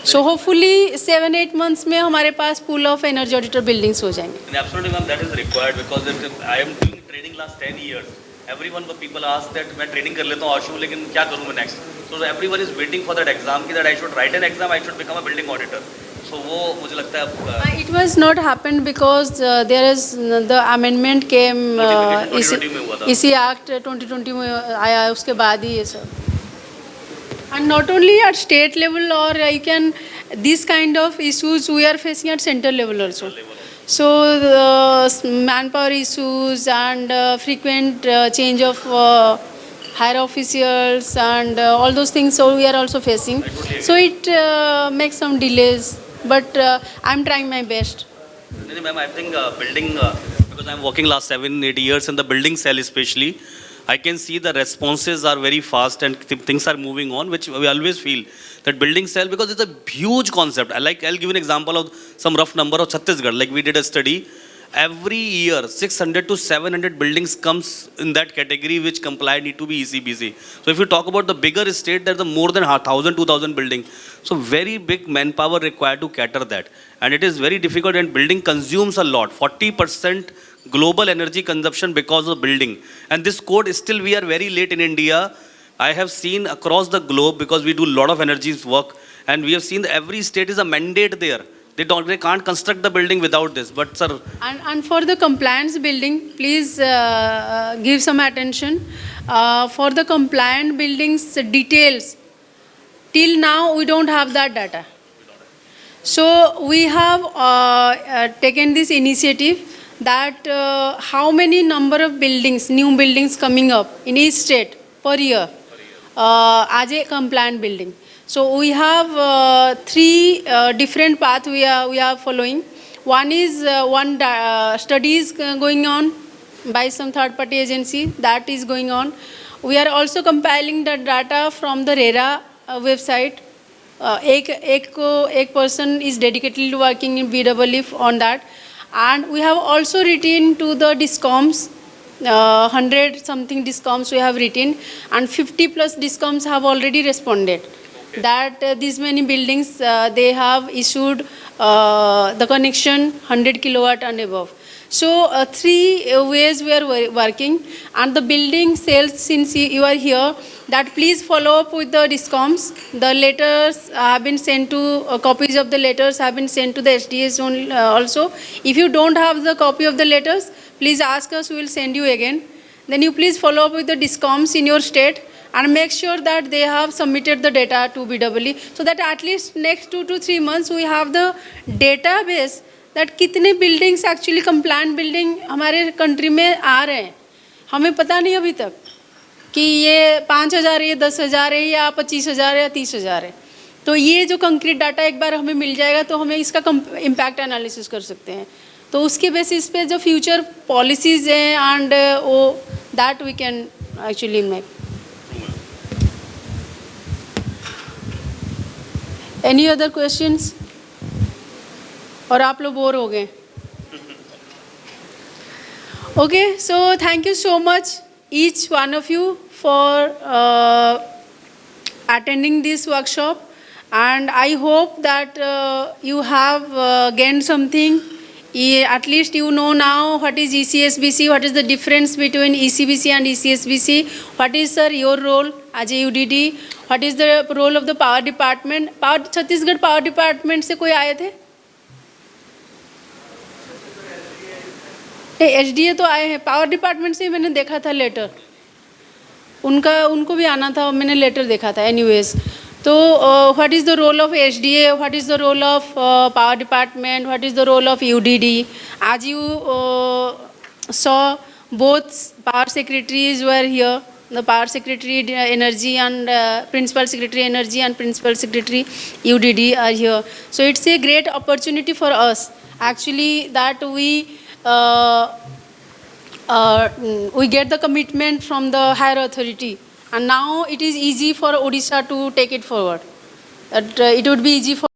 So hopefully 7-8 months में हमारे पास pool of energy auditor buildings हो जाएंगे. Absolutely, ma'am, that is required, because I am doing training last 10 years. Everyone, the people ask that मैं training कर लेता हूँ आशु, लेकिन क्या करूँ मैं next? So everyone is waiting for that exam, that I should write an exam, I should become a building auditor. So वो मुझे लगता है It was not happened because there is the amendment came इसी Act 2020 में आया, उसके बाद ही ये सब. And not only at state level, or you can, these kind of issues we are facing at center level also. So the manpower issues and frequent change of higher officials and all those things, so we are also facing. So it makes some delays, but I'm trying my best. Ma'am, I think building, because I'm working last 7-8 years in the building cell especially, I can see the responses are very fast and things are moving on, which we always feel that building cell, because it's a huge concept. I'll give an example of some rough number of Chhattisgarh. Like we did a study, every year 600 to 700 buildings comes in that category which need to be ECBC. So if you talk about the bigger state, there's more than 1,000, 2,000 buildings. So very big manpower required to cater that. And it is very difficult, and building consumes a lot. 40% global energy consumption because of building. And this code is still, we are very late in India. I have seen across the globe, because we do a lot of energy work, and we have seen that every state is a mandate there. They can't construct the building without this. But sir, And for the compliance building, please give some attention. For the compliant buildings details, till now we don't have that data. So we have taken this initiative that how many number of buildings, new buildings coming up in each state per year as a compliant building. So we have three different paths we are following. One is study is going on by some third party agency, that is going on. We are also compiling the data from the RERA website. एक person is dedicatedly working in BWF on that. And we have also written to the DISCOMs, 100 something DISCOMs we have written, and 50 plus DISCOMs have already responded. Okay. That these many buildings, they have issued the connection 100 kilowatt and above. So three ways we are working, and the building sales, since you are here, that please follow up with the DISCOMs. The letters have been sent to, copies of the letters have been sent to the SDAs also. If you don't have the copy of the letters, please ask us, we will send you again. Then you please follow up with the DISCOMs in your state and make sure that they have submitted the data to BWE, so that at least next 2 to 3 months we have the database that कितने buildings actually compliant building हमारे country में आ रहे हैं. हमें पता नहीं अभी तक कि ये 5,000 है, ये 10,000 है, या 25,000 है, या 30,000 है. तो ये जो कंक्रीट डाटा एक बार हमें मिल जाएगा तो हमें इसका इम्पैक्ट एनालिसिस कर सकते हैं. तो उसके बेसिस पे जो फ्यूचर पॉलिसीज़ हैं एंड वो that we can actually make. Any other questions? और आप लोग बोर हो गए? Okay, so thank you so much each one of you for attending this workshop, and I hope that you have gained something. At least you know now what is ECSBC, what is the difference between ECBC and ECSBC, what is sir your role as a UDD, what is the role of the power department. Chhattisgarh power department से कोई आए थे? SDA तो आए हैं, power department से मैंने देखा था लेटर, उनको भी आना था, मैंने लेटर देखा था. एनीवेज, तो what is the role of SDA, what is the role of power department, what is the role of UDD? आज you saw both power secretaries were here, the power secretary energy and principal secretary energy and principal secretary UDD are here. So it's a great opportunity for us actually that we get the commitment from the higher authority, and now it is easy for Odisha to take it forward. That it would be easy for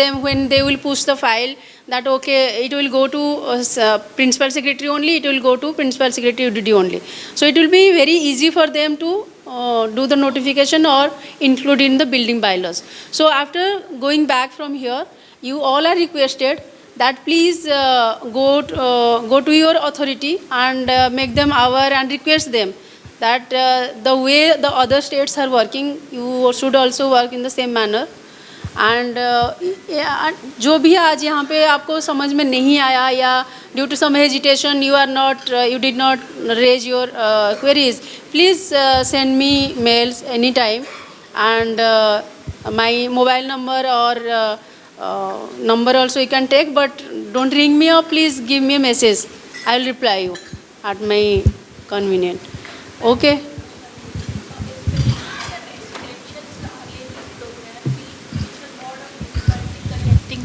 them when they will push the file that okay, it will go to principal secretary only, it will go to principal secretary UDD only. So it will be very easy for them to do the notification or include in the building bylaws. So after going back from here, you all are requested that please go to your authority and make them aware and request them that the way the other states are working, you should also work in the same manner. And जो भी आज यहाँ पे आपको समझ में नहीं आया या due to some hesitation you did not raise your queries, please send me mails anytime, and my mobile number or number also you can take, but don't ring me or please give me a message. I will reply you at my convenient. Okay.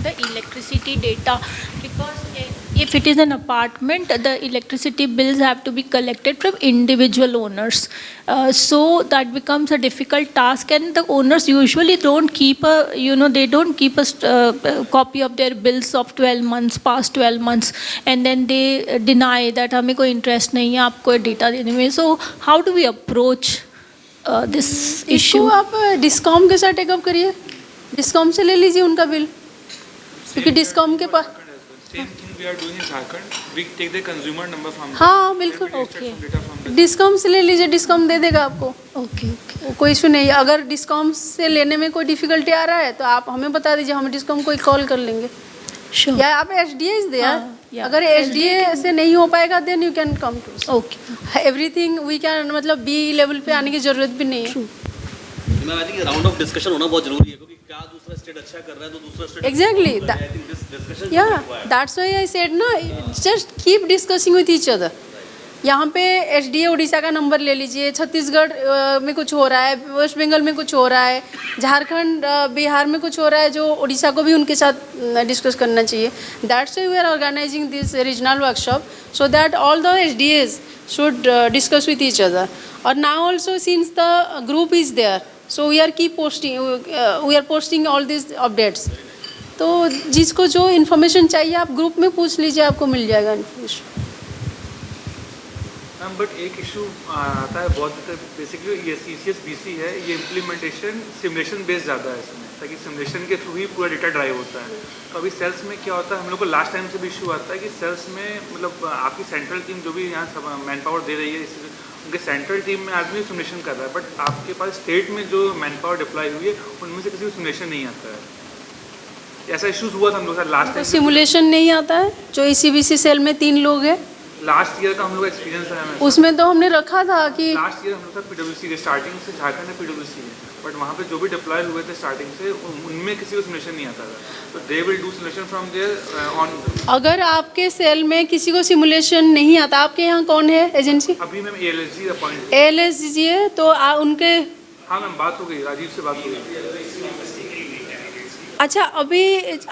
The electricity data, because if it is an apartment, the electricity bills have to be collected from individual owners, so that becomes a difficult task, and the owners usually don't keep a they don't keep a copy of their bills of 12 months, past 12 months, and then they deny that हमें कोई interest नहीं है आपको data देने में. So how do we approach this issue? इसको आप discom के साथ टेकअप करिए, डिस्कॉम से ले लीजिए उनका बिल, क्योंकि डिस्कॉम के पास हाँ बिल्कुल ओके, डिस्कॉम से ले लीजिए, डिस्कॉम दे देगा आपको. ओके ओके, कोई इशू नहीं. अगर डिस्कॉम से लेने में कोई डिफिकल्टी आ रहा है तो आप हमें बता दीजिए, हम डिस्कॉम को कॉल कर लेंगे. Sure. या आप SDA इज देयर, अगर SDA से नहीं हो पाएगा then you can come to. Okay, everything we can, मतलब B लेवल पे आने की जरूरत भी नहीं है. मैं I think round of discussion होना बहुत जरूरी है, क्योंकि क्या दूसरा स्टेट अच्छा कर रहा है तो दूसरा स्टेट एग्जैक्टली, या दैट्स व्हाई आई सेड ना, just keep discussing with each other. यहाँ पे SDA उड़ीसा का नंबर ले लीजिए, छत्तीसगढ़ में कुछ हो रहा है, वेस्ट बंगाल में कुछ हो रहा है, झारखंड बिहार में कुछ हो रहा है, जो उड़ीसा को भी उनके साथ डिस्कस करना चाहिए. That's why we are organising this regional workshop, so that all the SDAs should discuss with each other. Or now also, since the group is there, so we are posting all these updates. तो जिसको जो information चाहिए आप group में पूछ लीजिए, आपको मिल जाएगा इन्फॉर्मेशन. मैम बट एक इशू आता है बहुत, बेसिकली ये ECSBC है, ये इम्प्लीमेंटेशन सिमुलेशन बेस्ड ज़्यादा है इसमें, ताकि सिमुलेशन के थ्रू ही पूरा डेटा ड्राइव होता है. तो अभी सेल्स में क्या होता है, हम लोग को लास्ट टाइम से भी इशू आता है कि सेल्स में मतलब आपकी सेंट्रल टीम जो भी यहाँ मैन पावर दे रही है, उनके सेंट्रल टीम में आदमी सिमुलेशन कर रहा है, बट आपके पास स्टेट में जो मैन पावर डिप्लॉय हुई है उनमें से किसी को सिमुलेशन नहीं आता है. ऐसा इशूज़ हुआ था हम लोग लास्ट टाइम. सिमुलेशन नहीं आता है, जो ECBC सेल में 3 लोग हैं, लास्ट ईयर का हम लोग एक्सपीरियंस है. उसमें तो हमने रखा था कि लास्ट ईयर हम लोग PWC के स्टार्टिंग से झारखंड में PWC है, बट वहाँ पे जो भी डिप्लॉय हुए थे स्टार्टिंग से उनमें किसी को सिमुलेशन नहीं आता था. तो they will do simulation from there on. अगर आपके सेल में किसी को सिमुलेशन नहीं आता, आपके यहाँ कौन है एजेंसी? अभी मैम ALSG अपॉइंट. ALSG है तो उनके, हाँ मैम बात हो गई, राजीव से बात हो गई. अच्छा, अभी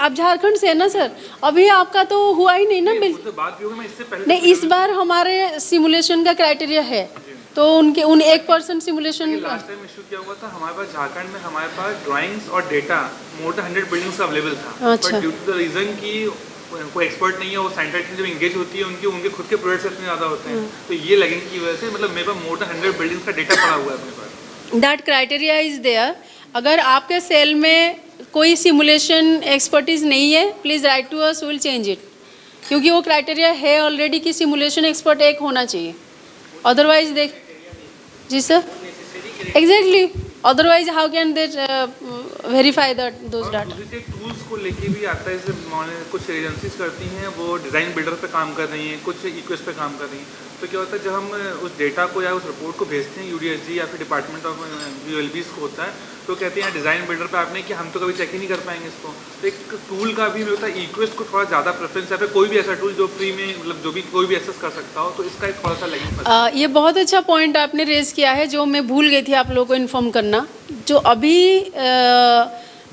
आप झारखंड से है ना सर, अभी आपका तो हुआ ही नहीं ना बिल. बात भी होगी, मैं इससे पहले नहीं, इस बार हमारे सिमुलेशन का क्राइटेरिया है, तो उन 1% सिमुलेशन. लास्ट टाइम इशू क्या हुआ था, हमारे पास झारखंड में हमारे पास ड्राइंग्स और data more than 100 buildings available था. But due to the reason कि कोई एक्सपर्ट नहीं है, वो सेंट्रल टीम जब एंगेज होती है उनके खुद के प्रोजेक्ट्स इतने ज़्यादा होते हैं, तो ये लगेंगे की वजह से मतलब मेरे पास मोर देन 100 बिल्डिंग्स का डेटा पड़ा हुआ है अपने पास. That criteria is there. अगर आपके सेल में कोई सिमुलेशन एक्सपर्टीज़ नहीं है, please write to us, will change it, क्योंकि वो क्राइटेरिया है ऑलरेडी कि सिमुलेशन एक्सपर्ट एक होना चाहिए. अदरवाइज देख जी sir, exactly, otherwise how can they verify that those data. Tools को लेके भी आता है, जैसे कुछ एजेंसीज करती हैं वो डिज़ाइन बिल्डर पे काम कर रही हैं, कुछ इक्वेस पे काम कर रही हैं. तो क्या होता है, जब हम उस डेटा को या उस रिपोर्ट को भेजते हैं UDSG या फिर डिपार्टमेंट ऑफ ULBs को होता है, तो कहते हैं डिज़ाइन बिल्डर पे आपने कि हम तो कभी चेक ही नहीं कर पाएंगे इसको. तो एक टूल का भी होता है, इक्वेस्ट को थोड़ा ज़्यादा प्रेफरेंस है, कोई भी ऐसा टूल जो फ्री में मतलब जो भी कोई भी एक्सेस कर सकता हो, तो इसका एक थोड़ा सा लगेगा. ये बहुत अच्छा पॉइंट आपने रेज किया है, जो मैं भूल गई थी आप लोगों को इन्फॉर्म करना. जो अभी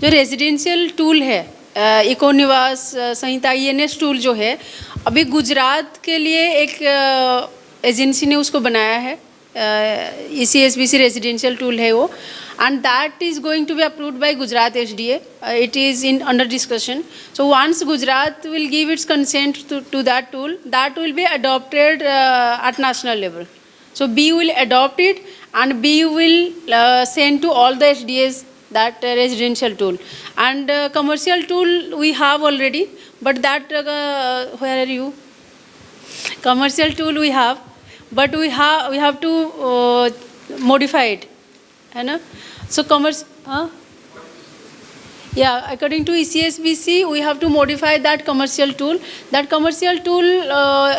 जो रेजिडेंशियल टूल है, इको निवास संहिता ENS टूल जो है, अभी गुजरात के लिए एक एजेंसी ने उसको बनाया है, ECSBC residential tool है वो, and that is going to be approved by Gujarat SDA. It is in under discussion. So once Gujarat will give its consent to that tool, that will be adopted at national level. So B will adopt it, and B will send to all the SDAs that residential tool. And commercial tool we have already, but that where are you? Commercial tool we have, but we have to modify it, है ना? So yeah, according to ECSBC, we have to modify that commercial tool. That commercial tool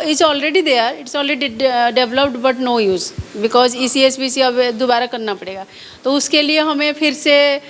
is already there. It's already developed, but no use because ECSBC अब दोबारा करना पड़ेगा. तो उसके लिए हमें फिर से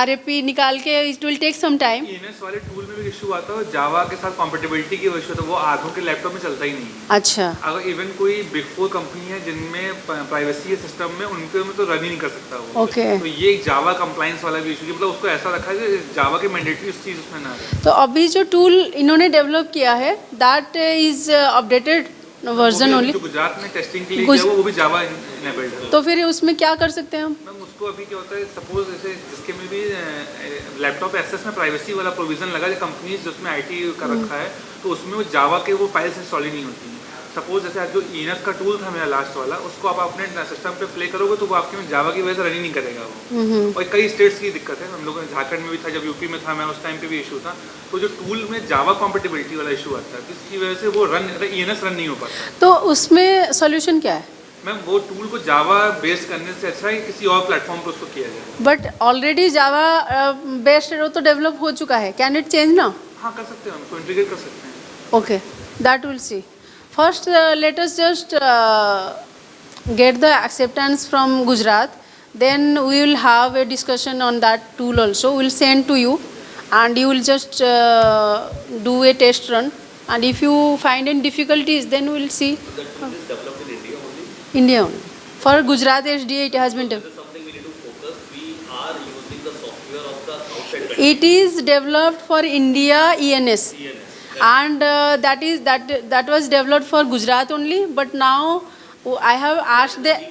RFP निकाल के it will take some time. ENS वाले टूल में भी इशू आता है, जावा के साथ कॉम्पेटिबिलिटी की इशू तो वो आधों के लैपटॉप में चलता ही नहीं है. अच्छा. अगर इवन कोई बिग 4 कंपनी है जिनमें प्राइवेसी है सिस्टम में, उनके में तो रन ही नहीं कर सकता वो. ओके. तो ये एक जावा कंप्लायंस वाला भी इशू है, मतलब उसको ऐसा रखा है कि जावा के मैंडेटरी उस चीज उसमें ना रहे. तो अभी जो टूल इन्होंने डेवलप किया है, that is updated version only. Gujarat में टेस्टिंग के लिए किया वो भी जावा इनेबल्ड है. तो फिर उसमें क्या कर सकते हैं हम? उसको अभी क्या होता है, सपोज जैसे जिसके में भी लैपटॉप एक्सेस में प्राइवेसी वाला प्रोविजन लगा है, कंपनीज जिसमें आईटी का रखा है, तो उसमें वो जावा के वो फाइल्स इंस्टॉल ही नहीं होती हैं. सपोज जैसे जो ENS का टूल था मेरा लास्ट वाला, उसको आप अपने सिस्टम पे प्ले करोगे तो वो आपके में जावा की वजह से रन ही नहीं करेगा वो. और कई स्टेट्स की दिक्कत है, हम लोग झारखंड में भी था, जब यूपी में था मैं उस टाइम पे भी इशू था. तो जो टूल में जावा कॉम्पेटिबिलिटी वाला इशू आता है, जिसकी वजह से वो ENS रन नहीं हो पाता. तो उसमें सोल्यूशन क्या है? मैम वो टूल को जावा बेस्ड करने से अच्छा है किसी और प्लेटफॉर्म पर उसको किया जाए. बट ऑलरेडी जावा बेस्ड तो डेवलप हो चुका है. कैन इट चेंज ना? हाँ कर सकते हैं, हम उसको इंटीग्रेट कर सकते हैं. Okay, that will see. First, let us just get the acceptance from Gujarat. Then we will have a discussion on that tool also. We will send to you, and you will just do a test run. And if you find any difficulties, then we will see. The tool is developed in India only? India only. For Gujarat SDA, it has been developed. Something we need to focus. We are using the software of the outside country. It is developed for India ENS. And that was developed for Gujarat only, but now I have asked them.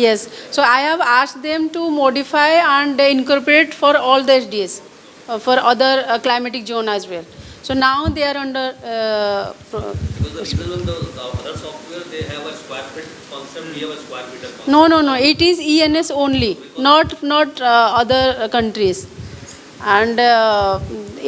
Yes, so I have asked them to modify and incorporate for all the SDAs, for other climatic zone as well. So now they are under. Because even on the other software, they have a square feet concept. We have a square meter concept. No. It is ENS only, not other countries. And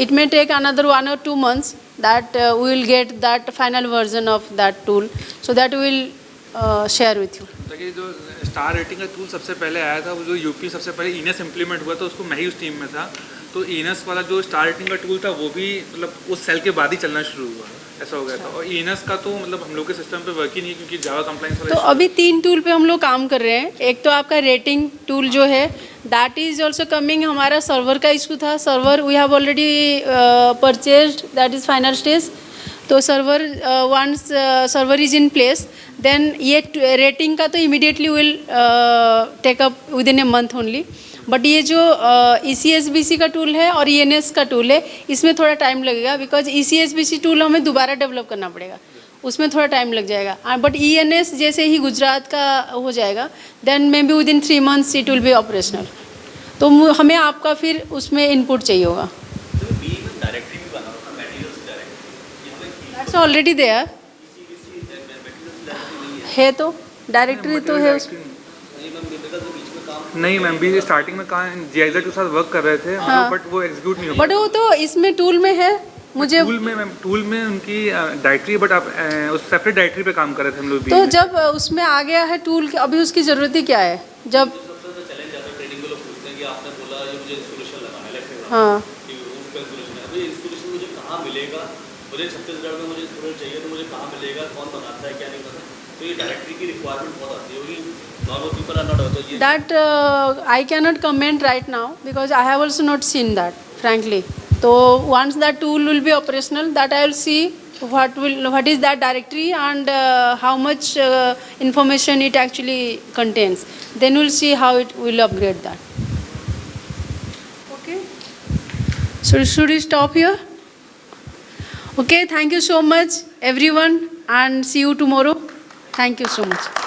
it may take another 1 or 2 months that we will get that final version of that tool, so that we will share with you. देखिए जो star rating का tool सबसे पहले आया था, वो जो UP सबसे पहले ENS इम्प्लीमेंट हुआ था, उसको मैं ही उस टीम में था. तो ENS वाला जो स्टार रेटिंग का टूल था वो भी मतलब उस सेल के बाद ही चलना शुरू हुआ, ऐसा हो गया था. और ENS का तो मतलब हम लोग के सिस्टम पे वर्क ही नहीं, क्योंकि जावा कंप्लायंस वाला. तो अभी 3 टूल पे हम लोग काम कर रहे हैं. एक तो आपका रेटिंग टूल जो है, दैट इज ऑल्सो कमिंग. हमारा सर्वर का इशू था. Server we have already purchased, that is final stage. तो server once server is in place, then ये रेटिंग का तो immediately will take up within a month only. But ये जो ECSBC का टूल है और ENS का टूल है, इसमें थोड़ा टाइम लगेगा, बिकॉज ECSBC टूल हमें दोबारा डेवलप करना पड़ेगा, उसमें थोड़ा टाइम लग जाएगा. बट ENS जैसे ही गुजरात का हो जाएगा, then maybe within 3 months it will be operational. तो हमें आपका फिर उसमें इनपुट चाहिए होगा. दैट्स ऑलरेडी देयर है. तो डायरेक्टरी तो है नहीं मैम, भी स्टार्टिंग में कहाँ GIZ के साथ वर्क कर रहे थे. हाँ. बट वो एग्जीक्यूट नहीं हो. बट वो तो इसमें टूल में है. मुझे टूल में उनकी डायरेक्टरी, बट आप उस सेपरेट डायरेक्टरी पे काम कर रहे थे हम लोग भी. तो जब उसमें आ गया है टूल, अभी उसकी ज़रूरत ही क्या है? जब हाँ मुझे कहाँ मिलेगा, मुझे छत्तीसगढ़ में मुझे इंस्टॉलेशन चाहिए तो मुझे कहाँ मिलेगा, कौन बनाता है, क्या नहीं बनाता. तो ये डायरेक्टरी की रिक्वायरमेंट बहुत आती है. Normal people are not. That I cannot comment right now, because I have also not seen that frankly. तो once that tool will be operational, that I will see what is that directory and how much information it actually contains. Then we'll see how it will upgrade that. Okay. So should we stop here? Okay. Thank you so much, everyone, and see you tomorrow. Thank you so much.